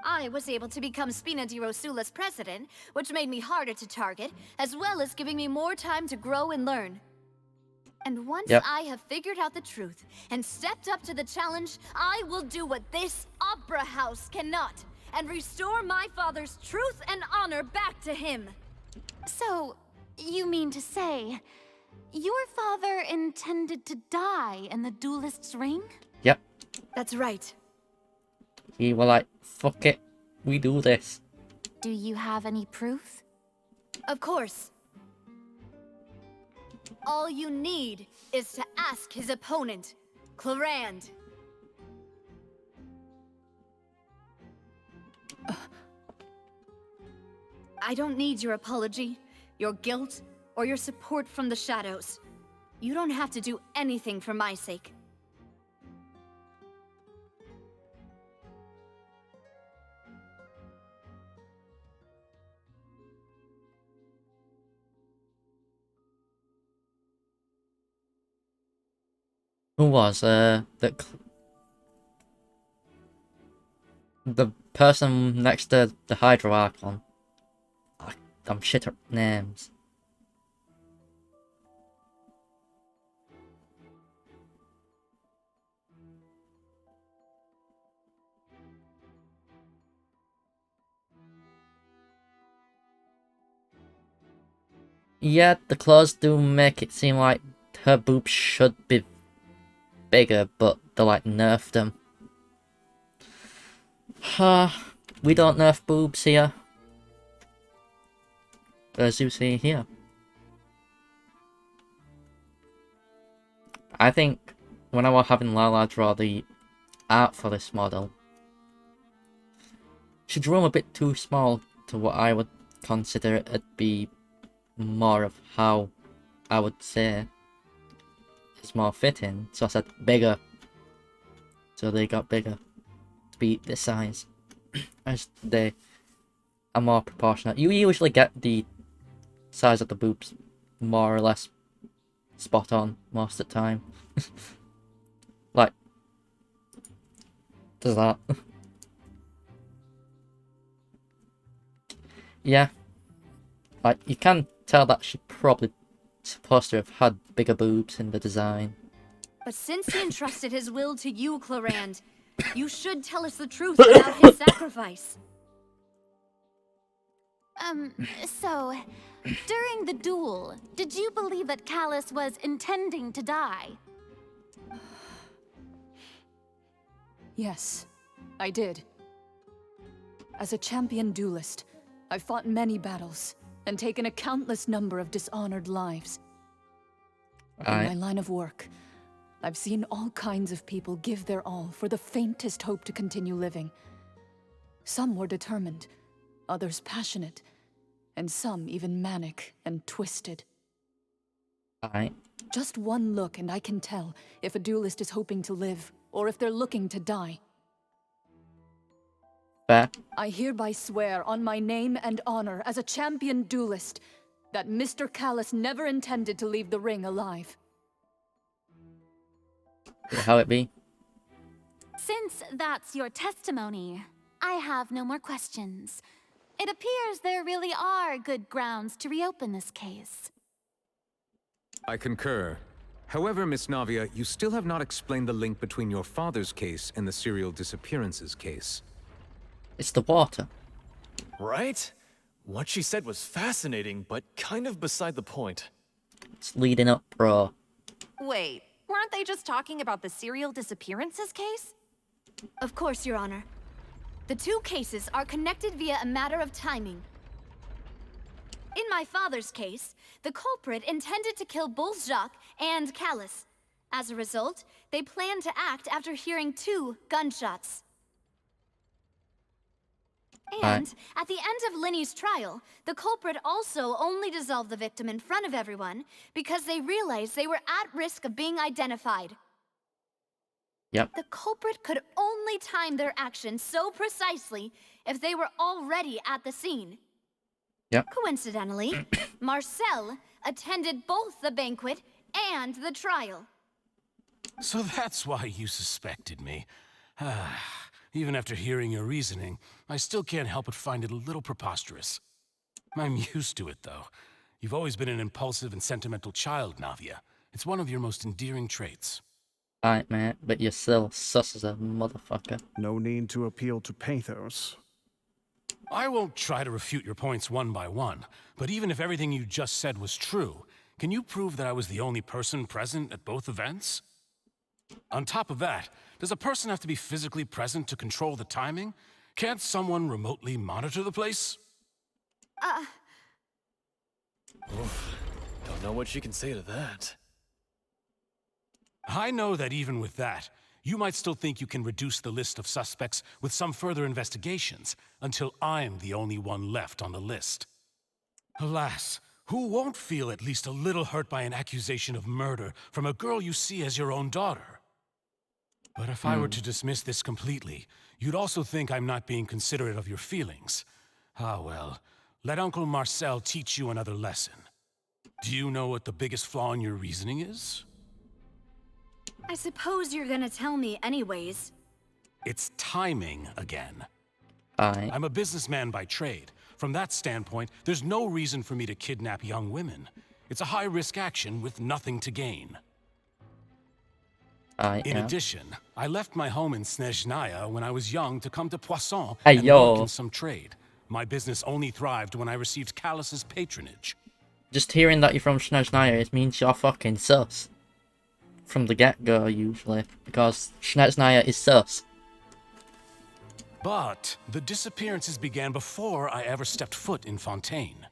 I was able to become Spina di Rosula's president, which made me harder to target, as well as giving me more time to grow and learn. And once I have figured out the truth and stepped up to the challenge, I will do what this opera house cannot, and restore my father's truth and honor back to him. So, you mean to say, your father intended to die in the duelist's ring? Yep. That's right. He were like, fuck it, we do this. Do you have any proof? Of course. All you need is to ask his opponent, Clarand. I don't need your apology, your guilt, or your support from the shadows. You don't have to do anything for my sake. Who was the person next to the Hydro Archon? I'm shit at names. Yeah, the claws do make it seem like her boobs should be bigger, but they like nerfed them. We don't nerf boobs here. As you see here. I think when I was having Lala draw the art for this model, she drew them a bit too small to what I would consider it to be more of how I would say it's more fitting. So I said bigger. So they got bigger to be this size. As they are more proportionate. You usually get the size of the boobs more or less spot on most of the time. Like, does that? Yeah. Like, you can tell that she probably supposed to have had bigger boobs in the design. But since he entrusted his will to you, Clarand, you should tell us the truth about his sacrifice. So, during the duel, did you believe that Callus was intending to die? Yes, I did. As a champion duelist, I've fought many battles and taken a countless number of dishonored lives. In my line of work, I've seen all kinds of people give their all for the faintest hope to continue living. Some were determined, others passionate, and some even manic and twisted. Just one look and I can tell if a duelist is hoping to live or if they're looking to die. I hereby swear on my name and honor as a champion duelist that Mr. Callus never intended to leave the ring alive. How it be? Since that's your testimony, I have no more questions. It appears there really are good grounds to reopen this case. I concur. However, Miss Navia, you still have not explained the link between your father's case and the serial disappearances case. It's the water. Right? What she said was fascinating, but kind of beside the point. It's leading up, bro. Wait, weren't they just talking about the serial disappearances case? Of course, Your Honor. The two cases are connected via a matter of timing. In my father's case, the culprit intended to kill both Jacques and Callus. As a result, they planned to act after hearing 2 gunshots. And at the end of Linny's trial, the culprit also only dissolved the victim in front of everyone because they realized they were at risk of being identified. Yep. The culprit could only time their actions so precisely if they were already at the scene. Yep. Coincidentally, Marcel attended both the banquet and the trial. So that's why you suspected me. Even after hearing your reasoning, I still can't help but find it a little preposterous. I'm used to it, though. You've always been an impulsive and sentimental child, Navia. It's one of your most endearing traits. Alright, mate, but you're still sus as a motherfucker. No need to appeal to pathos. I won't try to refute your points one by one, but even if everything you just said was true, can you prove that I was the only person present at both events? On top of that, does a person have to be physically present to control the timing? Can't someone remotely monitor the place? Oof. Don't know what she can say to that. I know that even with that, you might still think you can reduce the list of suspects with some further investigations, until I'm the only one left on the list. Alas, who won't feel at least a little hurt by an accusation of murder from a girl you see as your own daughter? But if I were to dismiss this completely, you'd also think I'm not being considerate of your feelings. Ah well, let Uncle Marcel teach you another lesson. Do you know what the biggest flaw in your reasoning is? I suppose you're gonna tell me anyways. It's timing again. Aye. I'm a businessman by trade. From that standpoint, there's no reason for me to kidnap young women. It's a high-risk action with nothing to gain. In addition, I left my home in Snezhnaya when I was young to come to Poisson and work in some trade. My business only thrived when I received Callus's patronage. Just hearing that you're from Snezhnaya, it means you're fucking sus. From the get-go, usually. Because Snezhnaya is sus. But the disappearances began before I ever stepped foot in Fontaine.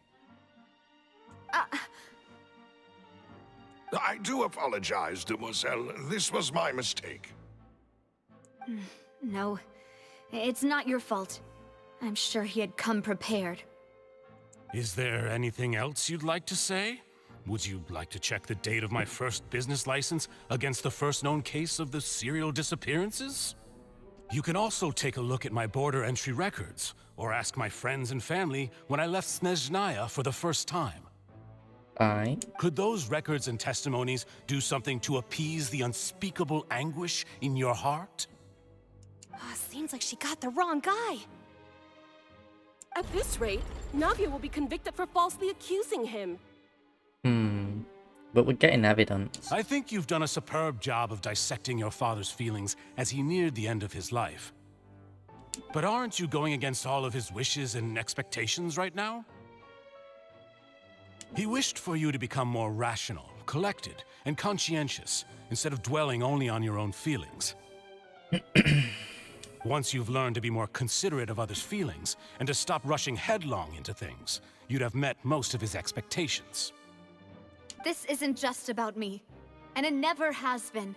I do apologize, Demoiselle. This was my mistake. No, it's not your fault. I'm sure he had come prepared. Is there anything else you'd like to say? Would you like to check the date of my first business license against the first known case of the serial disappearances? You can also take a look at my border entry records, or ask my friends and family when I left Snezhnaya for the first time. Aye. Could those records and testimonies do something to appease the unspeakable anguish in your heart? Seems like she got the wrong guy. At this rate, Navia will be convicted for falsely accusing him. But we're getting evidence. I think you've done a superb job of dissecting your father's feelings as he neared the end of his life. But aren't you going against all of his wishes and expectations right now? He wished for you to become more rational, collected, and conscientious, instead of dwelling only on your own feelings. Once you've learned to be more considerate of others' feelings, and to stop rushing headlong into things, you'd have met most of his expectations. This isn't just about me, and it never has been.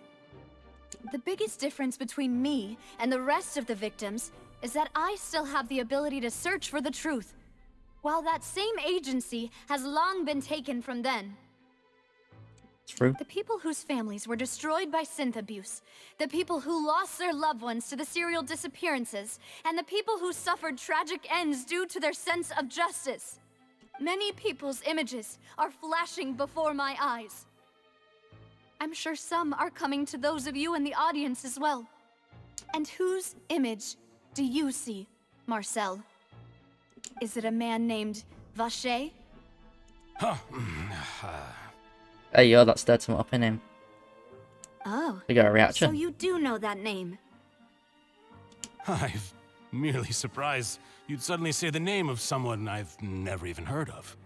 The biggest difference between me and the rest of the victims is that I still have the ability to search for the truth, while that same agency has long been taken from them. True. The people whose families were destroyed by synth abuse, the people who lost their loved ones to the serial disappearances, and the people who suffered tragic ends due to their sense of justice. Many people's images are flashing before my eyes. I'm sure some are coming to those of you in the audience as well. And whose image do you see, Marcel? Is it a man named Vache? Huh. Hey, yo, that's dead something up in him. Oh. We got a reaction. So you do know that name. I'm merely surprised you'd suddenly say the name of someone I've never even heard of.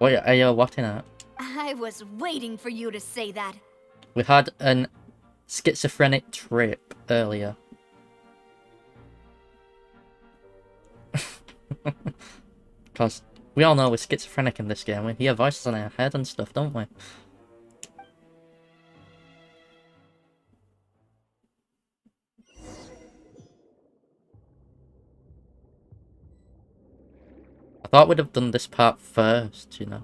Wait, are you watching it? I was waiting for you to say that. We had an schizophrenic trip earlier. Because we all know we're schizophrenic in this game. We hear voices in our head and stuff, don't we? I thought we'd have done this part first, you know.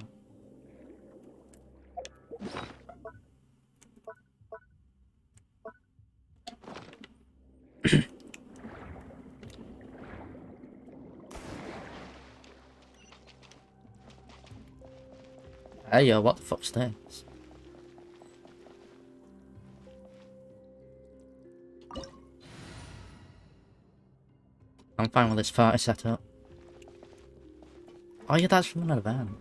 Hey yo, what the fuck's this? I'm fine with this party setup. Oh yeah, that's from another van.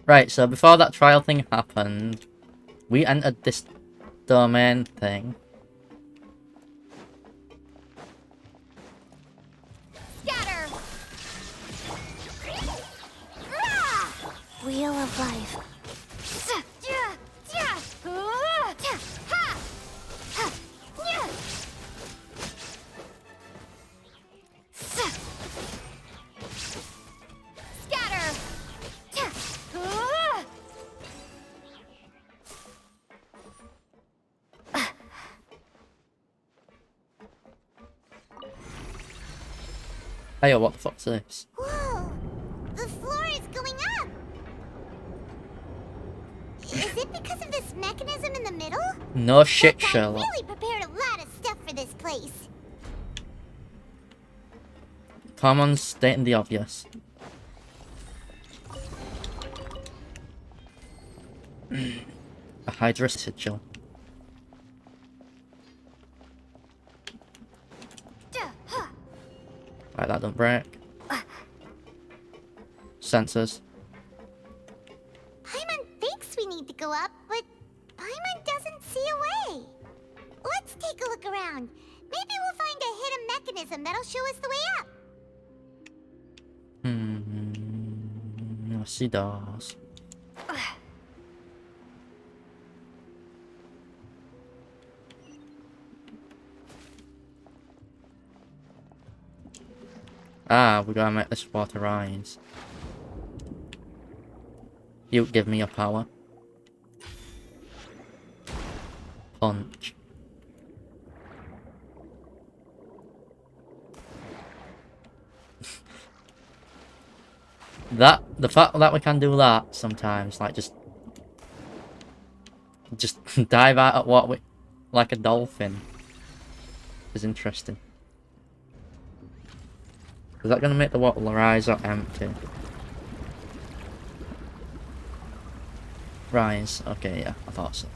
Right, so before that trial thing happened, we entered this domain thing. Scatter! Wheel of life. Hey yo, what the fuck's this? Whoa! The floor is going up! Is it because of this mechanism in the middle? No shit, Look, I Sherlock. really prepared a lot of stuff for this place. Come on, stating the obvious. A Hydra sigil. Right, that don't break. Sensors. Paimon thinks we need to go up, but Paimon doesn't see a way. Let's take a look around. Maybe we'll find a hidden mechanism that'll show us the way up. I see doors. Ah, we gotta make this water rise. You give me your power. Punch. The fact that we can do that sometimes, like just dive out at what we, like a dolphin, is interesting. Is that gonna make the water rise or empty? Rise. Okay, yeah, I thought so.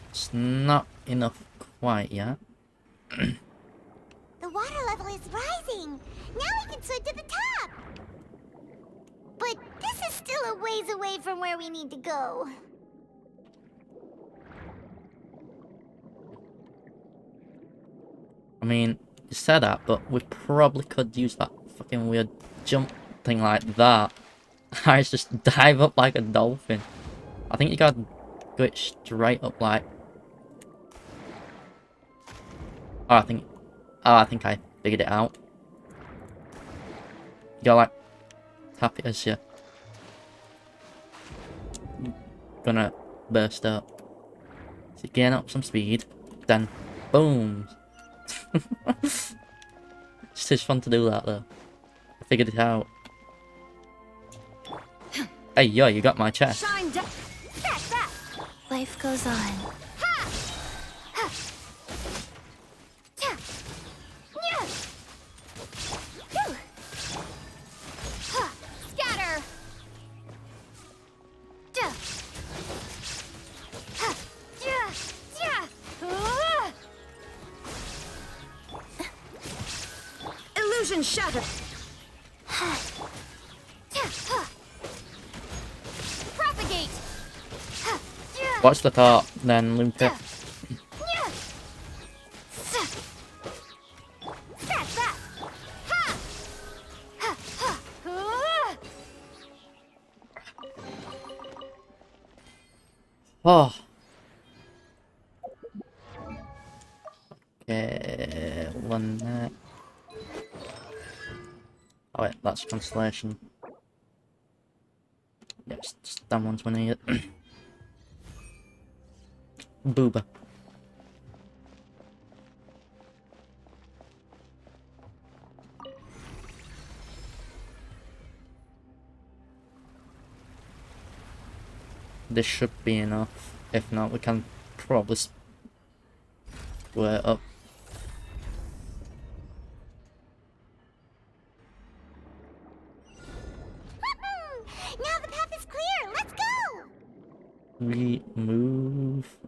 It's not enough quite yet. The water level is rising. Now we can swim to the top. But this is still a ways away from where we need to go. I mean, you said that, but we probably could use that fucking weird jump thing like that. I just dive up like a dolphin. I think you gotta go it straight up like... Oh, I think I figured it out. You gotta like tap it as you gonna burst up. So you gain up some speed, then boom. It's just fun to do that though. I figured it out. Hey yo, you got my chest. Shine down. That. Life goes on. Scatter. shattered. Propagate. Watch the top, then loop it. Oh. Okay, one there. Oh wait, that's Constellation. Yes, that one's winning it. Booba. This should be enough. If not, we can probably split up. Now the path is clear. Let's go. We move.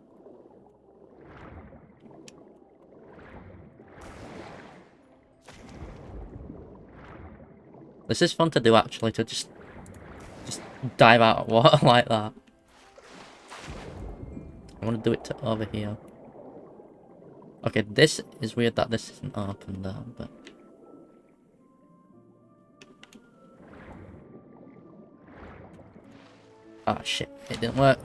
This is fun to do actually, to just dive out of water like that. I want to do it to over here. Okay, this is weird that this isn't open though, but... Ah shit, it didn't work.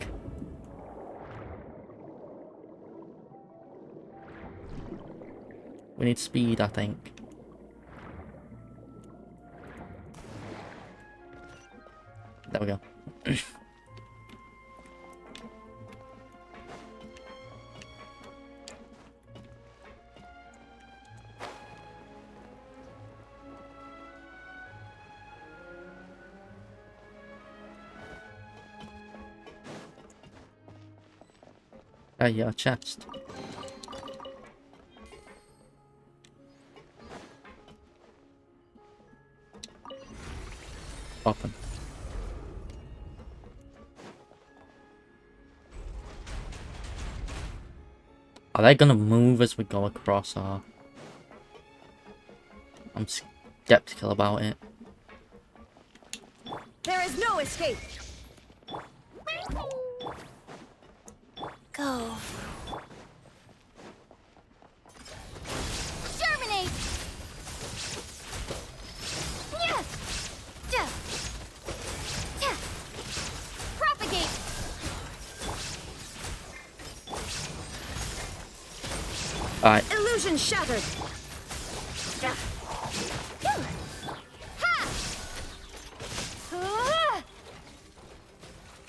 We need speed, I think. There we go. Oh, your chest. Open. Are they gonna move as we go across, or... I'm skeptical about it. There is no escape. Go. Germinate. Propagate. Alright. Illusion shattered.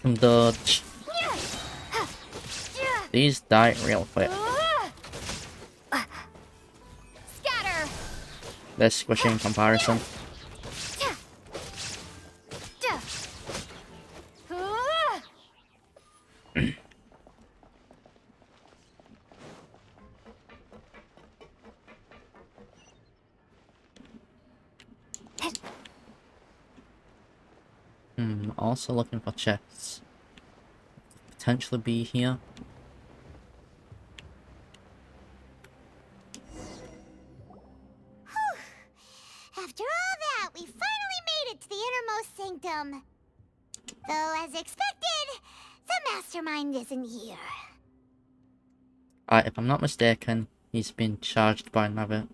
Dodge. These die real quick. Scatter. They're squishy in comparison. Also looking for chests. Potentially be here. After all that, we finally made it to the innermost sanctum. Though, as expected, the mastermind isn't here. If I'm not mistaken, he's been charged by Navia.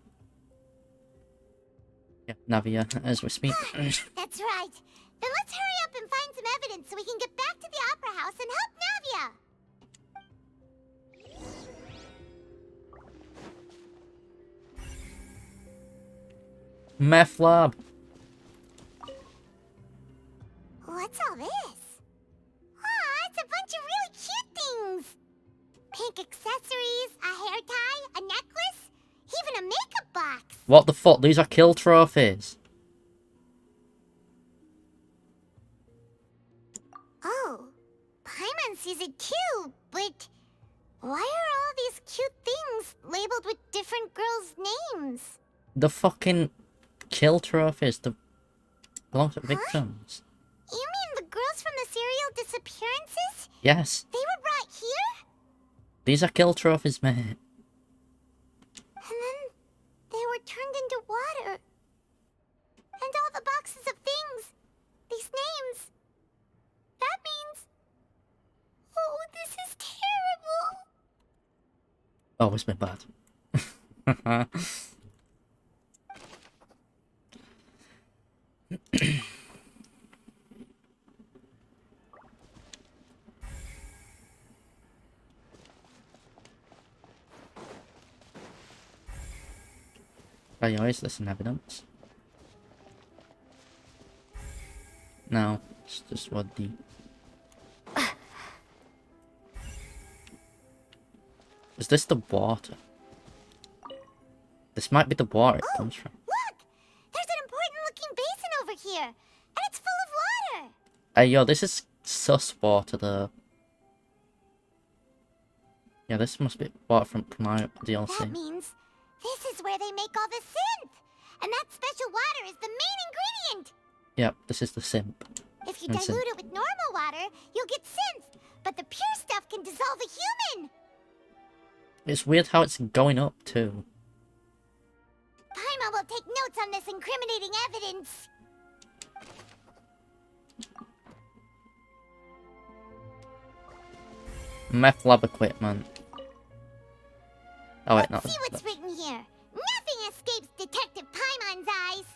Yeah, Navia, as we speak. That's right. Then let's hurry up and find some evidence so we can get back to the Opera House and help Navia. Meth lab. What's all this? Aw, it's a bunch of really cute things. Pink accessories, a hair tie, a necklace, even a makeup box. What the fuck? These are kill trophies. Oh, Paimon sees it too, but why are all these cute things labeled with different girls' names? The fucking kill trophies that belong to victims. You mean the girls from the serial Disappearances? Yes. They were brought here? These are kill trophies, mate. And then they were turned into water. Always been bad. Oh, yeah, is this an evidence? No, it's just what the... Is this the water? This might be the water it comes from. Look! There's an important looking basin over here, and it's full of water! Hey, yo, this is sus water, though. Yeah, this must be water from my DLC. That means this is where they make all the synth! And that special water is the main ingredient! Yep, this is the simp. If you dilute it with normal water, you'll get synth, but the pure stuff can dissolve a human! It's weird how it's going up, too. Paimon will take notes on this incriminating evidence. Meth lab equipment. Oh wait, no. Let's see what's written here. Nothing escapes Detective Paimon's eyes.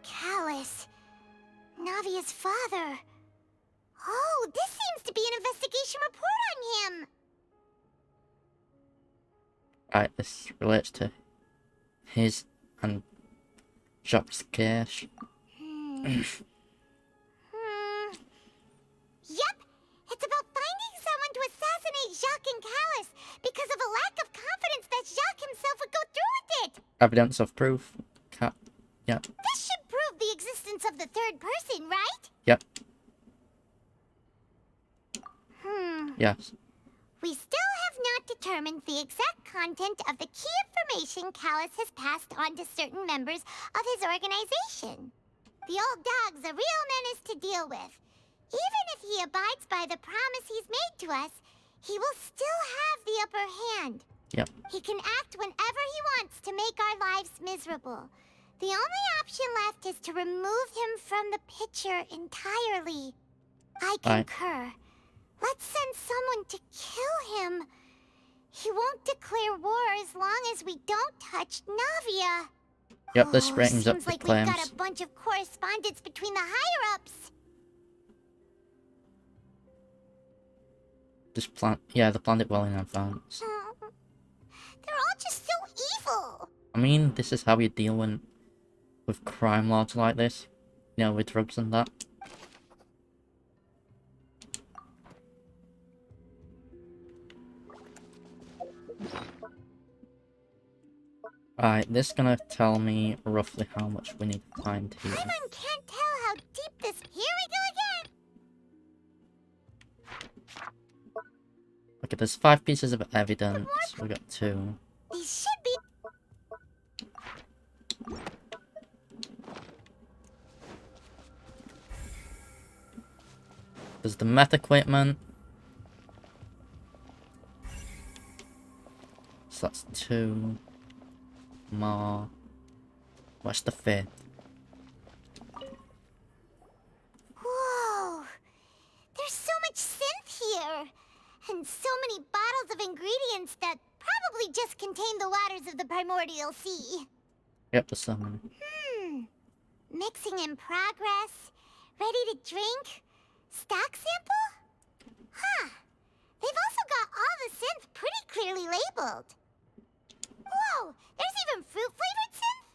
Callus. Navia's father. Oh, this seems to be an investigation report on him. Alright, this relates to his and Jacques' cash. Yep, it's about finding someone to assassinate Jacques and Callus because of a lack of confidence that Jacques himself would go through with it. Evidence of proof. Yep. This should prove the existence of the third person, right? Yep. Yes. We still have not determined the exact content of the key information Callus has passed on to certain members of his organization. The old dog's a real menace to deal with. Even if he abides by the promise he's made to us, he will still have the upper hand. Yep. He can act whenever he wants to make our lives miserable. The only option left is to remove him from the picture entirely. I concur. Let's send someone to kill him. He won't declare war as long as we don't touch Navia. Yep, this brings up the Seems like claims. we've got a bunch of correspondence between the higher-ups. Just the planet well in advance. They're all just so evil. I mean, this is how you deal with crime lords like this. You know, with drugs and that. Alright, this is gonna tell me roughly how much we need to find here. Paimon can't tell how deep this... Here we go again! Okay, there's 5 pieces of evidence. We got 2. These should be... There's the meth equipment. So that's 2 more. What's the 5th? Whoa! There's so much synth here! And so many bottles of ingredients that probably just contain the waters of the primordial sea. Yep, there's so many. Mixing in progress. Ready to drink? Stock sample? Huh. They've also got all the synth pretty clearly labeled. Whoa! There's even fruit-flavored synth?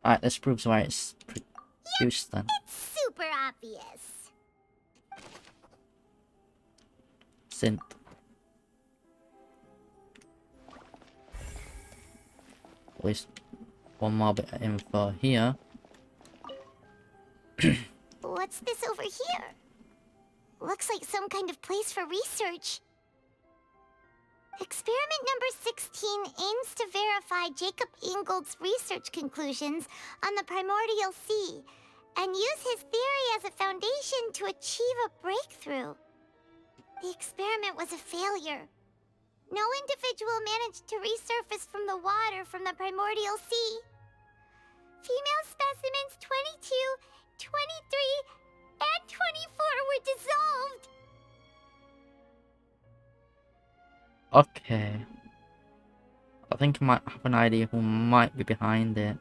Alright, this proves why it's produced then. It's super obvious. Synth. At least one more bit of info here. What's this over here? Looks like some kind of place for research. Experiment number 16 aims to verify Jacob Ingold's research conclusions on the primordial sea and use his theory as a foundation to achieve a breakthrough. The experiment was a failure. No individual managed to resurface from the water from the primordial sea. Female specimens 22, 23, and 24 were dissolved. Okay. I think I might have an idea who might be behind it.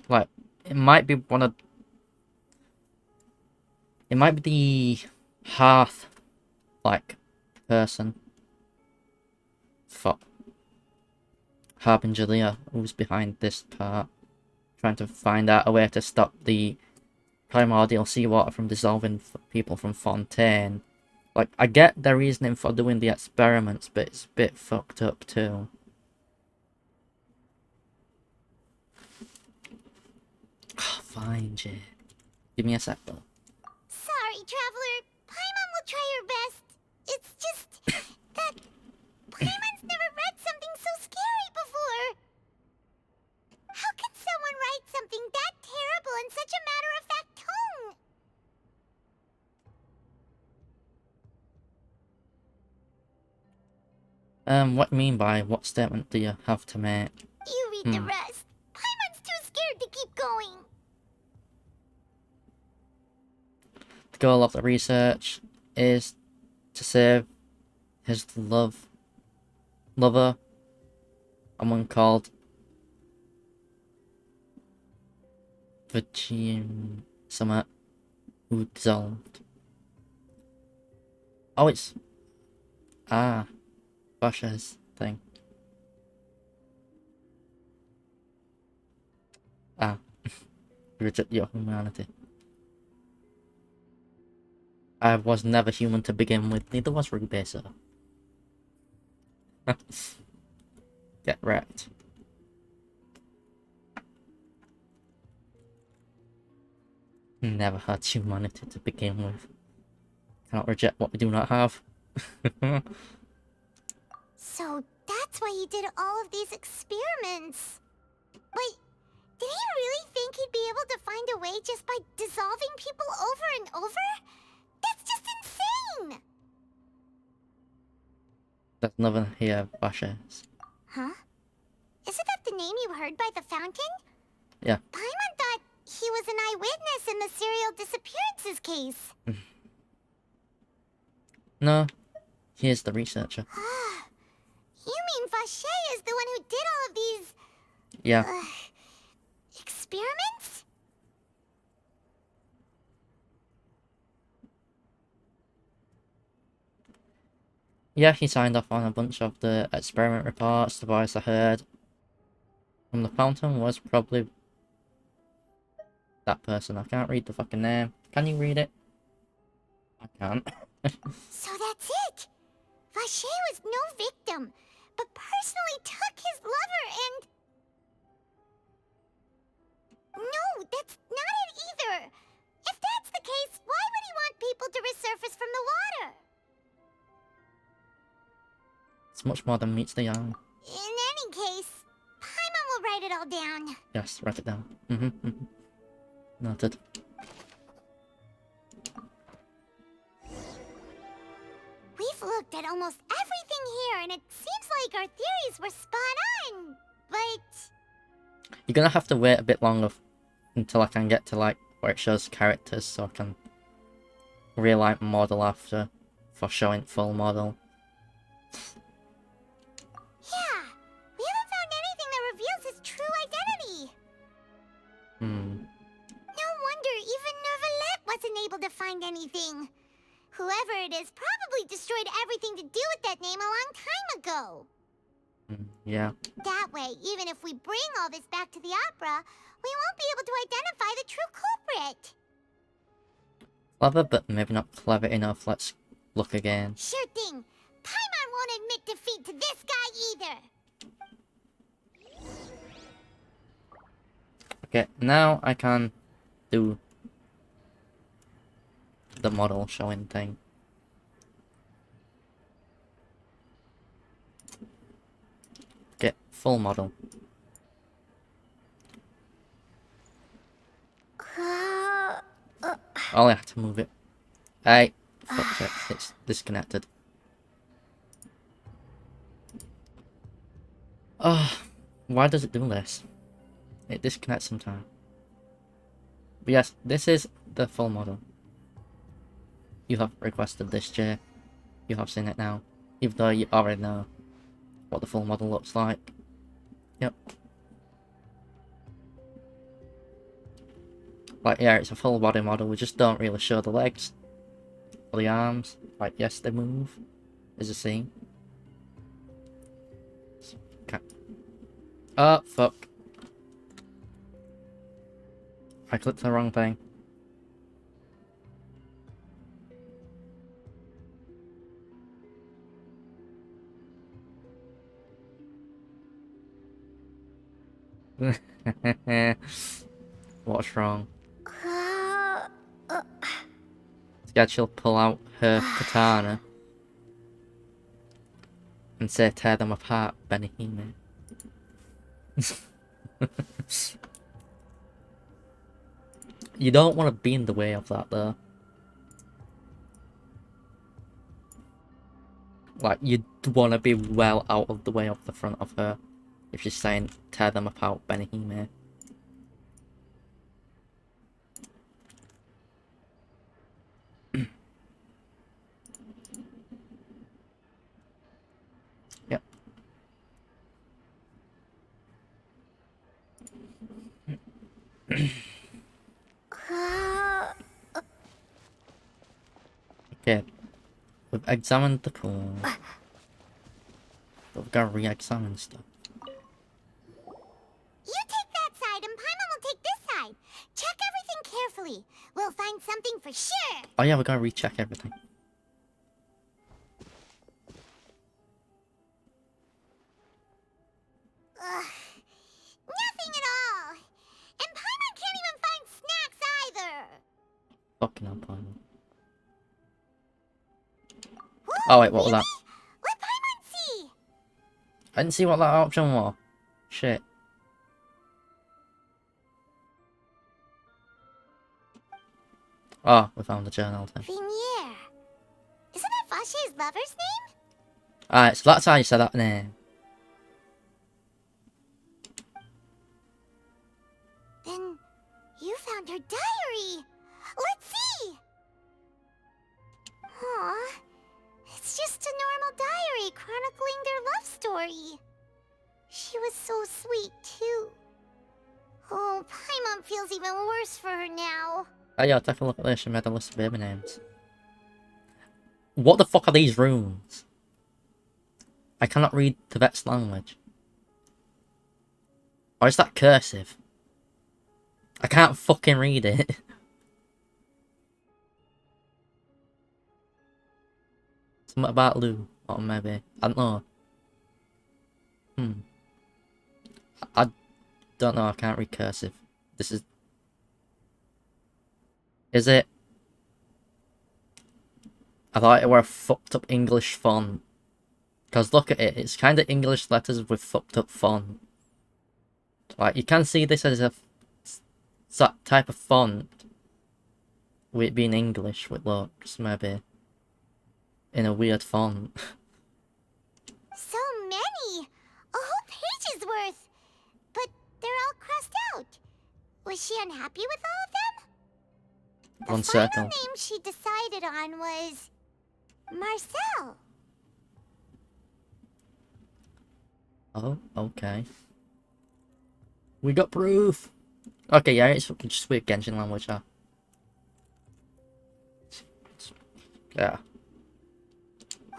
Like, it might be one of... It might be the Hearth, like, person. Fuck. Harbinger Leah, who's behind this part. Trying to find out a way to stop the primordial seawater from dissolving people from Fontaine. Like, I get their reasoning for doing the experiments, but it's a bit fucked up too. Oh, fine, Jay. Give me a sec, though. Sorry, Traveler. Paimon will try her best. It's just that Paimon's never read something so scary before. How can someone write something that terrible in such a matter-of-fact tone? What do you mean by what statement do you have to make? You read the rest. Paimon's too scared to keep going. The goal of the research is to save his lover, a one called Virgin Summer, who dissolved. Oh, it's Basha's thing. Reject your humanity. I was never human to begin with, neither was Ruby, so... Get wrecked. Never had humanity to begin with. Cannot reject what we do not have. So that's why he did all of these experiments. Wait, did he really think he'd be able to find a way just by dissolving people over and over? That's just insane! There's nothing here, Bashes. Huh? Isn't that the name you heard by the fountain? Yeah. Paimon thought he was an eyewitness in the serial disappearances case. No, he is the researcher. You mean Vache is the one who did all of these... Yeah. Experiments? Yeah, he signed off on a bunch of the experiment reports. The voice I heard from the fountain was probably that person. I can't read the fucking name. Can you read it? I can't. So that's it! Vache was no victim, but personally took his lover and... No, that's not it either! If that's the case, why would he want people to resurface from the water? It's much more than meets the eye. In any case, Paimon will write it all down. Yes, write it down. Noted. We've looked at almost everything here, and it seems like our theories were spot on, but... You're gonna have to wait a bit longer until I can get to, like, where it shows characters, so I can relight model after for showing full model. Yeah, we haven't found anything that reveals his true identity. No wonder even Neuvillette wasn't able to find anything. Whoever it is probably destroyed everything to do with that name a long time ago. Yeah. That way, even if we bring all this back to the opera, we won't be able to identify the true culprit. Clever, but maybe not clever enough. Let's look again. Sure thing. Paimon won't admit defeat to this guy either. Okay, now I can do the model showing thing. Get full model. Oh, I have to move it. Hey, fuck's sake, it's disconnected. Oh, Why does it do this? It disconnects sometimes. But yes, this is the full model. You have requested this, Jay. You have seen it now. Even though you already know what the full model looks like. Yep. Like, yeah, it's a full body model. We just don't really show the legs. Or the arms. Like, yes, they move. As you see. Okay. Oh, fuck. I clicked the wrong thing. What's wrong? Scared she'll pull out her katana and say tear them apart, Benihime. You don't want to be in the way of that though. Like, you'd want to be well out of the way of the front of her if she's saying tear them apart, Benihime. Yep. Okay. We've examined the pool. But we've got to re-examine stuff. You take that side and Paimon will take this side. Check everything carefully. We'll find something for sure. Oh yeah, we're gonna recheck everything. Ugh. Nothing at all. And Paimon can't even find snacks either. Fucking hell, Paimon. Oh wait, what was that? Let Paimon see. I didn't see what that option was. Shit. Oh, we found the journal then. Vinier. Isn't that Vache's lover's name? Alright, so that's how you say that name. Then you found her diary. Let's see. Aw. It's just a normal diary chronicling their love story. She was so sweet, too. Oh, Paimon feels even worse for her now. Oh yeah, take a look at this. She made a list of baby names. What the fuck are these runes? I cannot read Tibet's language. Or is that cursive? I can't fucking read it. Something about Lou. Or maybe. I don't know. I don't know. I can't read cursive. This is... Is it? I thought it were a fucked up English font. Because look at it. It's kind of English letters with fucked up font. Like, you can see this as a type of font. With it being English with looks, maybe. In a weird font. So many! A whole page's worth! But they're all crossed out. Was she unhappy with all of them? One The circle. final name she decided on was... Marcel. Oh, okay. We got proof! Okay, yeah, it's just weird Genshin language, huh? Yeah.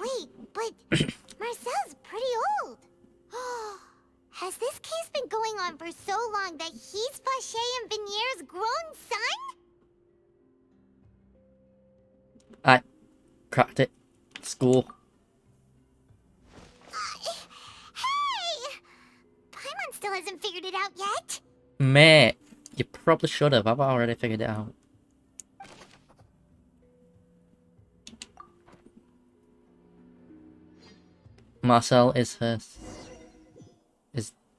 Wait, but Marcel's pretty old. Has this case been going on for so long that he's Vache and Vinier's grown son? I cracked it. School. Hey! Paimon still hasn't figured it out yet. Mate, you probably should have. I've already figured it out. Marcel is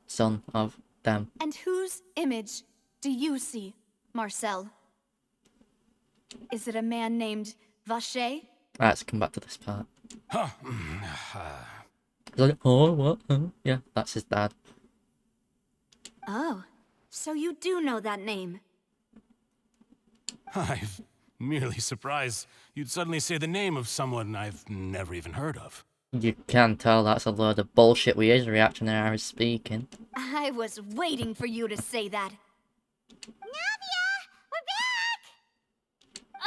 son of them. And whose image do you see, Marcel? Is it a man named Vache? Alright, let's come back to this part. Huh. He's like, oh, what? Huh? Yeah, that's his dad. Oh, so you do know that name. I'm merely surprised you'd suddenly say the name of someone I've never even heard of. You can tell that's a load of bullshit with his reaction there I was speaking. I was waiting for you to say that. Navia! We're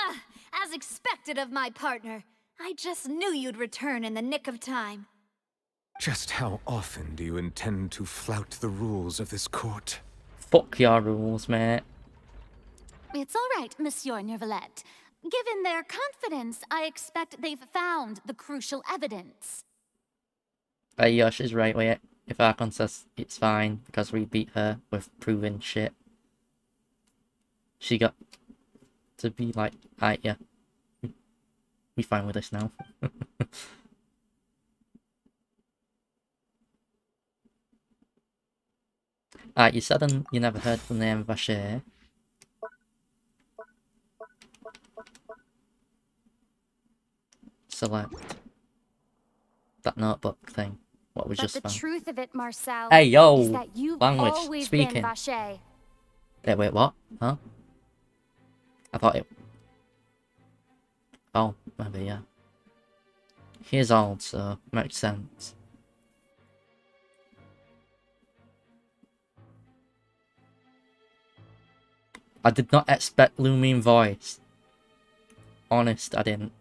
back! As expected of my partner. I just knew you'd return in the nick of time. Just how often do you intend to flout the rules of this court? Fuck your rules, mate. It's all right, Monsieur Neuvillette. Given their confidence, I expect they've found the crucial evidence. Yeah, she's right with it. If Archon says it's fine because we beat her with proven shit, she got to be like, alright, yeah, we fine with this now. Alright, you said you never heard the name Vacher. Select that notebook thing. What was just the found. truth of it, Marcel, Hey, yo! is that you've Language, always speaking. been Vacher. Wait, what? Huh? I thought it... Oh, maybe, yeah. He is old, so makes sense. I did not expect Lumine voice. Honest, I didn't.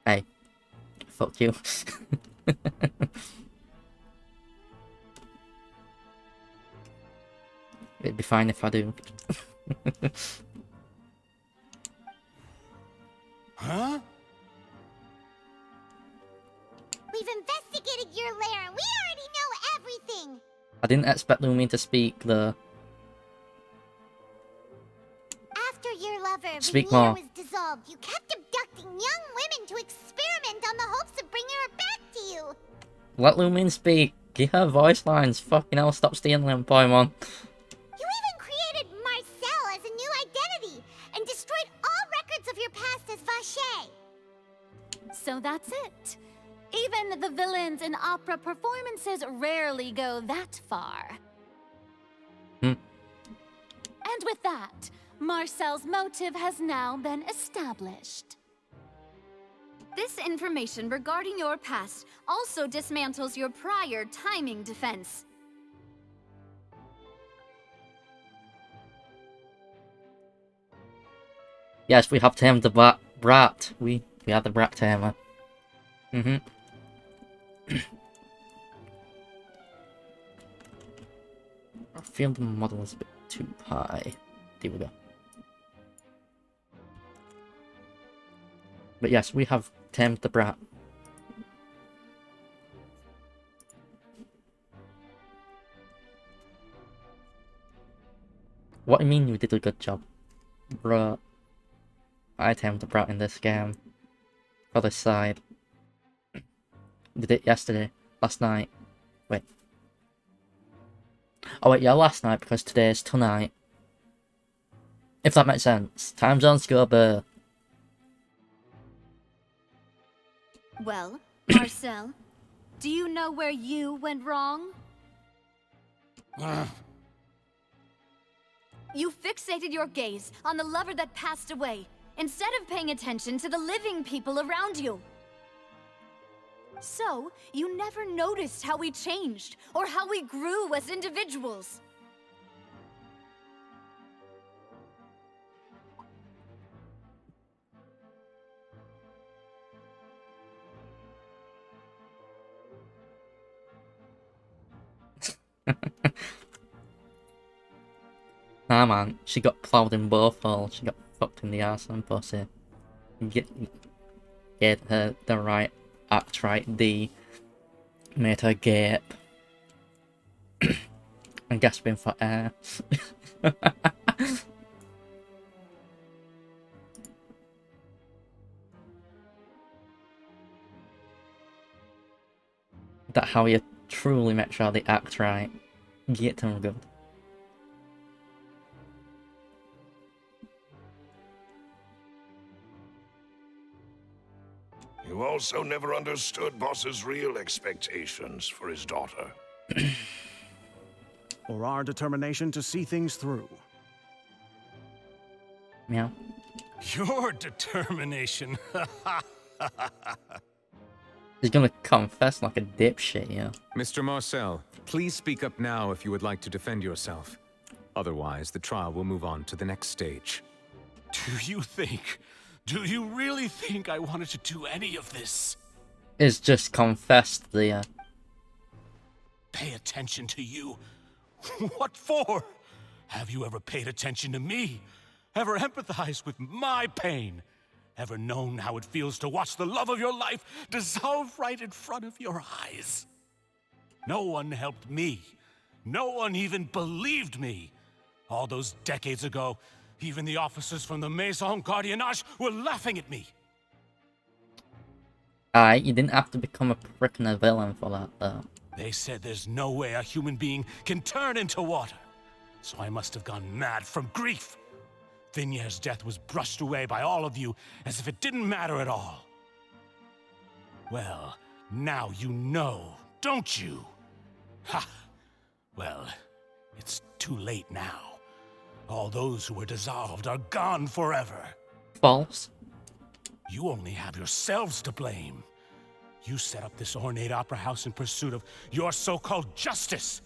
Hey. Fuck you. It'd be fine if I do. Huh? We've investigated your lair and we already know everything! I didn't expect Lumine to speak though. After your lover, Speak Veneer, more. was dissolved, you kept abducting young women to experiment on the hopes of bringing her back to you! Let Lumine speak. Give her voice lines. Fucking hell, stop stealing them, Paimon. You even created Marcel as a new identity and destroyed all records of your past as Vacher! So that's it. Even the villains in opera performances rarely go that far. And with that, Marcel's motive has now been established. This information regarding your past also dismantles your prior timing defense. Yes, we have tamed the brat. We have the brat tamer. I feel the model is a bit too high. There we go. But yes, we have tamed the brat. What do you mean you did a good job? Bruh. I tamed the brat in this game. For this side. Did it yesterday. Last night. Wait. Oh wait, yeah, last night because today is tonight. If that makes sense. Time zones go blur. Well, Marcel, do you know where you went wrong? You fixated your gaze on the lover that passed away, instead of paying attention to the living people around you. So, you never noticed how we changed, or how we grew as individuals. Nah man, she got plowed in both holes. She got fucked in the arse and pussy. Gave her the right act right D. Made her gape. And gasping for air. That's how you truly make sure they act right. Get them good. You also never understood Boss's real expectations for his daughter. Or our determination to see things through. Yeah. Your determination. He's gonna confess like a dipshit, yeah. Mr. Marcel, please speak up now if you would like to defend yourself. Otherwise, the trial will move on to the next stage. Do you really think I wanted to do any of this? He's just confessed the, Pay attention to you? What for? Have you ever paid attention to me? Ever empathized with my pain? Ever known how it feels to watch the love of your life dissolve right in front of your eyes? No one helped me. No one even believed me. All those decades ago, even the officers from the Maison Gardiennage were laughing at me. you didn't have to become a prick and a villain for that, though. They said there's no way a human being can turn into water. So I must have gone mad from grief. Vignier's death was brushed away by all of you as if it didn't matter at all. Well, now you know, don't you? Ha! Well, it's too late now. All those who were dissolved are gone forever. False. You only have yourselves to blame. You set up this ornate opera house in pursuit of your so-called justice,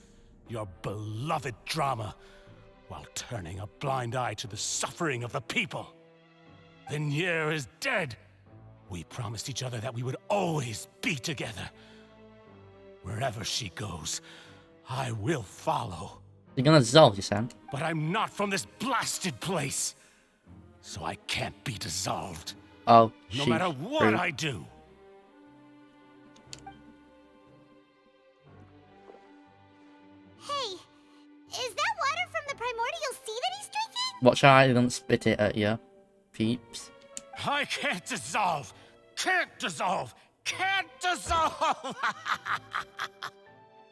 your beloved drama, while turning a blind eye to the suffering of the people. Vignier is dead. We promised each other that we would always be together. Wherever she goes, I will follow. You're gonna dissolve, you said? But I'm not from this blasted place, so I can't be dissolved. Oh, no matter what I do. Hey, is that water from the primordial sea that he's drinking? Watch out, I don't spit it at you, peeps. I can't dissolve! Can't dissolve! Can't dissolve!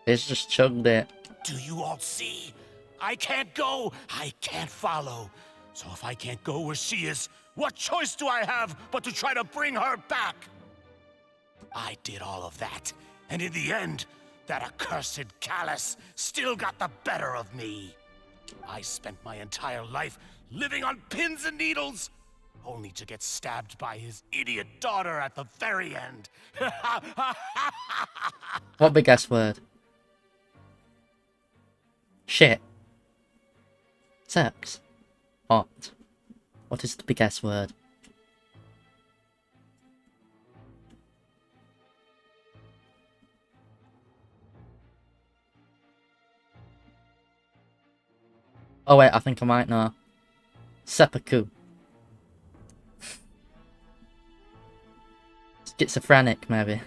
It's just chugged it. Do you all see? I can't go, I can't follow. So if I can't go where she is, what choice do I have but to try to bring her back? I did all of that, and in the end, that accursed Callus still got the better of me. I spent my entire life living on pins and needles, only to get stabbed by his idiot daughter at the very end. What big S word? Shit. Sex. Hot. What is the big S word? Oh wait, I think I might know. Seppuku. Schizophrenic, maybe.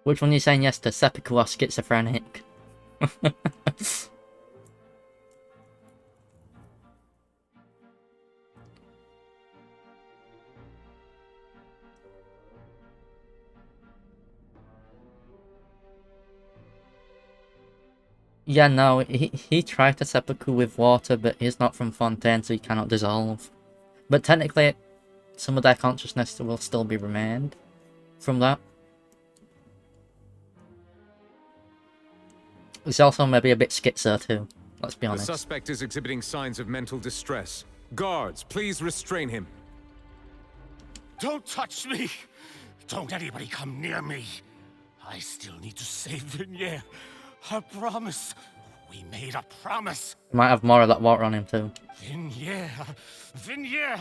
Which one are you saying yes to, seppuku or schizophrenic? Yeah, no, he tried to seppuku with water, but he's not from Fontaine, so he cannot dissolve. But technically, some of their consciousness will still be remained from that. He's also maybe a bit schizo too, let's be honest. The suspect is exhibiting signs of mental distress. Guards, please restrain him. Don't touch me! Don't anybody come near me! I still need to save Vignier. I promise. We made a promise. Might have more of that water on him too. Vignier! Vignier!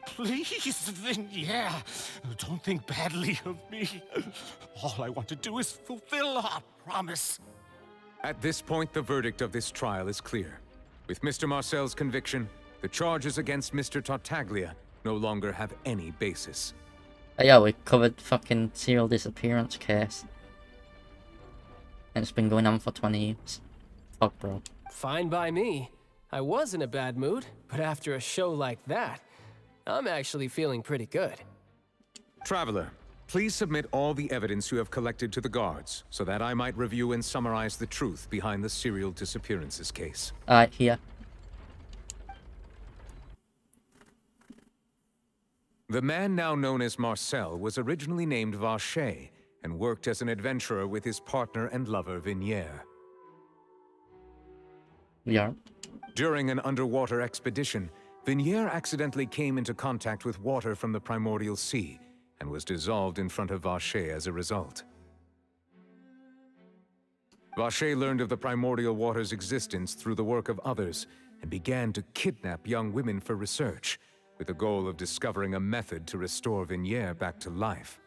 Please, Vignier! Don't think badly of me. All I want to do is fulfill our promise. At this point, the verdict of this trial is clear. With Mr. Marcel's conviction, the charges against Mr. Tartaglia no longer have any basis. Oh, yeah, we covered fucking serial disappearance case. And it's been going on for 20 years. Fuck, bro. Fine by me. I was in a bad mood, but after a show like that, I'm actually feeling pretty good. Traveler, Please submit all the evidence you have collected to the guards, so that I might review and summarize the truth behind the serial disappearances case. Here. The man now known as Marcel was originally named Vacher and worked as an adventurer with his partner and lover Vignier. Yeah. During an underwater expedition, Vignier accidentally came into contact with water from the primordial sea and was dissolved in front of Vacher as a result. Vacher learned of the primordial water's existence through the work of others and began to kidnap young women for research, with the goal of discovering a method to restore Vignier back to life.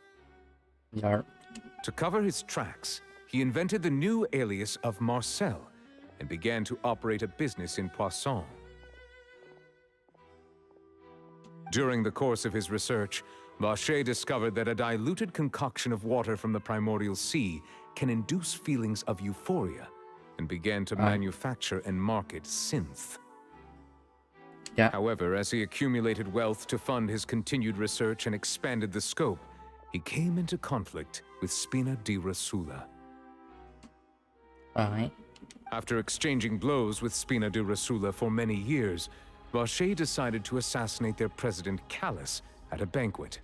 Yeah. To cover his tracks, he invented the new alias of Marcel and began to operate a business in Poisson. During the course of his research, Vacher discovered that a diluted concoction of water from the primordial sea can induce feelings of euphoria and began to manufacture and market synth. Yeah. However, as he accumulated wealth to fund his continued research and expanded the scope, he came into conflict with Spina di Rosula. After exchanging blows with Spina di Rosula for many years, Vacher decided to assassinate their president, Callus, at a banquet.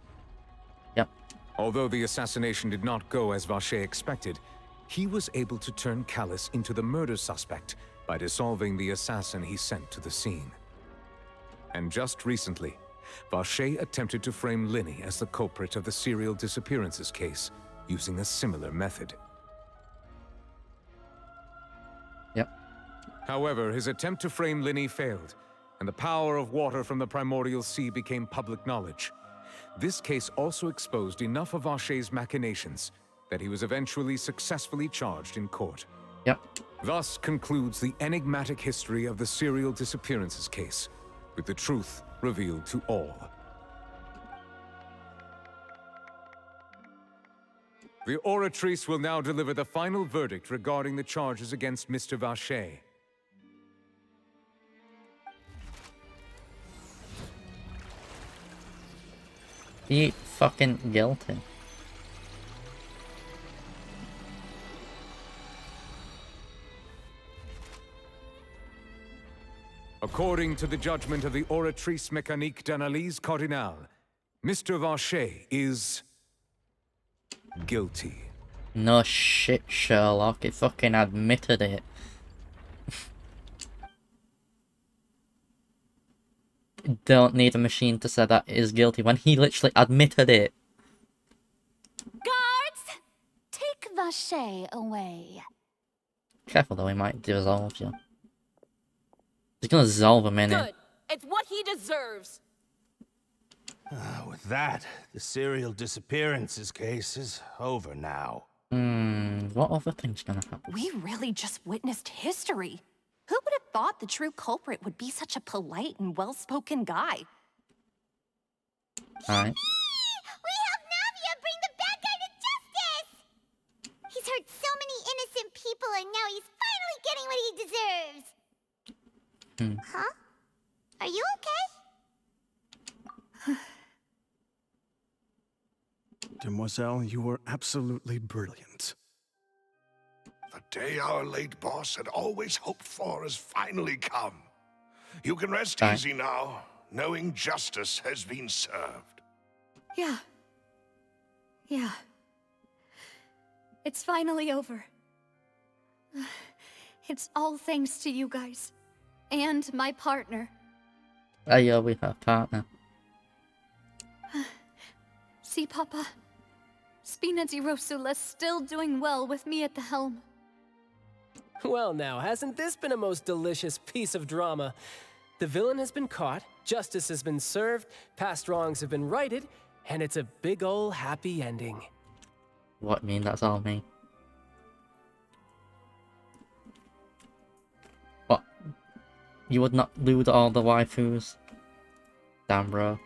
Yep. Although the assassination did not go as Vacher expected, he was able to turn Callus into the murder suspect by dissolving the assassin he sent to the scene. And just recently, Vacher attempted to frame Linny as the culprit of the serial disappearances case, using a similar method. Yep. However, his attempt to frame Linny failed, and the power of water from the primordial sea became public knowledge. This case also exposed enough of Vacher's machinations that he was eventually successfully charged in court. Yep. Thus concludes the enigmatic history of the serial disappearances case, with the truth revealed to all. The Oratrice will now deliver the final verdict regarding the charges against Mr. Vacher. He fucking guilty. According to the judgment of the Oratrice Mécanique d'Analyse Cardinale, Mr. Vacher is guilty. No shit, Sherlock. He fucking admitted it. Don't need a machine to say that is guilty when he literally admitted it. Guards! Take Vacher away. Careful though, he might dissolve you. He's gonna dissolve him in it. Good. It's what he deserves. With that, the serial disappearances case is over now. What other thing's gonna happen? We really just witnessed history. Who would have thought the true culprit would be such a polite and well-spoken guy? Alright. We helped Navia bring the bad guy to justice! He's hurt so many innocent people and now he's finally getting what he deserves! Huh? Are you okay? Demoiselle, you were absolutely brilliant. The day our late boss had always hoped for has finally come. You can rest easy now, knowing justice has been served. Yeah. Yeah. It's finally over. It's all thanks to you guys. And my partner. Yeah, we have a partner. See, Papa? Spina di Rosula's still doing well with me at the helm. Well now, hasn't this been a most delicious piece of drama? The villain has been caught, justice has been served, past wrongs have been righted, and it's a big ol' happy ending. What, mean that's all me? What? You would not loot all the waifus? Damn, bro.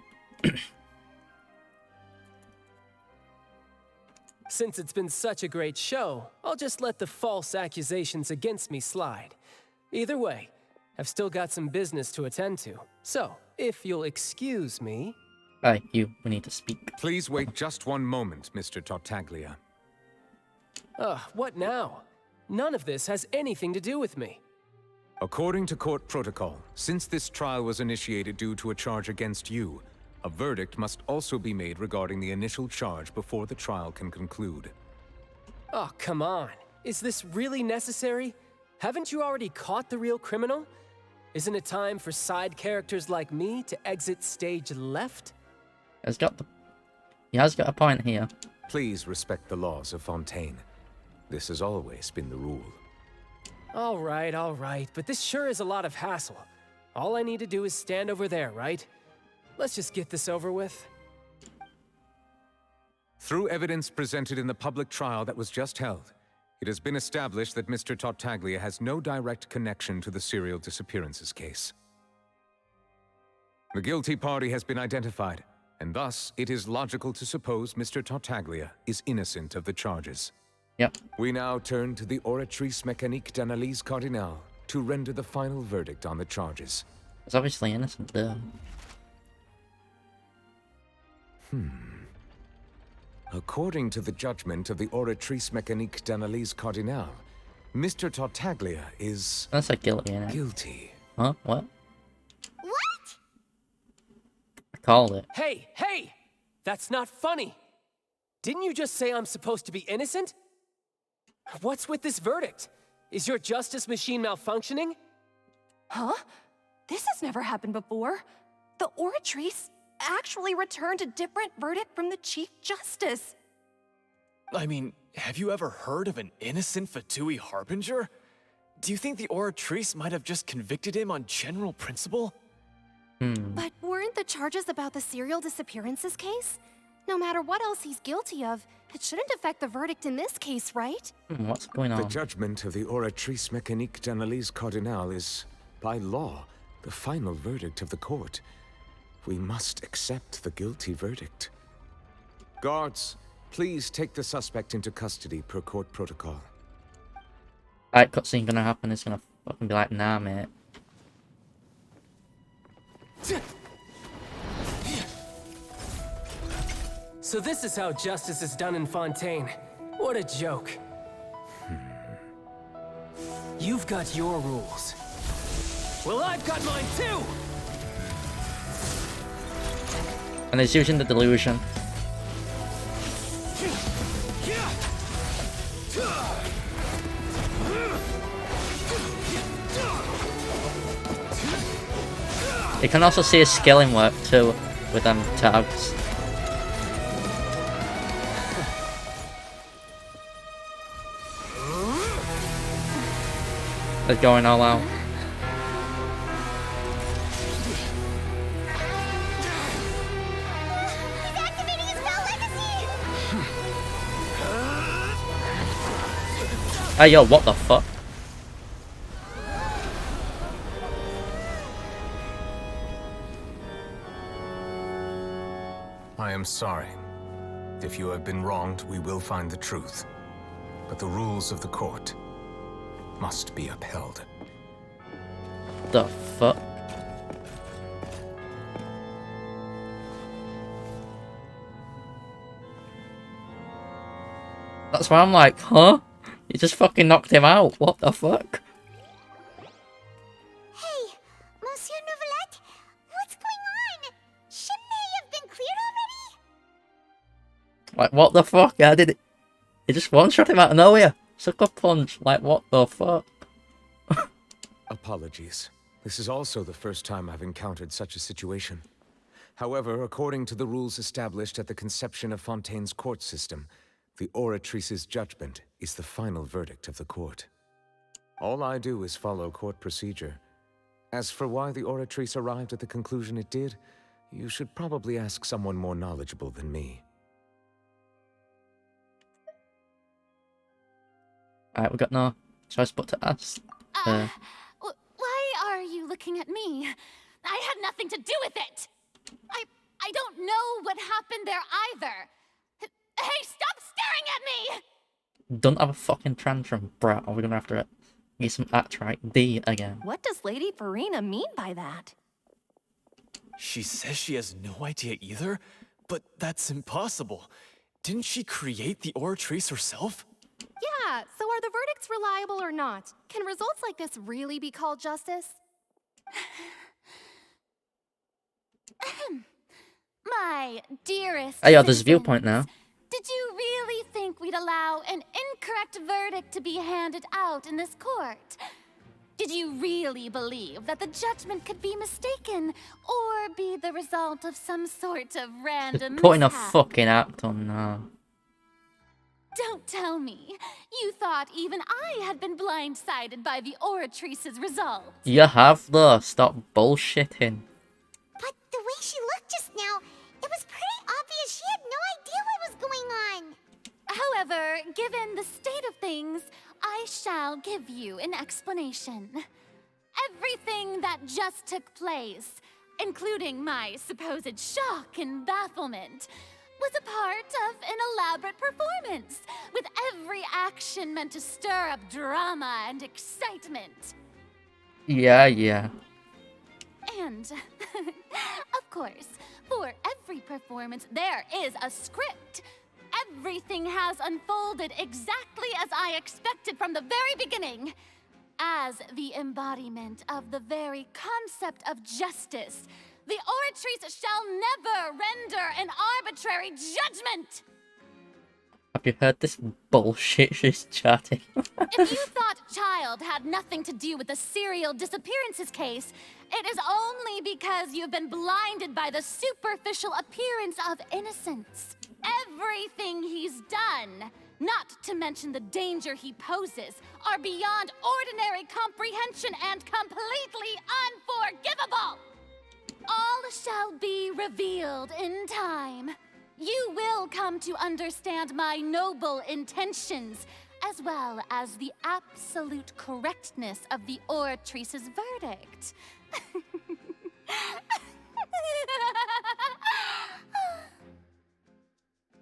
Since it's been such a great show, I'll just let the false accusations against me slide. Either way, I've still got some business to attend to. So, if you'll excuse me... Hey, we need to speak. Please wait just one moment, Mr. Tartaglia. What now? None of this has anything to do with me. According to court protocol, since this trial was initiated due to a charge against you, a verdict must also be made regarding the initial charge before the trial can conclude. Oh, come on. Is this really necessary? Haven't you already caught the real criminal? Isn't it time for side characters like me to exit stage left? He has got a point here. Please respect the laws of Fontaine. This has always been the rule. All right, but this sure is a lot of hassle. All I need to do is stand over there, right? Let's just get this over with. Through evidence presented in the public trial that was just held, it has been established that Mr. Tartaglia has no direct connection to the serial disappearances case. The guilty party has been identified, and thus it is logical to suppose Mr. Tartaglia is innocent of the charges. Yep. We now turn to the Oratrice Mécanique d'Analyse Cardinale to render the final verdict on the charges. It's obviously innocent there. According to the judgment of the Oratrice Mécanique d'Analyse Cardinale, Mr. Tartaglia is... That's like guilty, innit? Guilty. Huh? What? What? I called it. Hey! That's not funny! Didn't you just say I'm supposed to be innocent? What's with this verdict? Is your justice machine malfunctioning? Huh? This has never happened before. The Oratrice actually returned a different verdict from the Chief Justice. I mean, have you ever heard of an innocent Fatui Harbinger? Do you think the Oratrice might have just convicted him on general principle? But weren't the charges about the serial disappearances case? No matter what else he's guilty of, it shouldn't affect the verdict in this case, right? What's going on? The judgment of the Oratrice Mécanique d'Analyse Cardinale is, by law, the final verdict of the court. We must accept the guilty verdict. Guards, please take the suspect into custody per court protocol. That cutscene gonna happen, it's gonna fucking be like, nah, mate. So this is how justice is done in Fontaine. What a joke. You've got your rules. Well, I've got mine too! And he's using the delusion. You can also see his skill in work too, with them tags. They're going all out. Hey yo, what the fuck? I am sorry. If you have been wronged, we will find the truth. But the rules of the court must be upheld. The fuck? That's why I'm like, huh? You just fucking knocked him out. What the fuck? Hey, Monsieur Neuvillette, what's going on? Shouldn't he have been cleared already? Like, what the fuck? How did it? He just one-shot him out of nowhere. Sucker punch. Like, what the fuck? Apologies. This is also the first time I've encountered such a situation. However, according to the rules established at the conception of Fontaine's court system, the Oratrice's judgment is the final verdict of the court. All I do is follow court procedure. As for why the Oratrice arrived at the conclusion it did, you should probably ask someone more knowledgeable than me. Alright, we got no choice but to ask. Why are you looking at me? I had nothing to do with it! I don't know what happened there either! Hey, stop staring at me! Don't have a fucking tantrum, brat, or we're gonna have to get some act right D again. What does Lady Farina mean by that? She says she has no idea either, but that's impossible. Didn't she create the Oratrice herself? Yeah, so are the verdicts reliable or not? Can results like this really be called justice? My dearest Oh yeah, there's a citizens, viewpoint now. did you really think we'd allow an incorrect verdict to be handed out in this court? Did you really believe that the judgment could be mistaken or be the result of some sort of random Putting a mishap? fucking act on now. Don't tell me. You thought even I had been blindsided by the Oratrice's result. You have though. Stop bullshitting. But the way she looked just now, it was pretty obvious she had no idea what was going on. However, given the state of things, I shall give you an explanation. Everything that just took place, including my supposed shock and bafflement, was a part of an elaborate performance, with every action meant to stir up drama and excitement. Yeah. And, of course, for every performance, there is a script. Everything has unfolded exactly as I expected from the very beginning. As the embodiment of the very concept of justice, the Oratrice shall never render an arbitrary judgment! Have you heard this bullshit she's chatting? If you thought Child had nothing to do with the serial disappearances case, it is only because you've been blinded by the superficial appearance of innocence. Everything he's done, not to mention the danger he poses, are beyond ordinary comprehension and completely unforgivable! All shall be revealed in time. You will come to understand my noble intentions, as well as the absolute correctness of the Oratrice's verdict.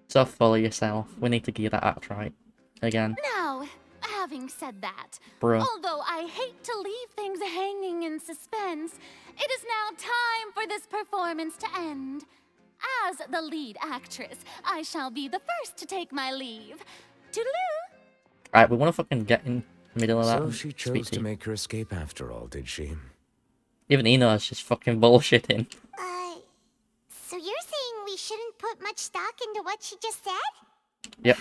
So follow yourself. We need to gear that act right. Again. Now, having said that, Bruh. although I hate to leave things hanging in suspense, it is now time for this performance to end. As the lead actress, I shall be the first to take my leave. Toodaloo! Alright, we want to fucking get in the middle of that. So she chose to make her escape after all, did she? Even he knows she's fucking bullshitting. So you're saying we shouldn't put much stock into what she just said? Yep.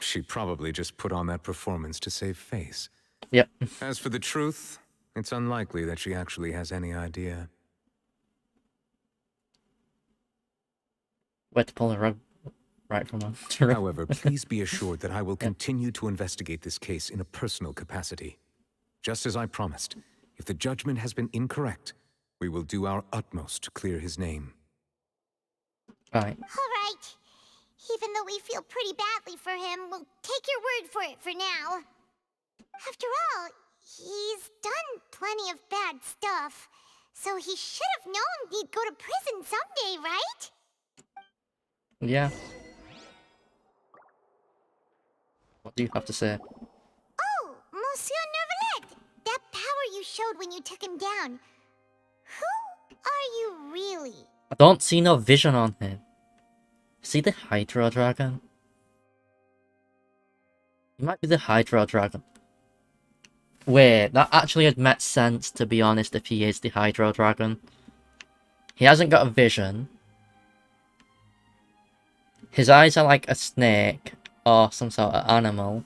She probably just put on that performance to save face. Yep. As for the truth, it's unlikely that she actually has any idea. Where to pull the rug right from her. However, please be assured that I will continue to investigate this case in a personal capacity. Just as I promised, if the judgment has been incorrect, we will do our utmost to clear his name. Right. Alright. Even though we feel pretty badly for him, we'll take your word for it for now. After all, he's done plenty of bad stuff, so he should have known he'd go to prison someday, right? Yeah. What do you have to say? Oh, Monsieur Neuvillette! That power you showed when you took him down. Who are you really? I don't see no vision on him. See the Hydro Dragon? He might be the Hydro Dragon. Wait, that actually had met sense, to be honest, if he is the Hydro Dragon. He hasn't got a vision. His eyes are like a snake, or some sort of animal.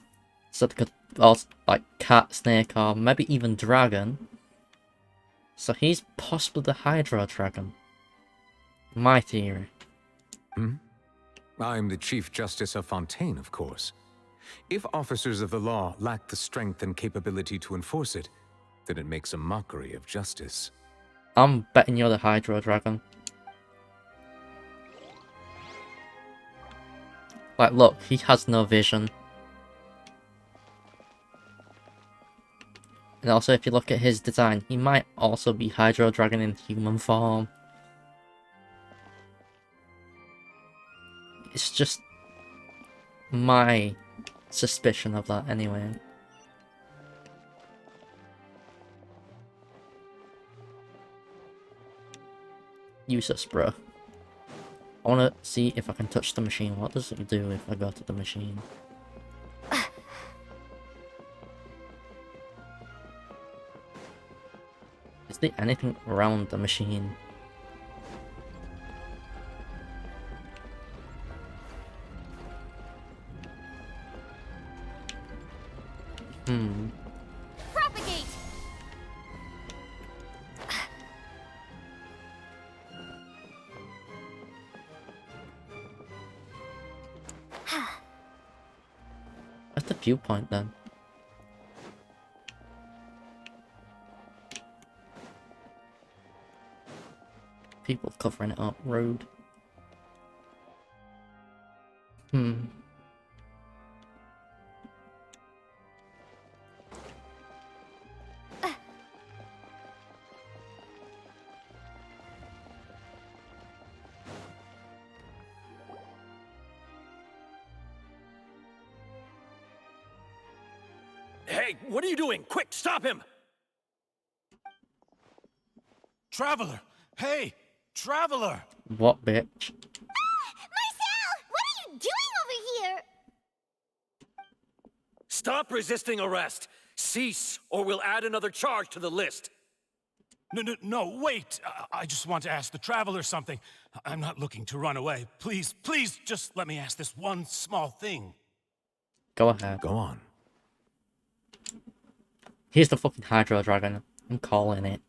So they could also, like, cat, snake, or maybe even dragon. So he's possibly the Hydro Dragon. My theory. I'm the Chief Justice of Fontaine, of course. If officers of the law lack the strength and capability to enforce it, then it makes a mockery of justice. I'm betting you're the Hydro Dragon. Like, look, he has no vision. And also, if you look at his design, he might also be Hydro Dragon in human form. It's just my suspicion of that, anyway. Useless, bro. I wanna see if I can touch the machine. What does it do if I go to the machine? Is there anything around the machine? Propagate! What's the viewpoint then? People covering it up. Road. Hey, what are you doing? Quick, stop him! Traveler! Hey! Traveler! What, bitch? Marcel! What are you doing over here? Stop resisting arrest! Cease, or we'll add another charge to the list. No, wait! I just want to ask the Traveler something. I'm not looking to run away. Please, just let me ask this one small thing. Go ahead. Go on. Here's the fucking Hydro Dragon. I'm calling it.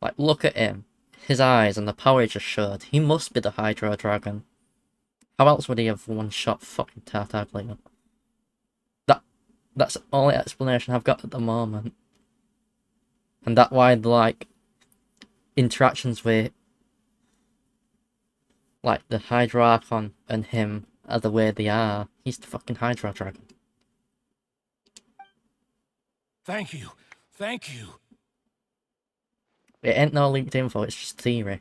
Like, look at him. His eyes and the power he just showed. He must be the Hydro Dragon. How else would he have one-shot fucking Tartaglia? That's the only explanation I've got at the moment. And that's why the, like, interactions with, like, the Hydro Archon and him are the way they are. He's the fucking Hydro Dragon. Thank you. Thank you. It ain't no leaked info, it's just theory.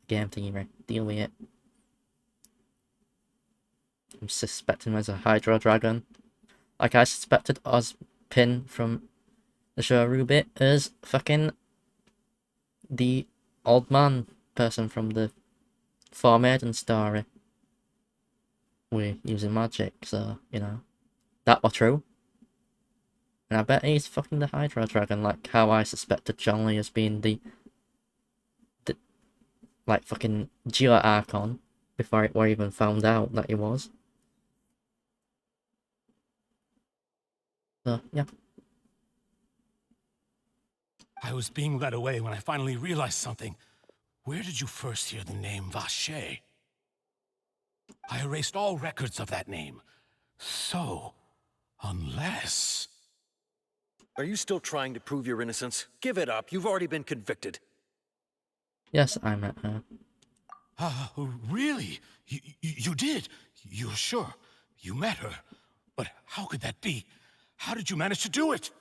Game theory. Deal with it. I'm suspecting there's a Hydro Dragon. Like I suspected Ozpin from the show Rubit as fucking the old man person from the Four Maiden story. We're using magic, so, you know. That was true. And I bet he's fucking the Hydro Dragon, like how I suspected John Lee as being the like fucking Geo Archon before it were even found out that he was. So, yeah. I was being led away when I finally realized something. Where did you first hear the name Vacher? I erased all records of that name. So, unless... Are you still trying to prove your innocence? Give it up. You've already been convicted. Yes, I met her. Really? You did? You're sure? You met her? But how could that be? How did you manage to do it?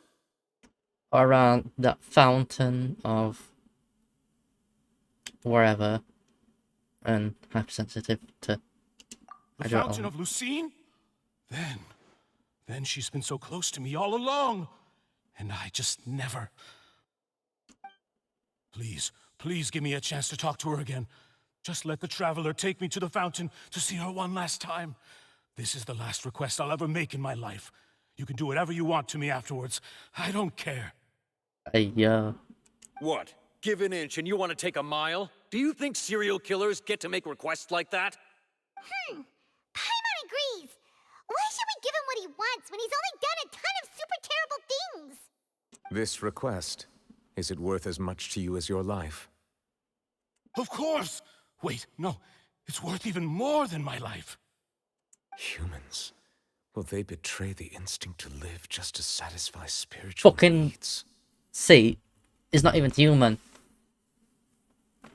Around that fountain of wherever, and hypersensitive to the fountain of Lucine? Then she's been so close to me all along, and I just never... Please give me a chance to talk to her again. Just let the Traveler take me to the fountain to see her one last time. This is the last request I'll ever make in my life. You can do whatever you want to me afterwards. I don't care. Yeah. What? Give an inch and you want to take a mile? Do you think serial killers get to make requests like that? Paimon agrees. Why should we give him what he wants when he's only done a ton of super terrible things? This request, is it worth as much to you as your life? Of course! Wait, no. It's worth even more than my life. Humans. Will they betray the instinct to live just to satisfy spiritual needs? See, is not even human.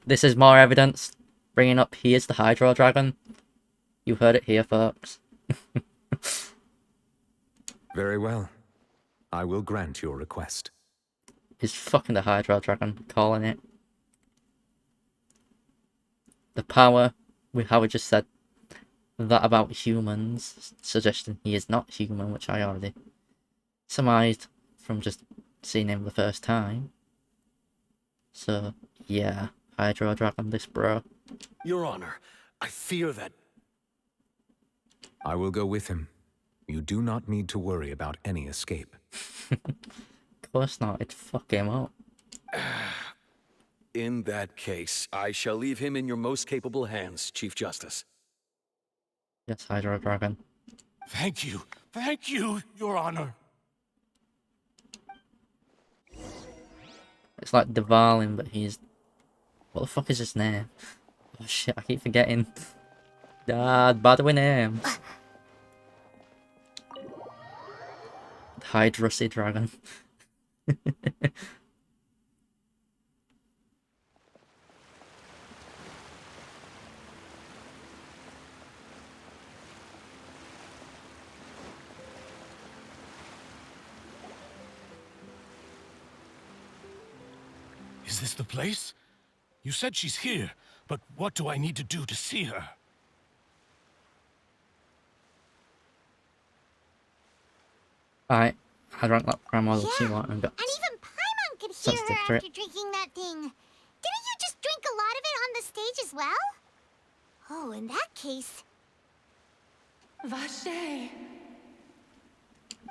This is more evidence bringing up he is the Hydro Dragon. You heard it here, folks. Very well. I will grant your request. He's fucking the Hydro Dragon, calling it. The power, how we just said that about humans, suggesting he is not human, which I already surmised from just seeing him the first time. So, yeah, Hydro Dragon this bro. Your Honor, I fear that... I will go with him. You do not need to worry about any escape. Of course not, it'd fuck him up. In that case, I shall leave him in your most capable hands, Chief Justice. Yes, Hydro Dragon. Thank you, Your Honor. It's like Devalin, but he's... What the fuck is his name? Oh shit, I keep forgetting. Dad, bad with names. Hydrosy Dragon. Is this the place? You said she's here, but what do I need to do to see her? I drank that grandmother too much and got... And even Paimon could hear her after drinking that thing. Didn't you just drink a lot of it on the stage as well? Oh, in that case... Vache.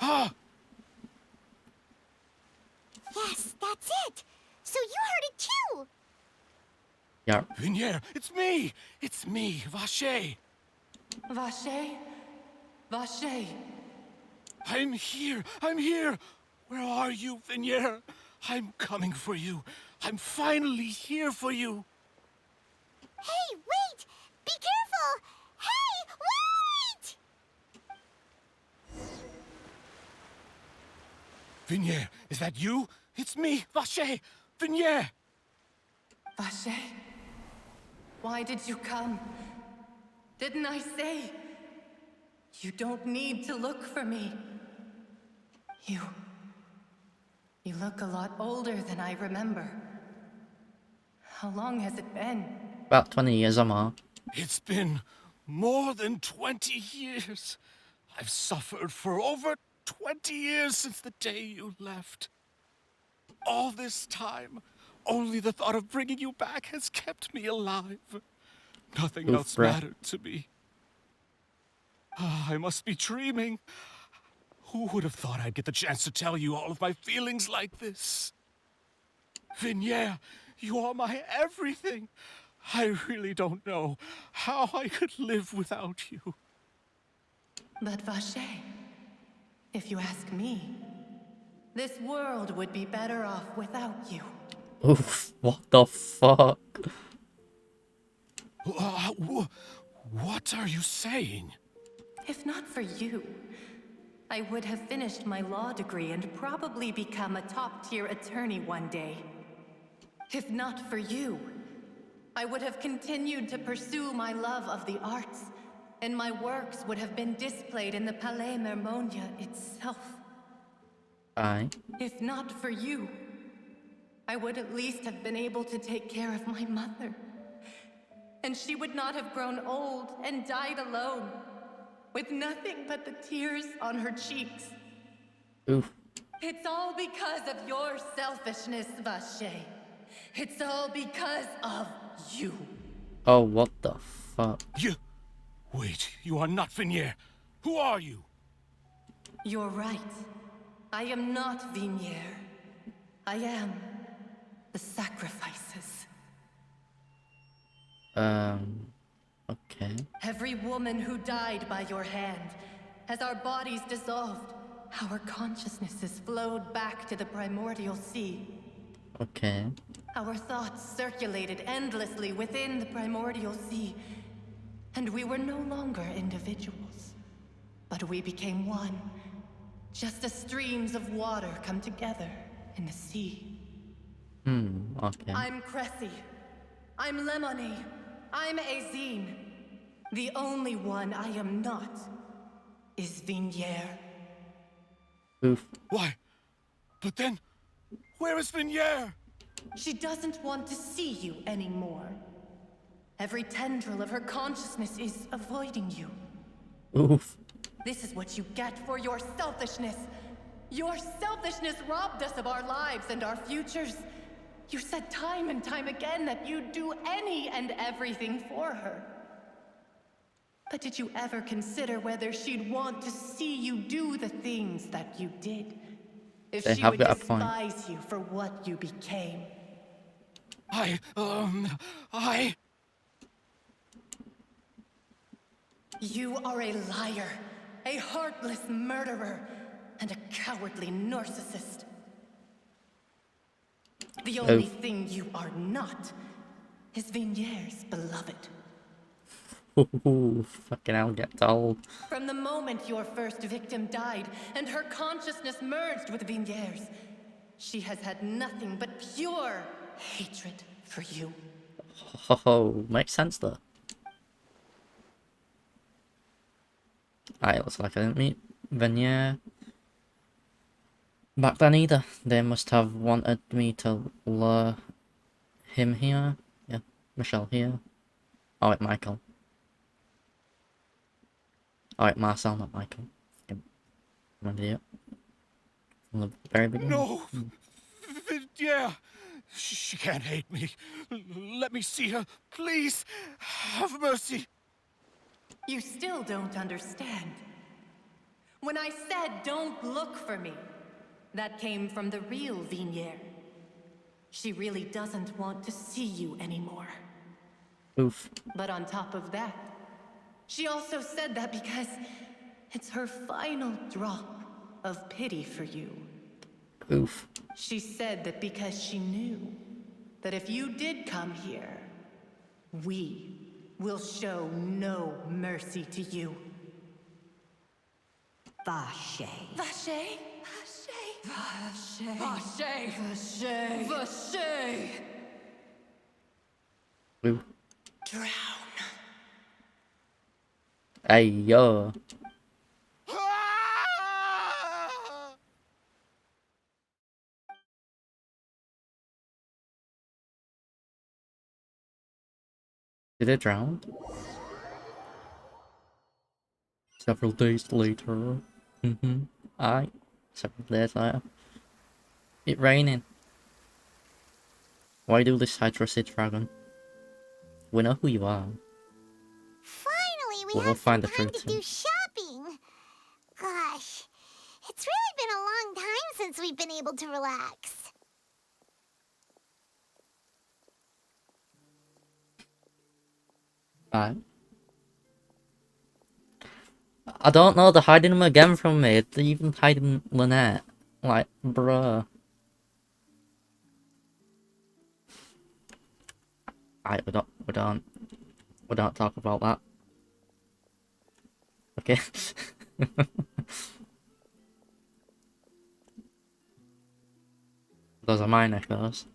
Ah! Yes, that's it. So you heard it too. Yeah. Vinier, it's me! It's me, Vache. Vache? Vache. I'm here! Where are you, Vinier? I'm coming for you. I'm finally here for you. Hey, wait! Be careful! Hey, wait! Vinier, is that you? It's me, Vache! Vinier! Vache? Why did you come? Didn't I say? You don't need to look for me. You look a lot older than I remember. How long has it been? About 20 years or more. It's been more than 20 years. I've suffered for over 20 years since the day you left. All this time, only the thought of bringing you back has kept me alive. Nothing else mattered to me. I must be dreaming. Who would have thought I'd get the chance to tell you all of my feelings like this? Vinier, you are my everything. I really don't know how I could live without you. But Vache, if you ask me, this world would be better off without you. Oof, what the fuck? What are you saying? If not for you, I would have finished my law degree and probably become a top-tier attorney one day. If not for you, I would have continued to pursue my love of the arts, and my works would have been displayed in the Palais Mermonia itself. If not for you, I would at least have been able to take care of my mother. And she would not have grown old and died alone, with nothing but the tears on her cheeks. Oof. It's all because of your selfishness, Vache. It's all because of you. Oh, what the fuck? Wait, you are not Vinier. Who are you? You're right. I am not Vinier. I am the sacrifices. Okay. Every woman who died by your hand, as our bodies dissolved, our consciousnesses flowed back to the primordial sea. Okay. Our thoughts circulated endlessly within the primordial sea, and we were no longer individuals, but we became one, just as streams of water come together in the sea. Okay. I'm Cressy. I'm Lemony. I'm Azine. The only one I am not is Vinier. Oof. Why? But then, where is Vinier? She doesn't want to see you anymore. Every tendril of her consciousness is avoiding you. Oof. This is what you get for your selfishness. Your selfishness robbed us of our lives and our futures. You said time and time again that you'd do any and everything for her. But did you ever consider whether she'd want to see you do the things that you did? If They she have would got a point. despise you for what you became? You are a liar, a heartless murderer, and a cowardly narcissist. The only thing you are not is Vigniere's beloved. Ooh, fucking hell, get told. From the moment your first victim died and her consciousness merged with Vigniere's, she has had nothing but pure hatred for you. Oh, makes sense though. Looks like I didn't meet Venier back then either. They must have wanted me to lure him here. Yeah, Michelle here. Oh, wait, Michael. Oh, wait, Marcel, not Michael. I'm an idiot. From the very beginning. No! Yeah! She can't hate me. Let me see her, please. Have mercy. You still don't understand. When I said don't look for me, that came from the real Vigniere. She really doesn't want to see you anymore. Oof. But on top of that, she also said that because it's her final drop of pity for you. Oof. She said that because she knew that if you did come here, we will show no mercy to you. Vache. Vache? Vache? Vache? Vache? Vache? Oof. Drown. Hey, yo. Did it drown? Several days later. Several days later. It raining. Why do this Hydrosid dragon? We know who you are. Finally, we We'll have find some the time truth to do shopping. Gosh, it's really been a long time since we've been able to relax. Alright. I don't know, they're hiding him again from me. They're even hiding Lynette. Like, bruh. Alright, we don't talk about that. Okay. Those are mine echoes.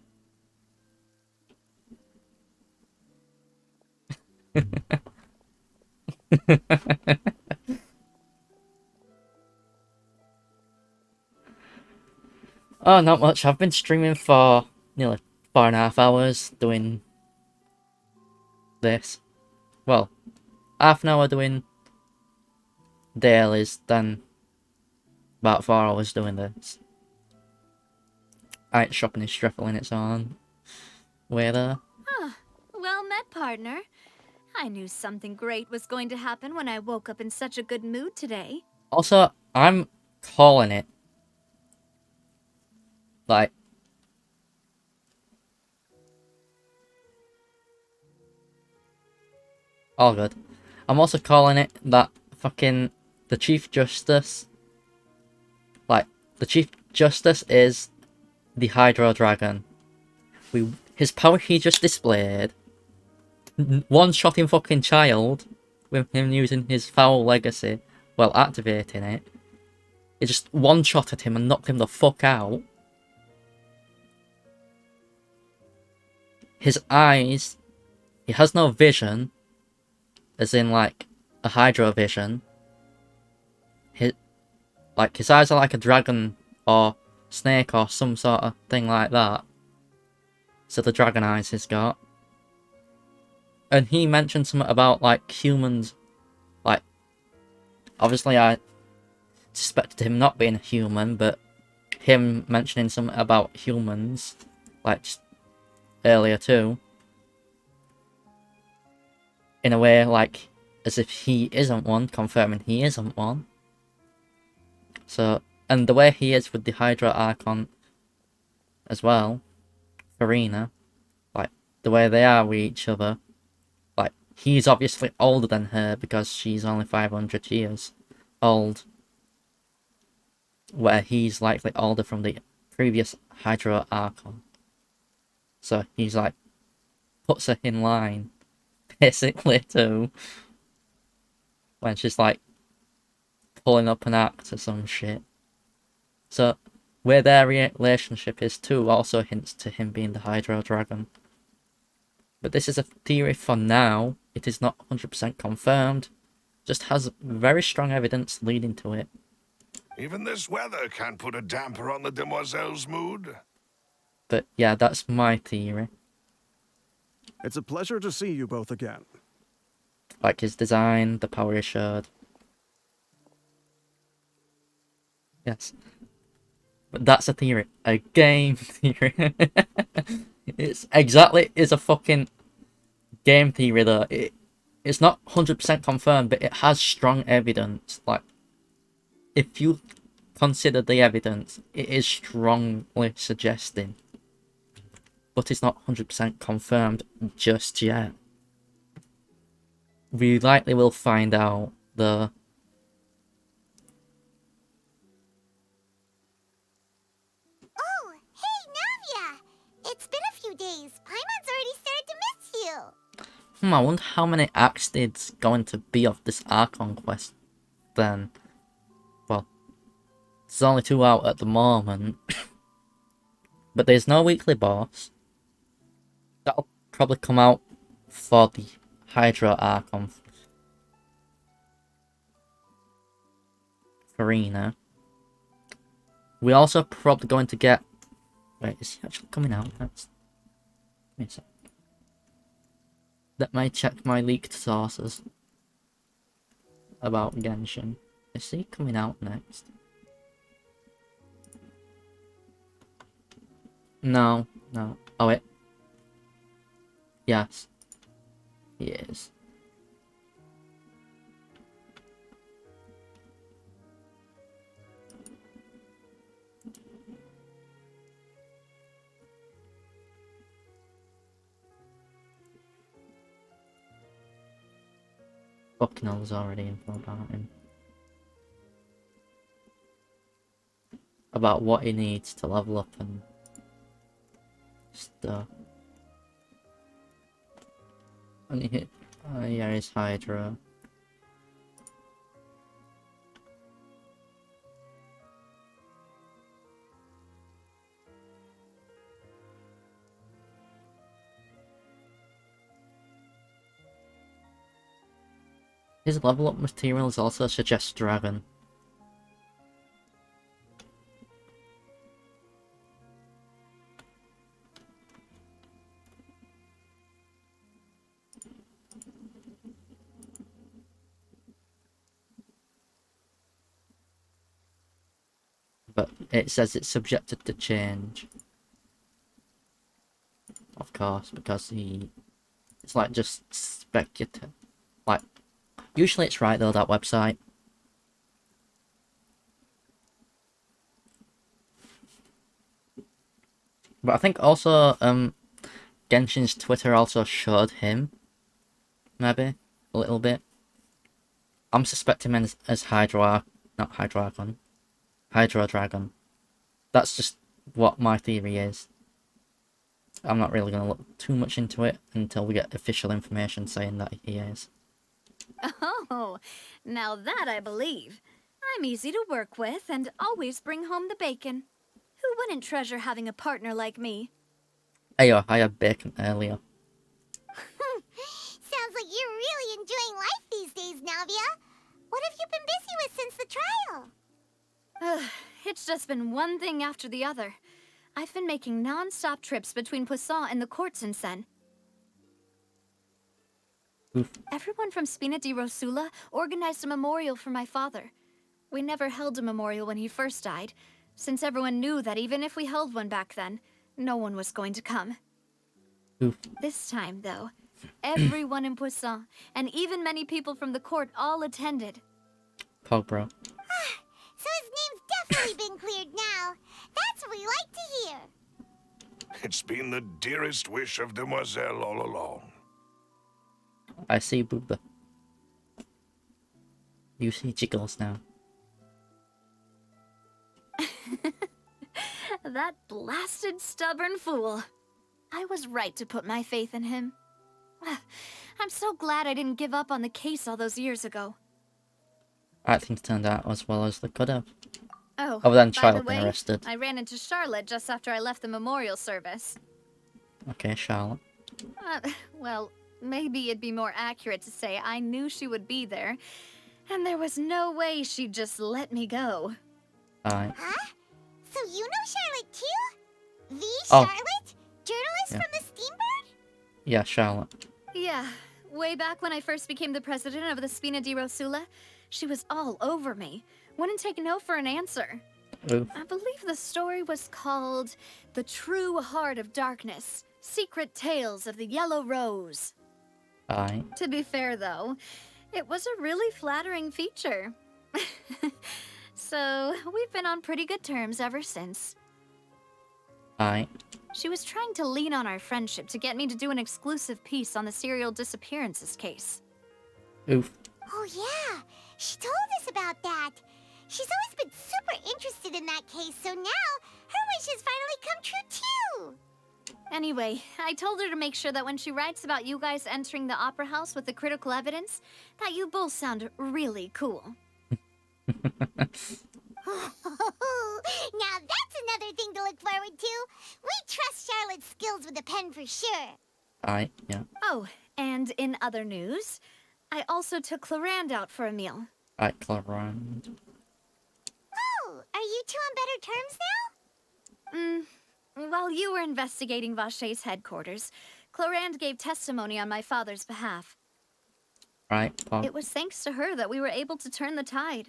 Oh, not much. I've been streaming for nearly 4.5 hours doing this. Well, half an hour doing dailies, then about 4 hours doing this. Alright, shopping is stressful in its own way there. Huh. Well met, partner. I knew something great was going to happen when I woke up in such a good mood today. Also, I'm calling it. Like, all good. I'm also calling it that fucking the Chief Justice. Like, the Chief Justice is the Hydro Dragon. His power he just displayed. One-shotting fucking child with him using his foul legacy while activating it. It just one-shotted him and knocked him the fuck out. His eyes, he has no vision, as in like a Hydro vision. His eyes are like a dragon or snake or some sort of thing like that. So the dragon eyes he's got. And he mentioned something about like humans, like obviously I suspected him not being a human, but him mentioning something about humans, like just earlier too. In a way, like, as if he isn't one, confirming he isn't one. So, and the way he is with the Hydra Archon as well, Farina, like, the way they are with each other, like, he's obviously older than her because she's only 500 years old, where he's likely older from the previous Hydra Archon. So he's like, puts her in line, basically, too, when she's like, pulling up an act or some shit. So, where their relationship is too also hints to him being the Hydro Dragon. But this is a theory for now. It is not 100% confirmed. Just has very strong evidence leading to it. Even this weather can't put a damper on the demoiselle's mood. But yeah, that's my theory. It's a pleasure to see you both again. Like his design, the power he showed. Yes. But that's a theory. A game theory. It's a fucking game theory though. It's not 100% confirmed, but it has strong evidence. Like, if you consider the evidence, it is strongly suggesting. But it's not 100% confirmed just yet. We likely will find out the... Oh, hey, Navia! It's been a few days. Paimon's already started to miss you. I wonder how many acts it's going to be of this Archon quest then. Well, there's only 2 out at the moment. But there's no weekly boss. That'll probably come out for the Hydra Archon Farina. We're also probably going to get... Wait, is he actually coming out next? Wait a sec. Let me check my leaked sources about Genshin. Is he coming out next? No. Oh wait. Yes. He is. Fucking hell, there's already info about him. About what he needs to level up and stuff. And he hit... yeah, he's Hydra. His level up materials also suggest dragon. But it says it's subjected to change. Of course, because it's like just speculative. Like, usually it's right though, that website. But I think also, Genshin's Twitter also showed him. Maybe. A little bit. I'm suspecting him as Hydra Dragon. That's just what my theory is. I'm not really going to look too much into it until we get official information saying that he is. Oh, now that I believe. I'm easy to work with and always bring home the bacon. Who wouldn't treasure having a partner like me? Ayo, I had bacon earlier. Sounds like you're really enjoying life these days, Navia. What have you been busy with since the trial? It's just been one thing after the other. I've been making non-stop trips between Poisson and the courts in Sen. Everyone from Spina di Rosula organized a memorial for my father. We never held a memorial when he first died, since everyone knew that even if we held one back then, no one was going to come. Oof. This time, though, everyone in Poisson, and even many people from the court, all attended. Pog, bro. So his name's definitely been cleared now. That's what we like to hear. It's been the dearest wish of Demoiselle all along. I see Booba. You see jiggles now. That blasted stubborn fool. I was right to put my faith in him. I'm so glad I didn't give up on the case all those years ago. Things turned out as well as they could have. Oh, Other than by the Charlotte way, being arrested. I ran into Charlotte just after I left the memorial service. Okay, Charlotte. Well, maybe it'd be more accurate to say I knew she would be there, and there was no way she'd just let me go. Aye. Huh? So you know Charlotte too? The Oh. Charlotte? Journalist Yeah. from the Steambird? Yeah, Charlotte. Yeah, way back when I first became the president of the Spina di Rosula, she was all over me. Wouldn't take no for an answer. Oof. I believe the story was called The True Heart of Darkness, Secret Tales of the Yellow Rose. Aye. To be fair, though, it was a really flattering feature. So, we've been on pretty good terms ever since. Aye. She was trying to lean on our friendship to get me to do an exclusive piece on the serial disappearances case. Oof. Oh yeah, she told us about that. She's always been super interested in that case, so now her wish has finally come true too. Anyway, I told her to make sure that when she writes about you guys entering the opera house with the critical evidence, that you both sound really cool. Now that's another thing to look forward to. We trust Charlotte's skills with a pen for sure. Aye, yeah. Oh, and in other news, I also took Clarand out for a meal. Aye, Clarand. Oh, are you two on better terms now? While you were investigating Vacher's headquarters, Clarand gave testimony on my father's behalf. Right, Pog. It was thanks to her that we were able to turn the tide.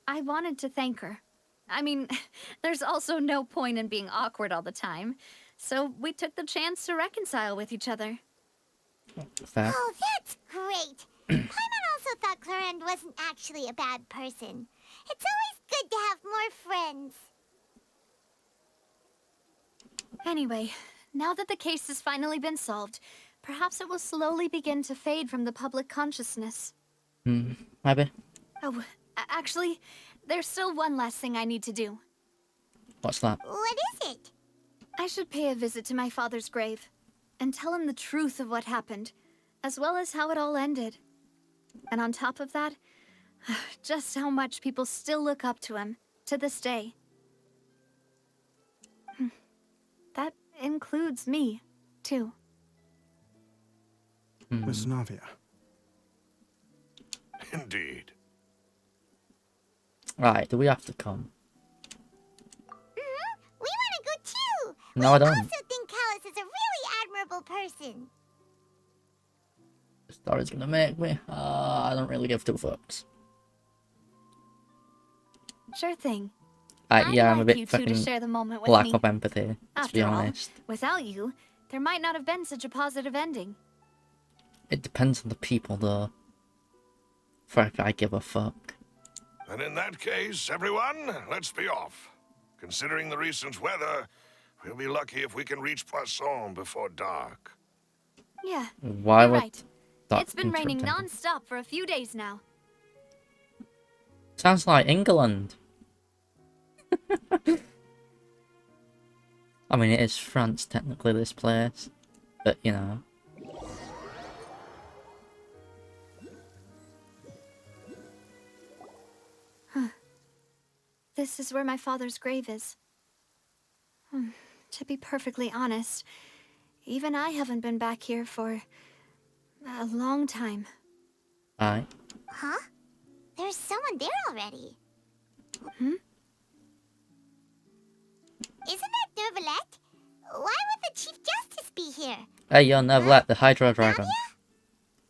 I wanted to thank her. I mean, there's also no point in being awkward all the time, so we took the chance to reconcile with each other. Fair. Oh, that's great. Paimon also thought Clarand wasn't actually a bad person. It's always good to have more friends. Anyway, now that the case has finally been solved, perhaps it will slowly begin to fade from the public consciousness. Maybe. Oh, actually, there's still one last thing I need to do. What's that? What is it? I should pay a visit to my father's grave and tell him the truth of what happened, as well as how it all ended. And on top of that, just how much people still look up to him to this day. That includes me, too. Miss Navia. Indeed. Right, do we have to come? We want to go too. No, I don't. I also think Callus is a really admirable person. The story's gonna make me. I don't really give two fucks. Sure thing. Yeah, I'm a bit you two to fucking share the moment with lack me. of empathy, to After be all, honest. without you, there might not have been such a positive ending. It depends on the people, though. For if I give a fuck. And in that case, everyone, let's be off. Considering the recent weather, we'll be lucky if we can reach Poisson before dark. Yeah, Why you're would right. that It's been raining interrupt him? non-stop for a few days now. Sounds like England. I mean, it is France, technically, this place. But, you know. This is where my father's grave is. To be perfectly honest, even I haven't been back here for a long time. Aye. Huh? There's someone there already. Hmm? Isn't that Nervalette? Why would the Chief Justice be here? Hey, you'll never let the Hydro Dragon.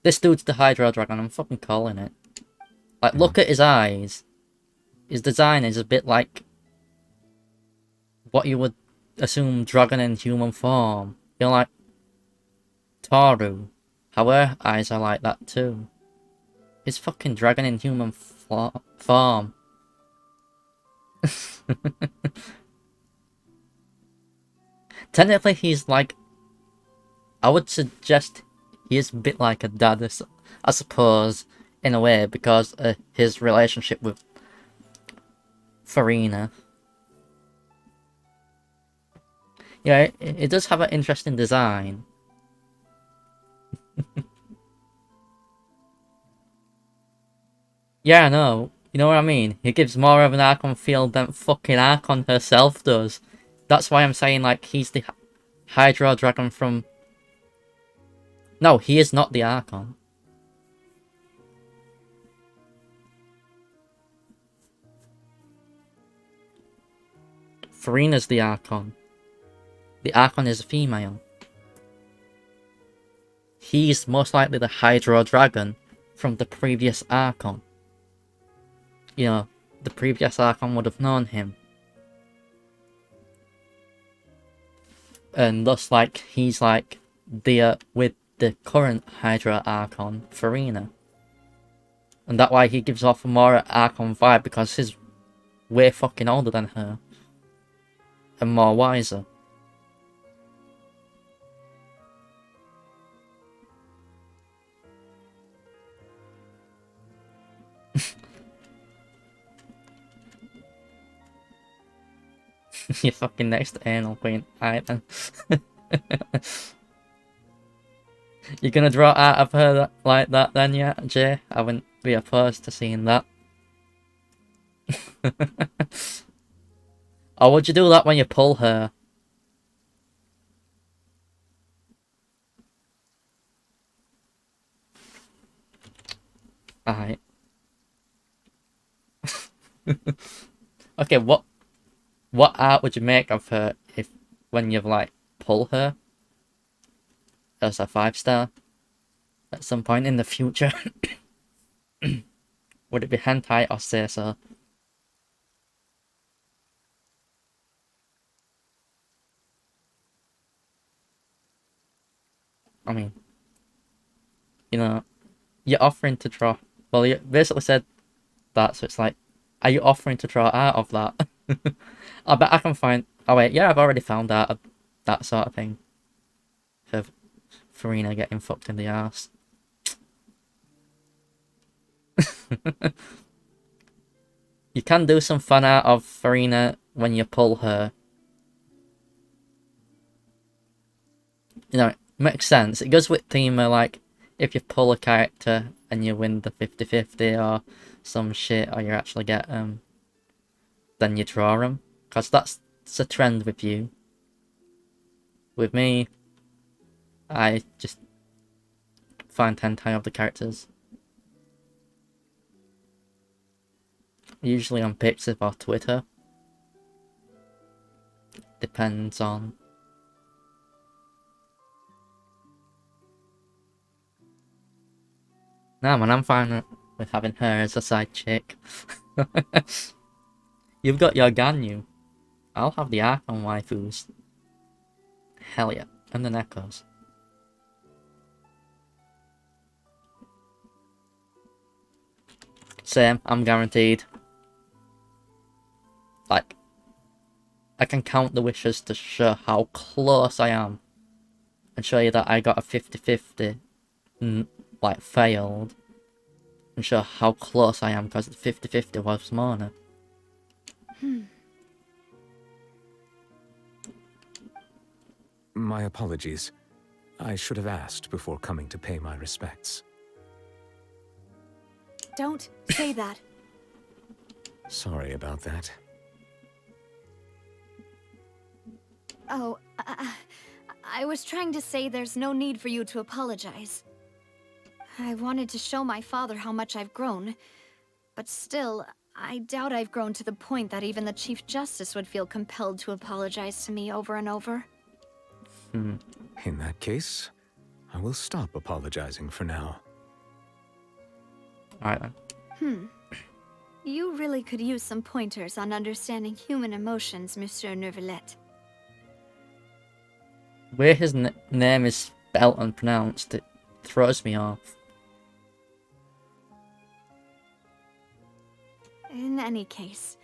This dude's the Hydro Dragon, I'm fucking calling it. Like, look at his eyes. His design is a bit like what you would assume dragon in human form. You know, like Toru. How her eyes are like that too. He's fucking dragon in human form. Technically, he's like... I would suggest he is a bit like a dad, I suppose, in a way, because of his relationship with Farina. Yeah, it does have an interesting design. Yeah, I know. You know what I mean? He gives more of an Archon feel than fucking Archon herself does. That's why I'm saying, like, he's the Hydra Dragon from... No, he is not the Archon. Farina's the Archon. The Archon is a female. He's most likely the Hydra Dragon from the previous Archon. You know, the previous Archon would have known him. And thus, like, he's like the with the current Hydra Archon, Farina. And that's why he gives off a more Archon vibe, because he's way fucking older than her. And more wiser. You're fucking next anal queen. Alright then. You're gonna draw out of her like that then, yeah, Jay? I wouldn't be opposed to seeing that. Or would you do that when you pull her? Alright. Okay, what art would you make of her if when you like pull her as a 5-star at some point in the future? Would it be hentai or say so? I mean, you know, you're offering to draw. Well, you basically said that, so it's like, are you offering to draw art of that? I bet I can find. Oh wait, yeah, I've already found art of that sort of thing. Of Farina getting fucked in the arse. You can do some fan art of Farina when you pull her. You know, it makes sense. It goes with theme of, like, if you pull a character and you win the 50-50 or some shit, or you actually get then you draw them. Because that's a trend with you. With me, I just find hentai of the characters. Usually on Pixiv or Twitter. Depends on... Nah man, I'm fine with having her as a side chick. You've got your Ganyu. I'll have the Archon waifus. Hell yeah. And the Nekos. Same, I'm guaranteed. Like, I can count the wishes to show how close I am. And show you that I got a 50-50, like, failed. And show how close I am, because the 50-50 was Mona. My apologies. I should have asked before coming to pay my respects. Don't say that. Sorry about that. Oh, I was trying to say there's no need for you to apologize. I wanted to show my father how much I've grown, but still, I doubt I've grown to the point that even the Chief Justice would feel compelled to apologize to me over and over. In that case, I will stop apologizing for now. Alright then. You really could use some pointers on understanding human emotions, Monsieur Neuvillette. Where his name is spelt and pronounced, it throws me off. In any case,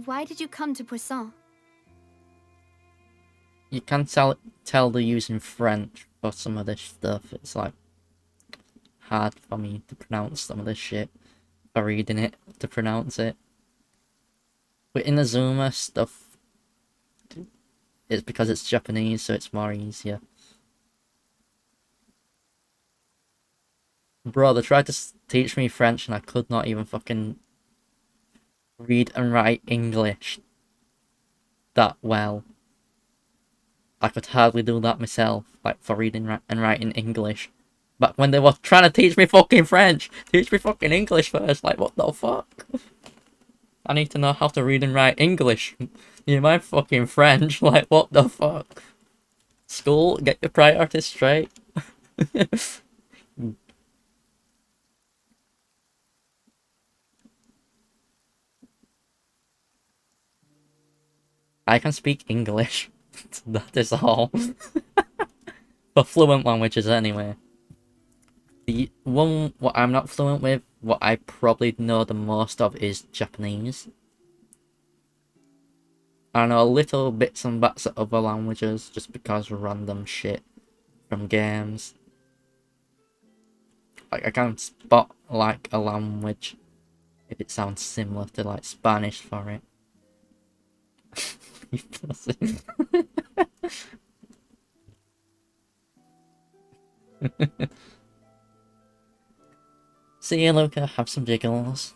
why did you come to Poisson? You can tell they're using French for some of this stuff. It's like hard for me to pronounce some of this shit by reading it to pronounce it. With Inazuma stuff, it's because it's Japanese, so it's more easier. Bro, they tried to teach me French and I could not even fucking read and write English that well. I could hardly do that myself, like for reading and writing English. But when they were trying to teach me fucking French, teach me fucking English first, like what the fuck? I need to know how to read and write English. You mind fucking French, like what the fuck? School, get your priorities straight. I can speak English. That is all. For fluent languages anyway. The one what I'm not fluent with, what I probably know the most of is Japanese. I know little bits and bats of other languages just because of random shit from games. Like I can spot like a language if it sounds similar to like Spanish for it. You pussy. See you, Luca. Have some jiggles.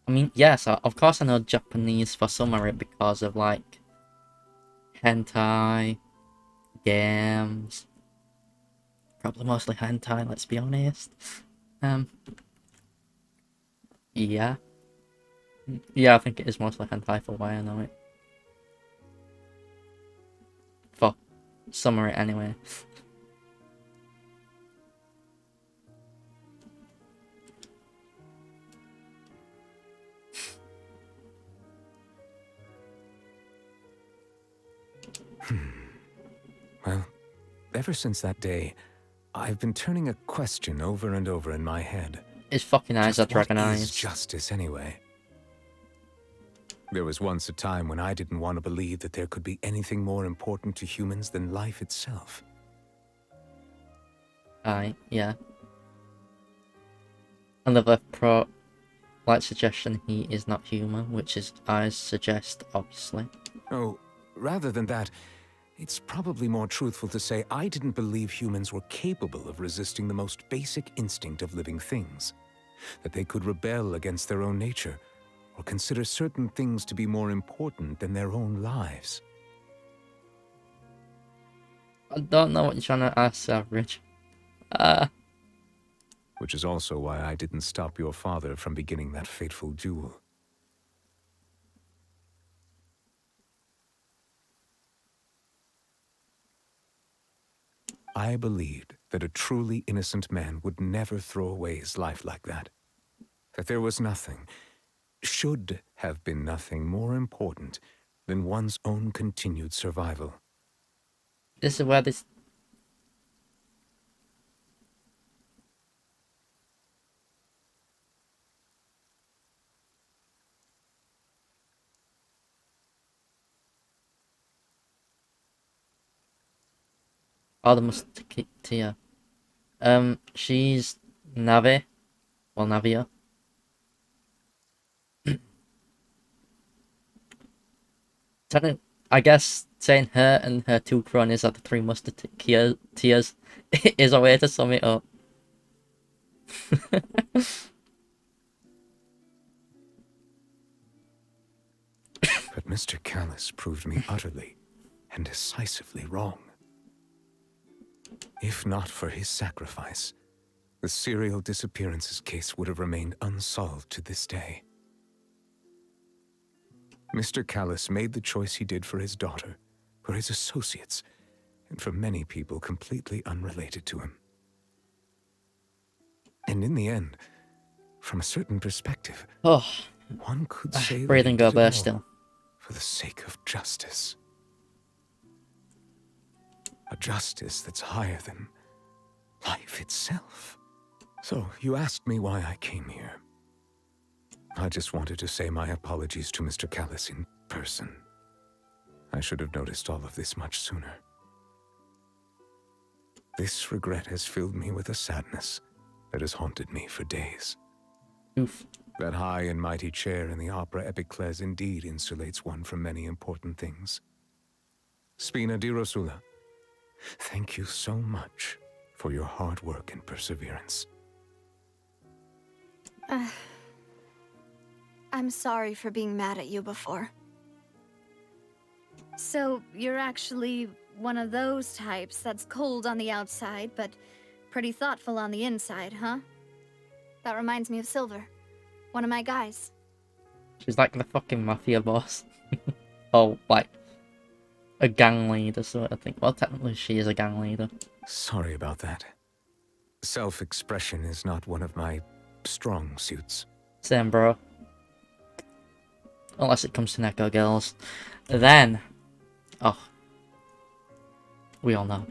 I mean, yes, of course I know Japanese for some of it because of, like, hentai, games. Probably mostly hentai, let's be honest. Yeah. Yeah, I think it is mostly hentai for why I know it. For some of it, anyway. Well, ever since that day, I've been turning a question over and over in my head. His fucking eyes are dragon eyes. What is justice, anyway? There was once a time when I didn't want to believe that there could be anything more important to humans than life itself. Yeah. Another light suggestion, he is not human, which his eyes suggest, obviously. Oh, rather than that, it's probably more truthful to say I didn't believe humans were capable of resisting the most basic instinct of living things. That they could rebel against their own nature, or consider certain things to be more important than their own lives. I don't know what you're trying to ask, Average. Which is also why I didn't stop your father from beginning that fateful duel. I believed that a truly innocent man would never throw away his life like that. That there was nothing, should have been nothing more important than one's own continued survival. This is where this... Oh, the Musketeer. She's Navi. Well, Navia. I guess saying her and her two cronies are the three Musketeers is a way to sum it up. But Mr. Callis proved me utterly and decisively wrong. If not for his sacrifice, the serial disappearances case would have remained unsolved to this day. Mr. Callis made the choice he did for his daughter, for his associates, and for many people completely unrelated to him. And in the end, from a certain perspective, one could say that he did it all still. for the sake of justice. A justice that's higher than life itself. So, you asked me why I came here. I just wanted to say my apologies to Mr. Callis in person. I should have noticed all of this much sooner. This regret has filled me with a sadness that has haunted me for days. Oof. That high and mighty chair in the opera Epiclese indeed insulates one from many important things. Spina di Rosula, thank you so much for your hard work and perseverance. I'm sorry for being mad at you before. So, you're actually one of those types that's cold on the outside, but pretty thoughtful on the inside, huh? That reminds me of Silver, one of my guys. She's like the fucking mafia boss. Oh, like a gang leader sort of thing. Well, technically she is a gang leader. Sorry about that. Self-expression is not one of my strong suits. Same, bro. Unless it comes to Neko girls. Then, oh, we all know.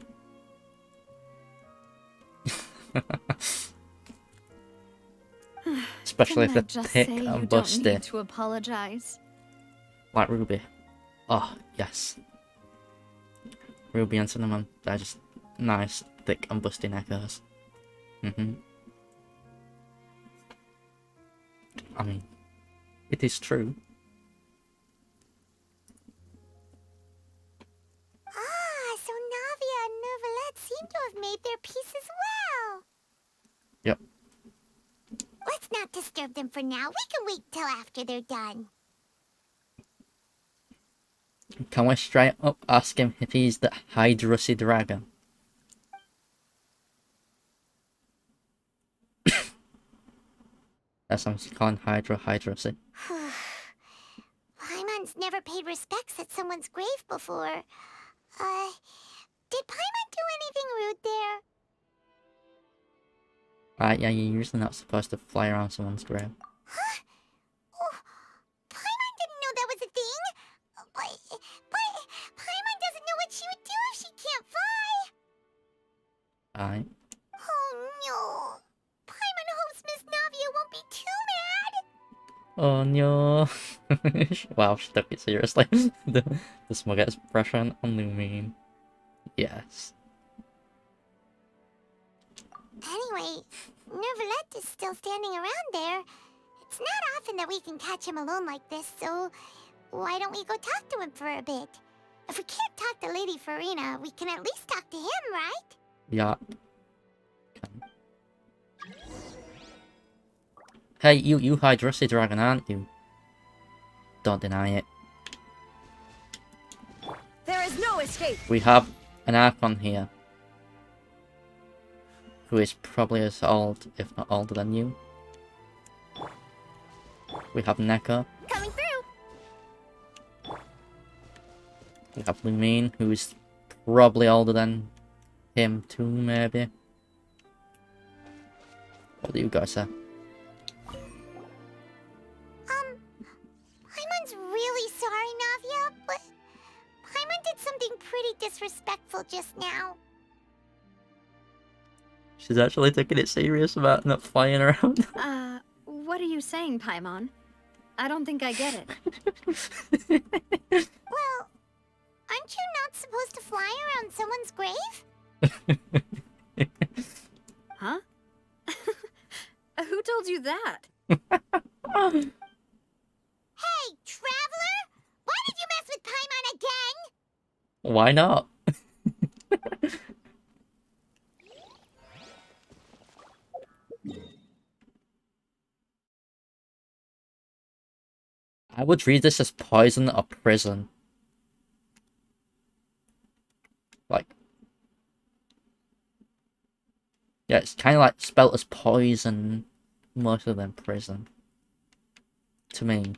Especially if they're thick and busty. You don't need to apologize. Like Ruby. Oh, yes. Ruby and Cinnamon. They're just nice, thick and busty neckers. I mean, it is true. So Navia and Neuvillette seem to have made their peace as well. Yep. Let's not disturb them for now. We can wait till after they're done. Can we straight up ask him if he's the Hydrosy dragon? That's what I'm calling Hydrosy. Paimon's never paid respects at someone's grave before. Did Paimon do anything rude there? Yeah, you're usually not supposed to fly around someone's grave. Huh? Oh, Paimon didn't know that was a thing. But Paimon doesn't know what she would do if she can't fly. Alright. Oh no. Paimon hopes Miss Navia won't be too mad. Oh no. Wow, she took it seriously. the smug expression on Lumine. Yes. Anyway, Neuvillette is still standing around there. It's not often that we can catch him alone like this, so why don't we go talk to him for a bit? If we can't talk to Lady Farina, we can at least talk to him, right? Yeah. Hey, you Hydrosy dragon, aren't you? Don't deny it. There is no escape. We have an Archon here. Who is probably as old, if not older than you. We have Neko. Coming through. We have Lumine, who is probably older than him too, maybe. What do you guys say? Paimon's really sorry, Navia, but Paimon did something pretty disrespectful just now. She's actually taking it serious about not flying around. What are you saying, Paimon? I don't think I get it. Well, aren't you not supposed to fly around someone's grave? Huh? Who told you that? Hey, Traveler! Why did you mess with Paimon again? Why not? I would read this as poison or prison. Like, yeah, it's kind of like spelt as poison, mostly than prison. To me,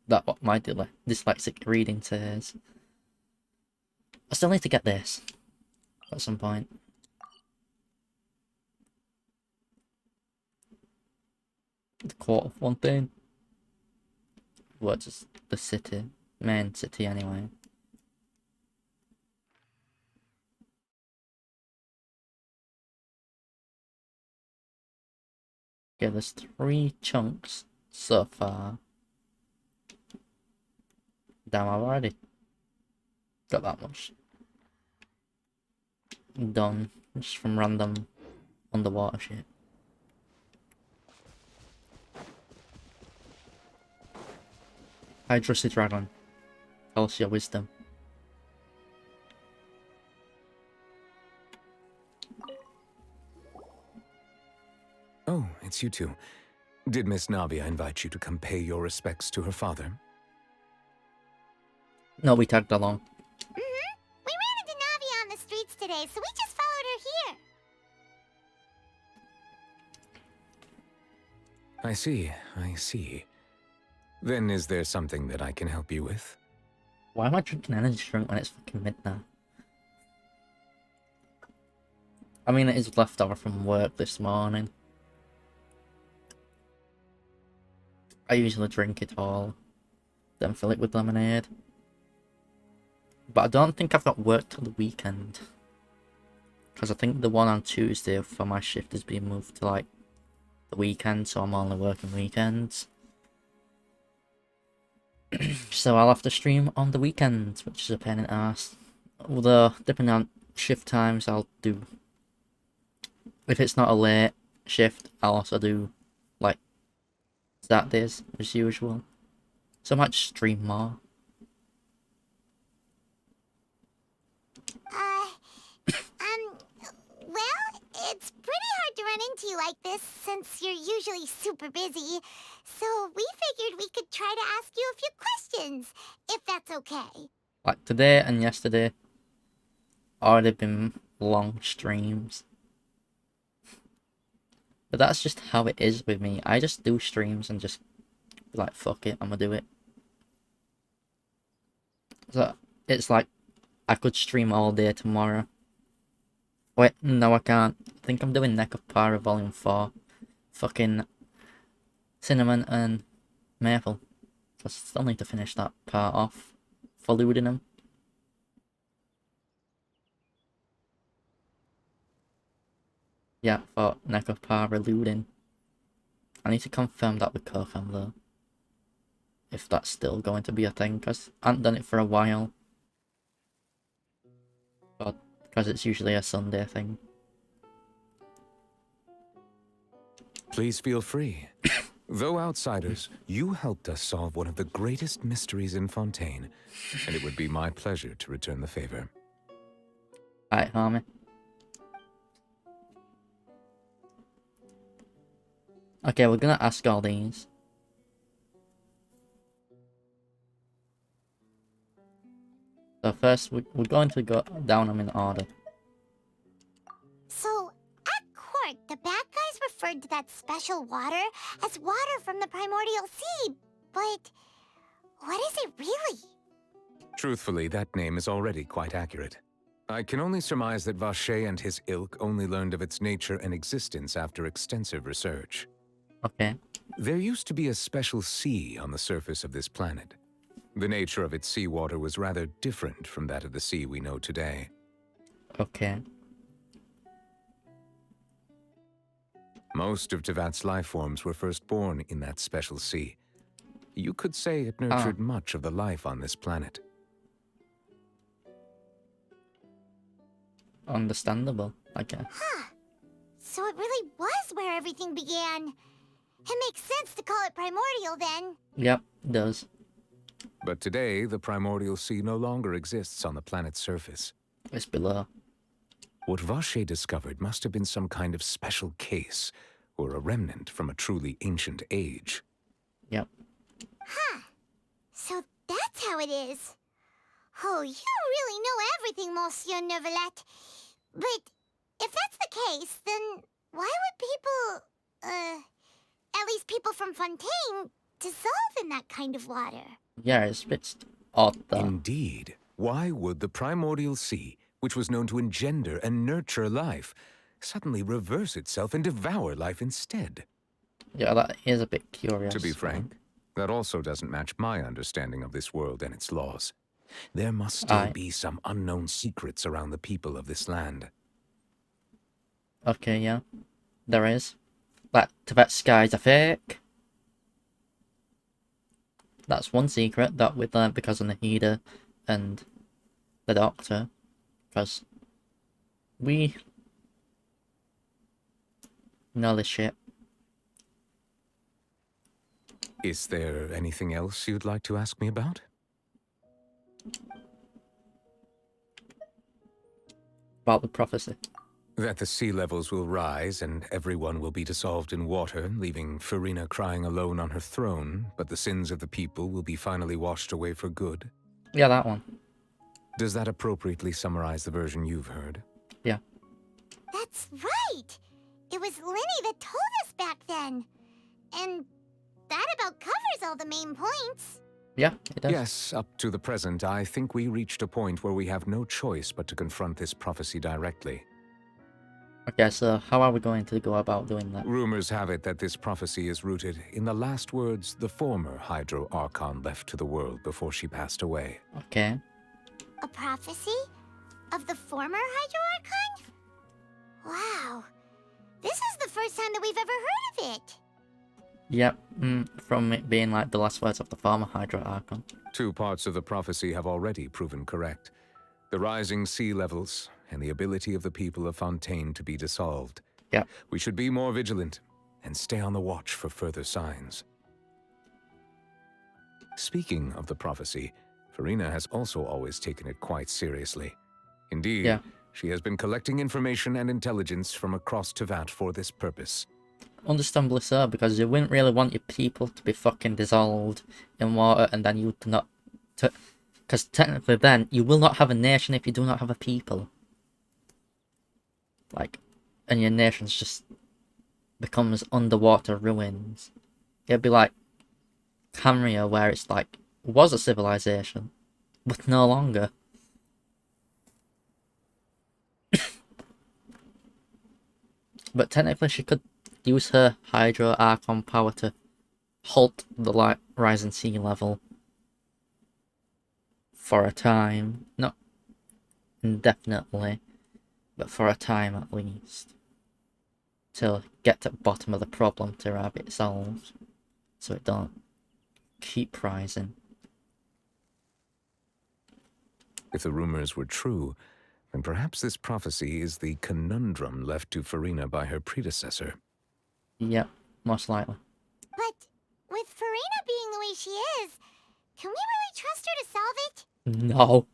that's what my dyslexic reading says. I still need to get this at some point. The court of Fontaine. What, just the city? Main city, anyway. Yeah, there's 3 chunks so far. Damn, I've already got that much done just from random underwater shit. Hydrosy Dragon. Tell us your wisdom. Oh, it's you two. Did Miss Navia invite you to come pay your respects to her father? No, we tagged along. Mm-hmm. We ran into Navia on the streets today, so we just followed her here. I see, I see. Then is there something that I can help you with? Why am I drinking energy drink when it's fucking midnight? I mean, it is leftover from work this morning. I usually drink it all, then fill it with lemonade. But I don't think I've got work till the weekend. Because I think the one on Tuesday for my shift is being moved to, like, the weekend, so I'm only working weekends. So I'll have to stream on the weekends, which is a pain in the ass. Although, depending on shift times, I'll do... If it's not a late shift, I'll also do, like, Saturdays, as usual. So I might stream more. Well, it's pretty hard to run into you like this since you're usually super busy. So we figured we could try to ask you a few questions, if that's okay. Like today and yesterday, already been long streams. But that's just how it is with me. I just do streams and just be like, fuck it, I'm gonna do it. So it's like, I could stream all day tomorrow. Wait, no I can't. I think I'm doing Neck of Para Volume 4. Fucking Cinnamon and Maple. I still need to finish that part off for looting them. Yeah, for Neck of Para looting. I need to confirm that with Kokham though. If that's still going to be a thing, because I haven't done it for a while. But because it's usually a Sunday thing. Please feel free. Though outsiders, you helped us solve one of the greatest mysteries in Fontaine, and it would be my pleasure to return the favor. Alright, Harmy. Okay, we're gonna ask all these. So first, we're going to go down them in order. So, at court, the bad guys referred to that special water as water from the primordial sea, but what is it really? Truthfully, that name is already quite accurate. I can only surmise that Vacher and his ilk only learned of its nature and existence after extensive research. Okay. There used to be a special sea on the surface of this planet. The nature of its seawater was rather different from that of the sea we know today. Okay. Most of Tevat's life forms were first born in that special sea. You could say it nurtured much of the life on this planet. Understandable, I guess. Huh. So it really was where everything began. It makes sense to call it primordial then. Yep, it does. But today, the primordial sea no longer exists on the planet's surface. It's below. What Vacher discovered must have been some kind of special case, or a remnant from a truly ancient age. Yep. Huh. So that's how it is. Oh, you really know everything, Monsieur Neuvillette. But if that's the case, then why would people, at least people from Fontaine, dissolve in that kind of water? Yeah, it's a bit odd though. Indeed. Why would the primordial sea, which was known to engender and nurture life, suddenly reverse itself and devour life instead? Yeah, that is a bit curious. To be frank, that also doesn't match my understanding of this world and its laws. There must still be some unknown secrets around the people of this land. Okay, yeah. There is. That Tibet skies are fake. That's one secret that we learned because of Nahida and the Doctor. Because we know this shit. Is there anything else you'd like to ask me about? About the prophecy. That the sea levels will rise and everyone will be dissolved in water, leaving Farina crying alone on her throne, but the sins of the people will be finally washed away for good? Yeah, that one. Does that appropriately summarize the version you've heard? Yeah. That's right! It was Linny that told us back then. And that about covers all the main points. Yeah, it does. Yes, up to the present, I think we reached a point where we have no choice but to confront this prophecy directly. Okay, so how are we going to go about doing that? Rumors have it that this prophecy is rooted in the last words the former Hydro Archon left to the world before she passed away. Okay. A prophecy? Of the former Hydro Archon? Wow. This is the first time that we've ever heard of it. Yep, from it being like the last words of the former Hydro Archon. 2 parts of the prophecy have already proven correct. The rising sea levels and the ability of the people of Fontaine to be dissolved. Yeah. We should be more vigilant and stay on the watch for further signs. Speaking of the prophecy, Farina has also always taken it quite seriously. Indeed, she has been collecting information and intelligence from across Tevat for this purpose. Understandably so, because you wouldn't really want your people to be fucking dissolved in water and then you not... Because technically then, you will not have a nation if you do not have a people. Like, and your nation's just becomes underwater ruins. It'd be like Camria, where it's like, was a civilization, but no longer. But technically she could use her Hydro Archon power to halt the rising sea level for a time. Not indefinitely, but for a time at least. To get to the bottom of the problem, to have it solved. So it don't keep rising. If the rumors were true, then perhaps this prophecy is the conundrum left to Farina by her predecessor. Yep, most likely. But with Farina being the way she is, can we really trust her to solve it? No.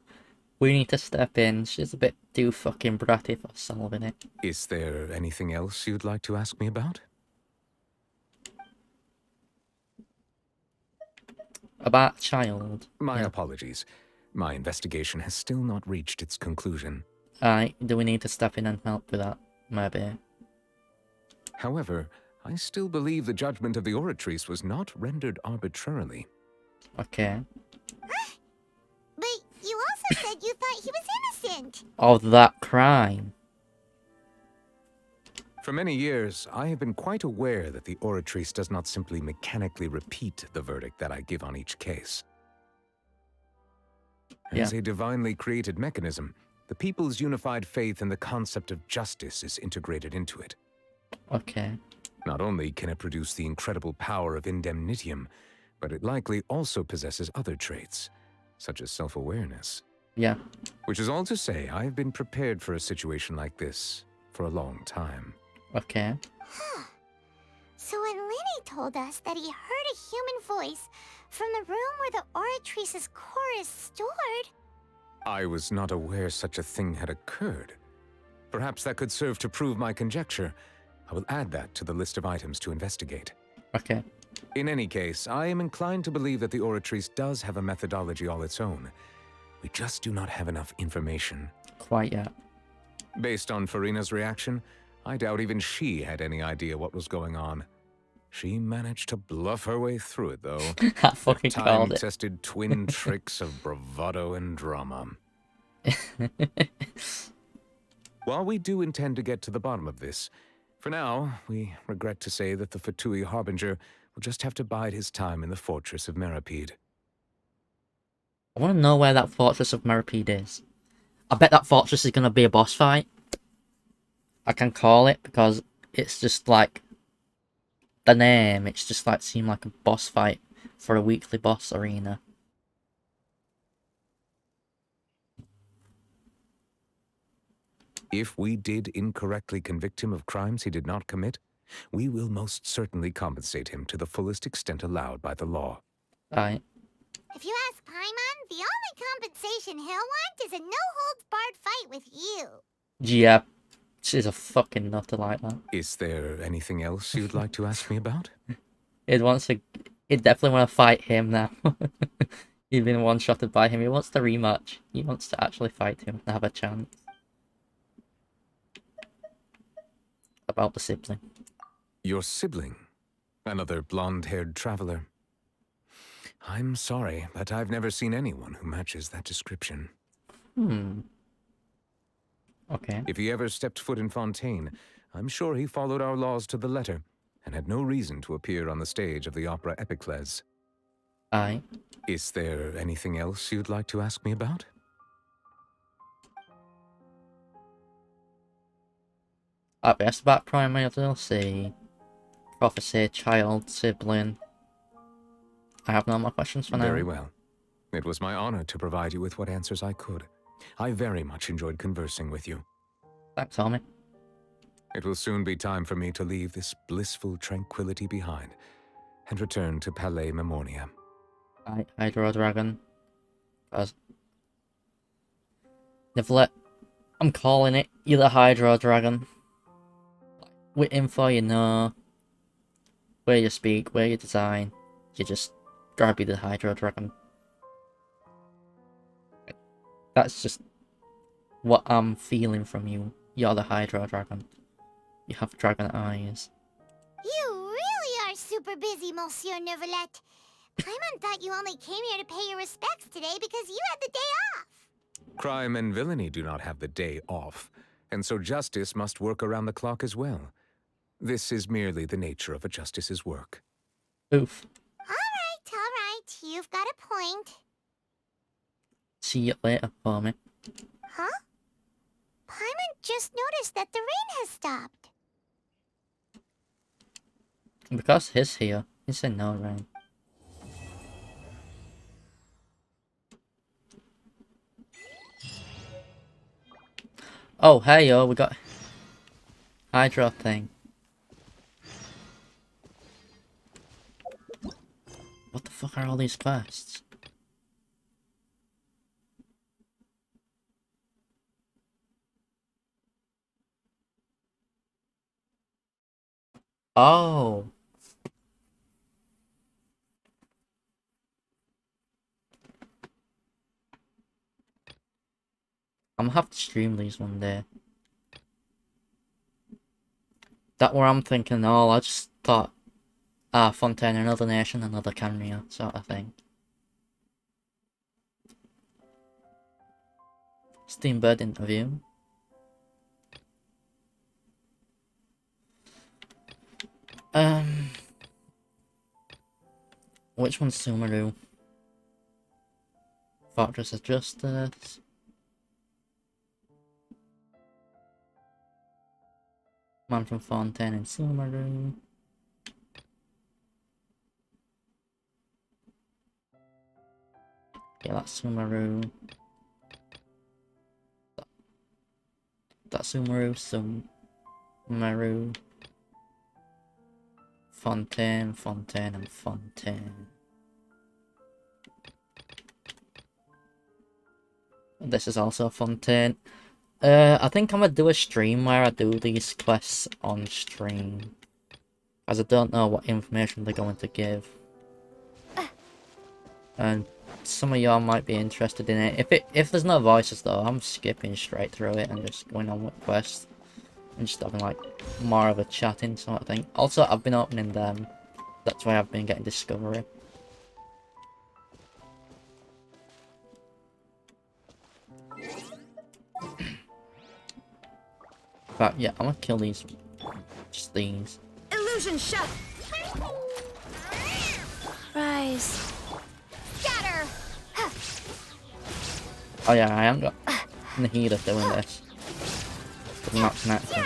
We need to step in. She's a bit too fucking bratty for solving it. Is there anything else you'd like to ask me about? About child. My apologies. My investigation has still not reached its conclusion. Do we need to step in and help with that? Maybe. However, I still believe the judgment of the Oratrice was not rendered arbitrarily. Okay. But you also said you thought he was innocent. Of that crime. For many years, I have been quite aware that the Oratrice does not simply mechanically repeat the verdict that I give on each case. As a divinely created mechanism, the people's unified faith in the concept of justice is integrated into it. Okay. Not only can it produce the incredible power of indemnitium, but it likely also possesses other traits, such as self-awareness. Yeah. Which is all to say, I have been prepared for a situation like this for a long time. Okay. Huh. So when Linny told us that he heard a human voice from the room where the Oratrice's core is stored... I was not aware such a thing had occurred. Perhaps that could serve to prove my conjecture. I will add that to the list of items to investigate. Okay. In any case, I am inclined to believe that the Oratrice does have a methodology all its own. We just do not have enough information. Quite yet. Based on Farina's reaction, I doubt even she had any idea what was going on. She managed to bluff her way through it, though. I fucking called it. Time-tested twin tricks of bravado and drama. While we do intend to get to the bottom of this, for now, we regret to say that the Fatui Harbinger will just have to bide his time in the fortress of Meripede. I want to know where that fortress of Meripede is. I bet that fortress is going to be a boss fight. I can call it because it's just like the name. It's just like seemed like a boss fight for a weekly boss arena. If we did incorrectly convict him of crimes he did not commit, we will most certainly compensate him to the fullest extent allowed by the law. Right. If you ask Paimon, the only compensation he'll want is a no-holds-barred fight with you. Yeah, she's a fucking nutter like that. Is there anything else you'd like to ask me about? He'd definitely want to fight him now. He's been one-shotted by him. He wants the rematch. He wants to actually fight him and have a chance. About the sibling. Your sibling? Another blonde-haired traveler? I'm sorry, but I've never seen anyone who matches that description. Okay. If he ever stepped foot in Fontaine, I'm sure he followed our laws to the letter and had no reason to appear on the stage of the opera Epicles. Aye. Is there anything else you'd like to ask me about? I've asked about primary DLC, prophecy, child, sibling. I have no more questions for now. Very well. It was my honor to provide you with what answers I could. I very much enjoyed conversing with you. Thanks, homie. It will soon be time for me to leave this blissful tranquility behind and return to Palais Memoria. Hydro Dragon. Nivlet, I'm calling it. You're the Hydro Dragon. With info, you know where you speak, where you design. You just gotta be the Hydro Dragon. That's just what I'm feeling from you. You're the Hydro Dragon. You have dragon eyes. You really are super busy, Monsieur Neuvillette. Paimon thought you only came here to pay your respects today because you had the day off. Crime and villainy do not have the day off, and so justice must work around the clock as well. This is merely the nature of a justice's work. Oof. All right. You've got a point. See you later, homie. Huh? Paimon just noticed that the rain has stopped. Because he's here, he said no rain. Oh, hey yo, we got Hydro thing. What the fuck are all these quests? Oh. I'm gonna have to stream these one day. That where I'm thinking, oh, I just thought, Fontaine, another nation, another Canria, sort of thing. Steambird interview. Which one's Sumeru? Fortress of Justice. Man from Fontaine and Sumeru. Yeah, that's Sumeru. That's Sumeru, Sumeru. Fontaine, Fontaine, and Fontaine. This is also Fontaine. I think I'm gonna do a stream where I do these quests on stream. As I don't know what information they're going to give. And some of y'all might be interested in it. If there's no voices though, I'm skipping straight through it and just going on with quests. And just having like more of a chatting sort of thing. Also, I've been opening them That's why I've been getting Discovery. But yeah, I'm gonna kill these. Just these. Illusion shut. Rise. Scatter. Oh yeah, I haven't got the heat of doing this. I'm not connected.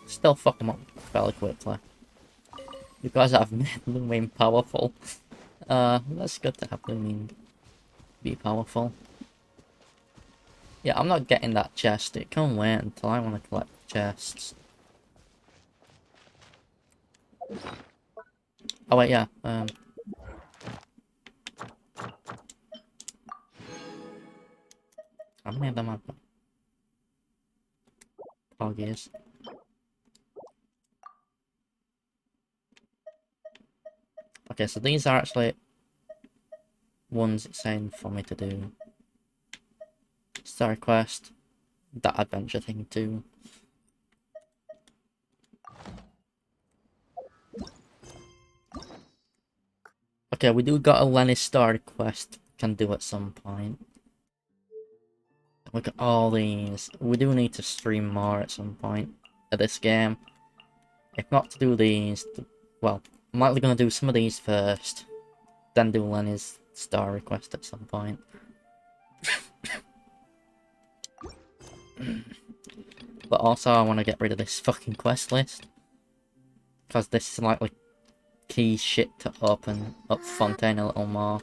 Still fuck them up fairly quickly. Because I've made Lumine powerful. That's good to have Lumine be powerful. Yeah, I'm not getting that chest. It can wait until I want to collect chests. Oh wait, yeah. How many of them have Poggies? Okay, so these are actually ones it's saying for me to do. Star Quest, that adventure thing too. Okay, we do got a Lenny Star Quest can do at some point. Look at all these. We do need to stream more at some point of this game. If not to do these, well, I'm likely going to do some of these first, then do Lenny's Star Request at some point. But also I want to get rid of this fucking quest list. Because this is like key shit to open up Fontaine a little more.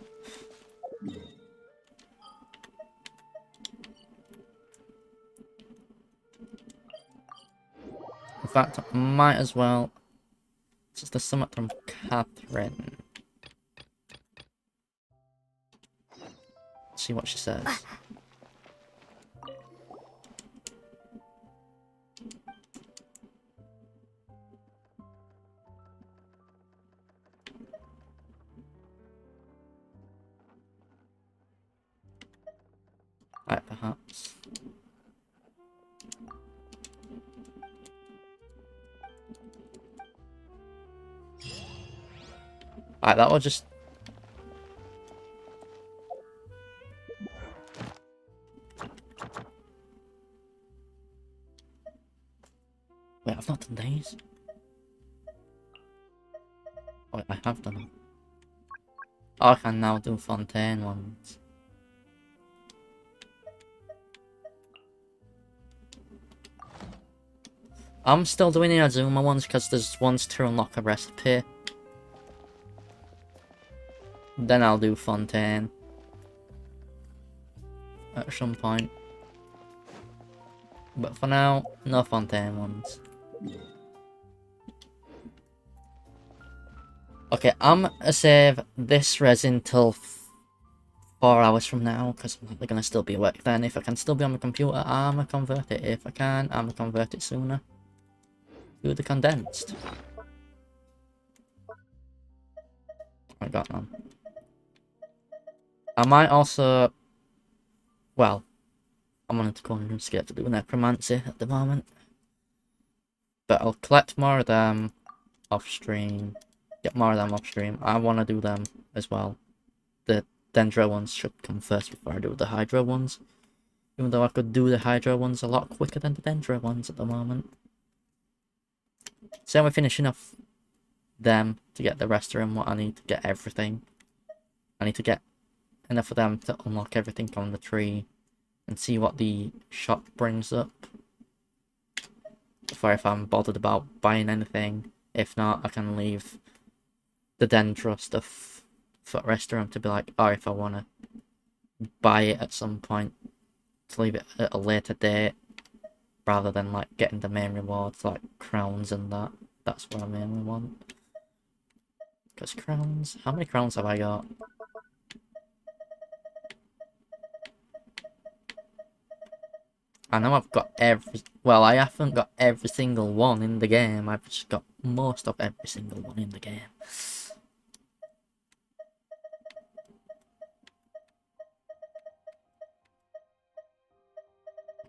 In fact, I might as well. Just the summit from Catherine. See what she says. Right, perhaps. Right, that will just... Wait, I've not done these. Oh, I have done them. Oh, I can now do Fontaine ones. I'm still doing the Azuma ones because there's ones to unlock a recipe. Then I'll do Fontaine. At some point. But for now, no Fontaine ones. Okay, I'm gonna save this resin till 4 hours from now, because I'm likely gonna still be awake then. If I can still be on my computer, I'm gonna convert it. If I can, I'm gonna convert it sooner. Do the condensed. I got none. I might also... Well, I'm on to go and scared to do necromancy at the moment. But I'll collect more of them off stream. Get more of them off stream. I want to do them as well. The Dendro ones should come first before I do the Hydro ones. Even though I could do the Hydro ones a lot quicker than the Dendro ones at the moment. So we're finishing off them to get the rest of them. What I need to get everything. I need to get enough of them to unlock everything on the tree. And see what the shop brings up. Before if I'm bothered about buying anything. If not, I can leave the Dendro stuff for the rest of them to be like, or if I want to buy it at some point, to leave it at a later date. Rather than like getting the main rewards like crowns and that. That's what I mainly want. Because crowns, how many crowns have I got? I know I've got every... Well, I haven't got every single one in the game. I've just got most of every single one in the game.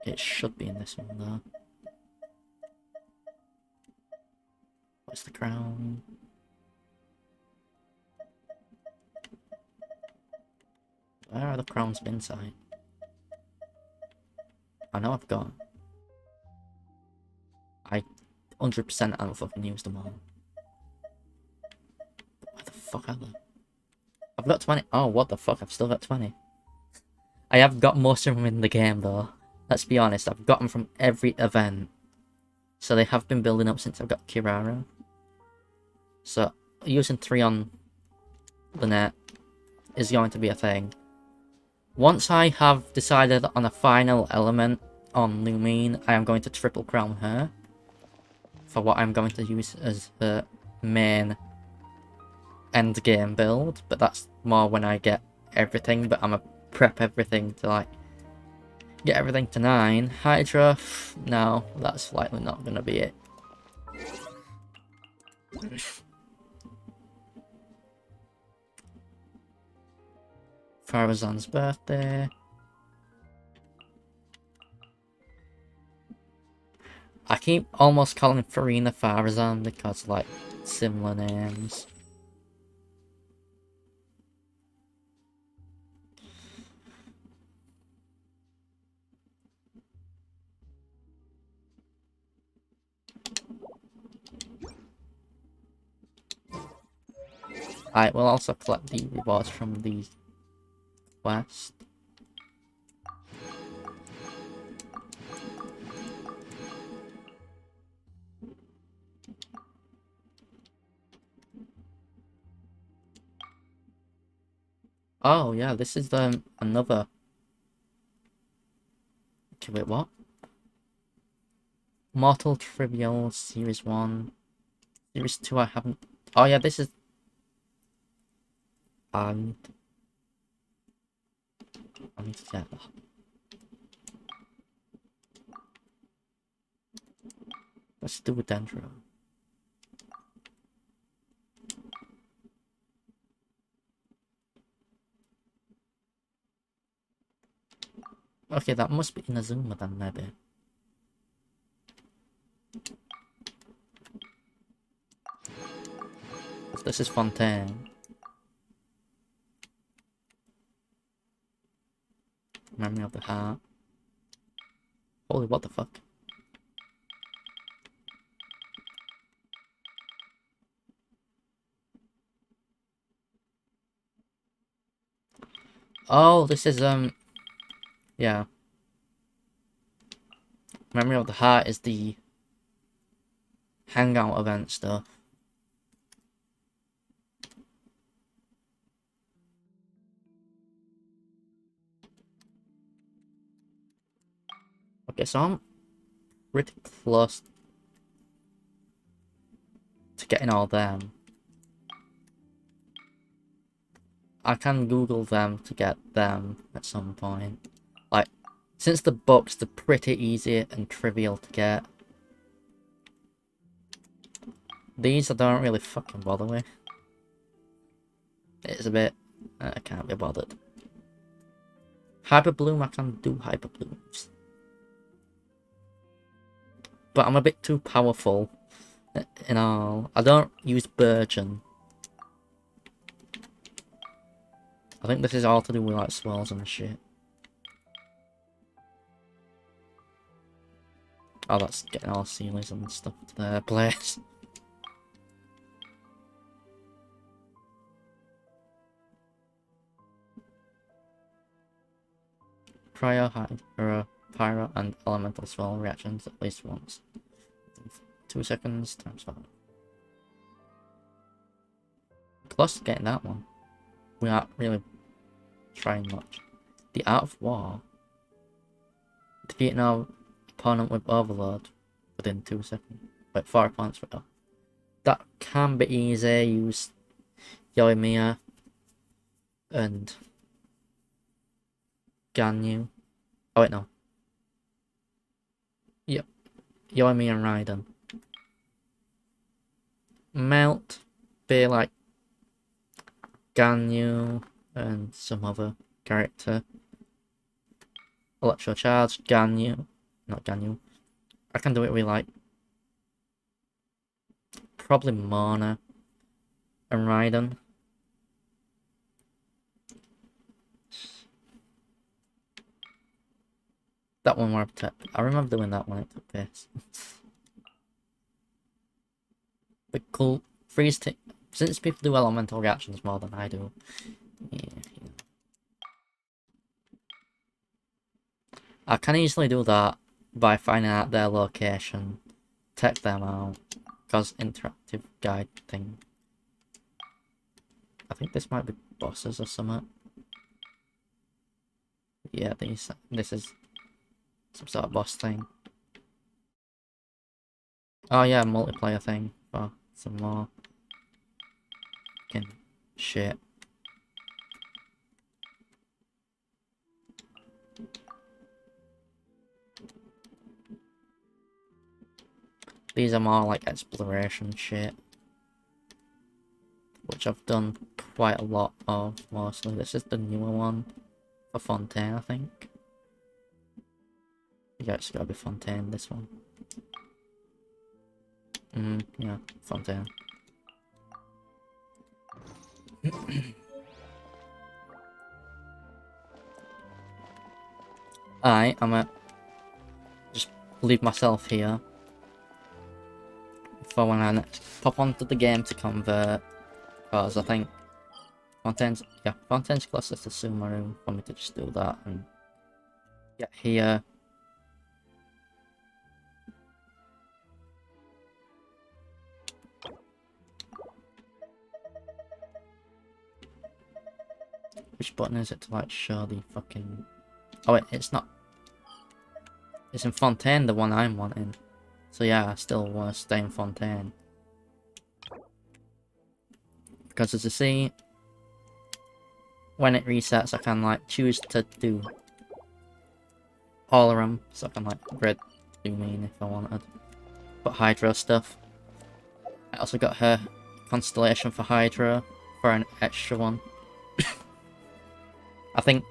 Okay, it should be in this one, though. What's the crown? Where are the crowns inside? I know I've got. I 100% haven't fucking used them all. Where the fuck are they? I've got 20. Oh, what the fuck? I've still got 20. I have got most of them in the game though. Let's be honest, I've got them from every event. So they have been building up since I've got Kirara. So using 3 on the net is going to be a thing. Once I have decided on a final element on Lumine, I am going to triple crown her for what I'm going to use as her main end game build, but that's more when I get everything. But I'm gonna prep everything to like get everything to 9. Hydra, no, that's likely not gonna be it. Farazan's birthday. I keep almost calling Farina Farazan because, like, similar names. I will also collect the rewards from these quests. Oh yeah, this is another. Okay, wait, what? Mortal Trivial Series 1. Series 2 I haven't. Oh yeah, this is. I need to get that. Let's do a Dendro. Okay, that must be Inazuma then, maybe. This is Fontaine. Memory of the Heart. Holy, what the fuck? Oh, this is, yeah. Memory of the Heart is the hangout event stuff. Okay, so I'm pretty close to getting all them. I can Google them to get them at some point. Like, since the books, they're pretty easy and trivial to get. These I don't really fucking bother with. It's a bit... I can't be bothered. Hyper Bloom, I can do Hyper Blooms. But I'm a bit too powerful in all. I don't use Burgeon. I think this is all to do with like swirls and shit. Oh, that's getting all Sealies and stuff to their place. Cryo, Hydra, Pyro, and Elemental Swirl reactions at least once. 2 seconds times 5. Close to getting that one. We aren't really trying much. The Art of War. Defeat our opponent with Overload within 2 seconds. Wait, 4 points for that. That can be easy. Use Yoimiya and Ganyu. Oh wait, no. Yep. Yoimiya and Raiden. Melt be like Ganyu and some other character. Electro Charge, Ganyu. Not Ganyu. I can do it with like probably Mona and Raiden. That one where I remember doing that one, it took piss. But cool. Freeze since people do elemental reactions more than I do. Yeah. I can easily do that by finding out their location, take them out, cause interactive guide thing. I think this might be bosses or something. Yeah, this is some sort of boss thing. Oh yeah, multiplayer thing for some more fucking shit. These are more like exploration shit, which I've done quite a lot of mostly. This is the newer one for Fontaine, I think. Yeah, it's gotta be Fontaine, this one. Yeah, Fontaine. I'm gonna just leave myself here for when I pop onto the game to convert, because I think Fontaine's closest to Sumaru for me to just do that and get here. Which button is it to like show the fucking... Oh wait, it's not. It's in Fontaine, the one I'm wanting. So yeah, I still want to stay in Fontaine. Because as you see, when it resets, I can like choose to do all of them. So I can like red do mean if I wanted. But Hydra stuff. I also got her constellation for Hydra for an extra one. I think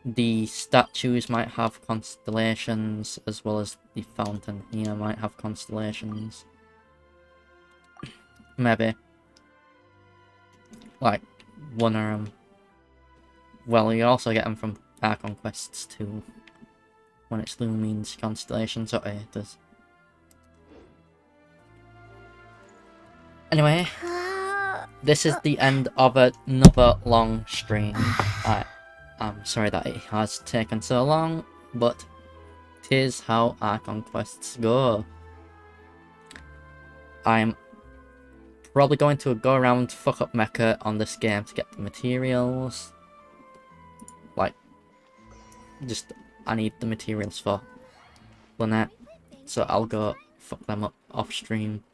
the statues might have constellations, as well as the fountain here might have constellations. Maybe. Like, one of them. Well, you also get them from Archon quests too. When it's Lumine's constellation, so it does. Anyway, this is the end of another long stream. I'm sorry that it has taken so long, but 'tis how Archon quests go. I'm probably going to go around fuck up Mecha on this game to get the materials. Like, I need the materials for Lynette, so I'll go fuck them up off stream.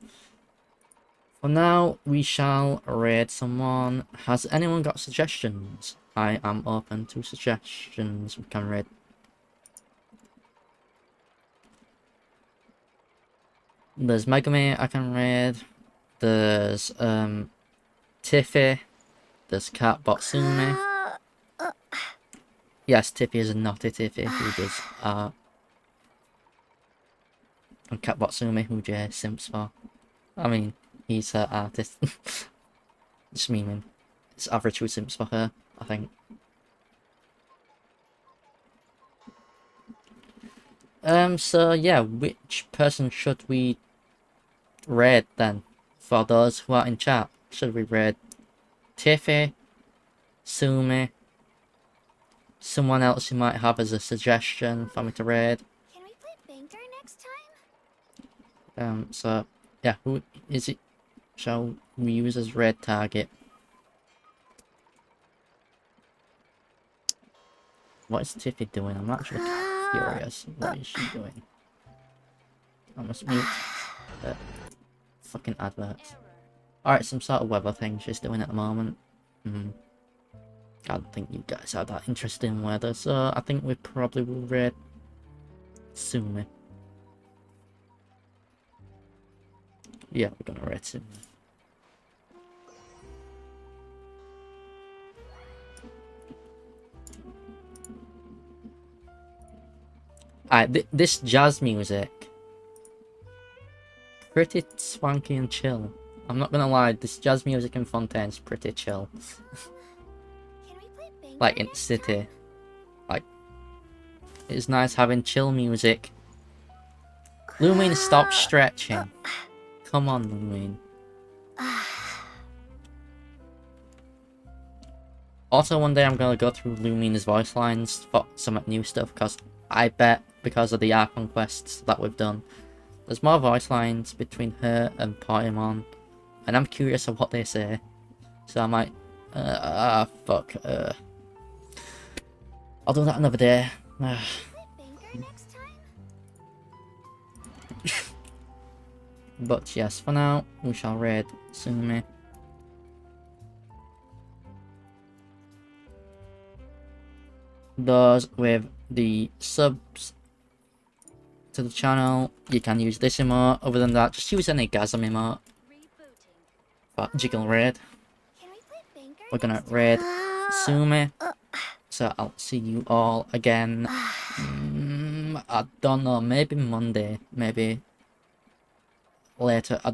For now, we shall raid someone. Has anyone got suggestions? I am open to suggestions. We can raid. There's Megami I can raid. There's Tiffy. There's Cat Botsumi. Yes, Tiffy is a naughty Tiffy who does art. And Cat Botsumi who Jay simps for. I mean, he's her artist. Just meaning. It's average who simps for her, I think. So yeah, which person should we raid then? For those who are in chat, should we raid Tiffy, Sumi, someone else you might have as a suggestion for me to raid? Can we play Banker next time? So yeah, who is it? Shall we use as red target? What is Tiffy doing? I'm actually curious. What is she doing? I must mute the fucking adverts. Alright, some sort of weather thing she's doing at the moment. I don't think you guys are that interested in weather, so I think we probably will raid Sumi. Yeah, we're gonna raid Sumi. Alright, this jazz music pretty swanky and chill. I'm not gonna lie, this jazz music in Fontaine's pretty chill. Like in city. Like, it's nice having chill music. Lumine, stop stretching. Come on, Lumine. Also, one day I'm gonna go through Lumine's voice lines for some new stuff, because I bet, because of the Archon quests that we've done, there's more voice lines between her and Paimon, and I'm curious of what they say. So I might... fuck. I'll do that another day. But yes, for now, we shall raid Sumi. Those with the subs to the channel, you can use this emote. Other than that, just use any Gasm emote. But Jiggle raid. We're gonna raid Sumi. So I'll see you all again. I don't know, maybe Monday, maybe later. I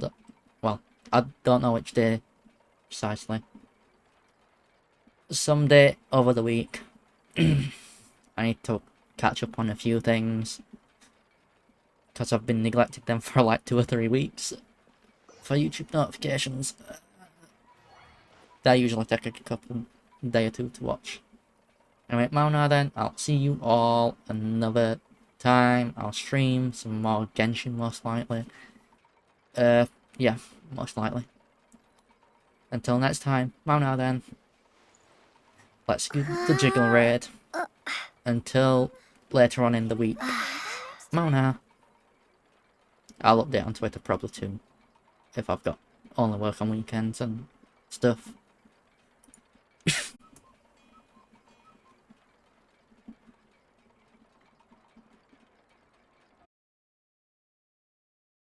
don't know which day precisely. Someday over the week. I need to catch up on a few things, because I've been neglecting them for like 2 or 3 weeks for YouTube notifications. They usually take a couple day or two to watch. Anyway, now then, I'll see you all another time. I'll stream some more Genshin most likely. Yeah, most likely. Until next time, now then. Let's do the Jiggle raid. Until later on in the week. Now. I'll update on Twitter probably too. If I've got only work on weekends and stuff.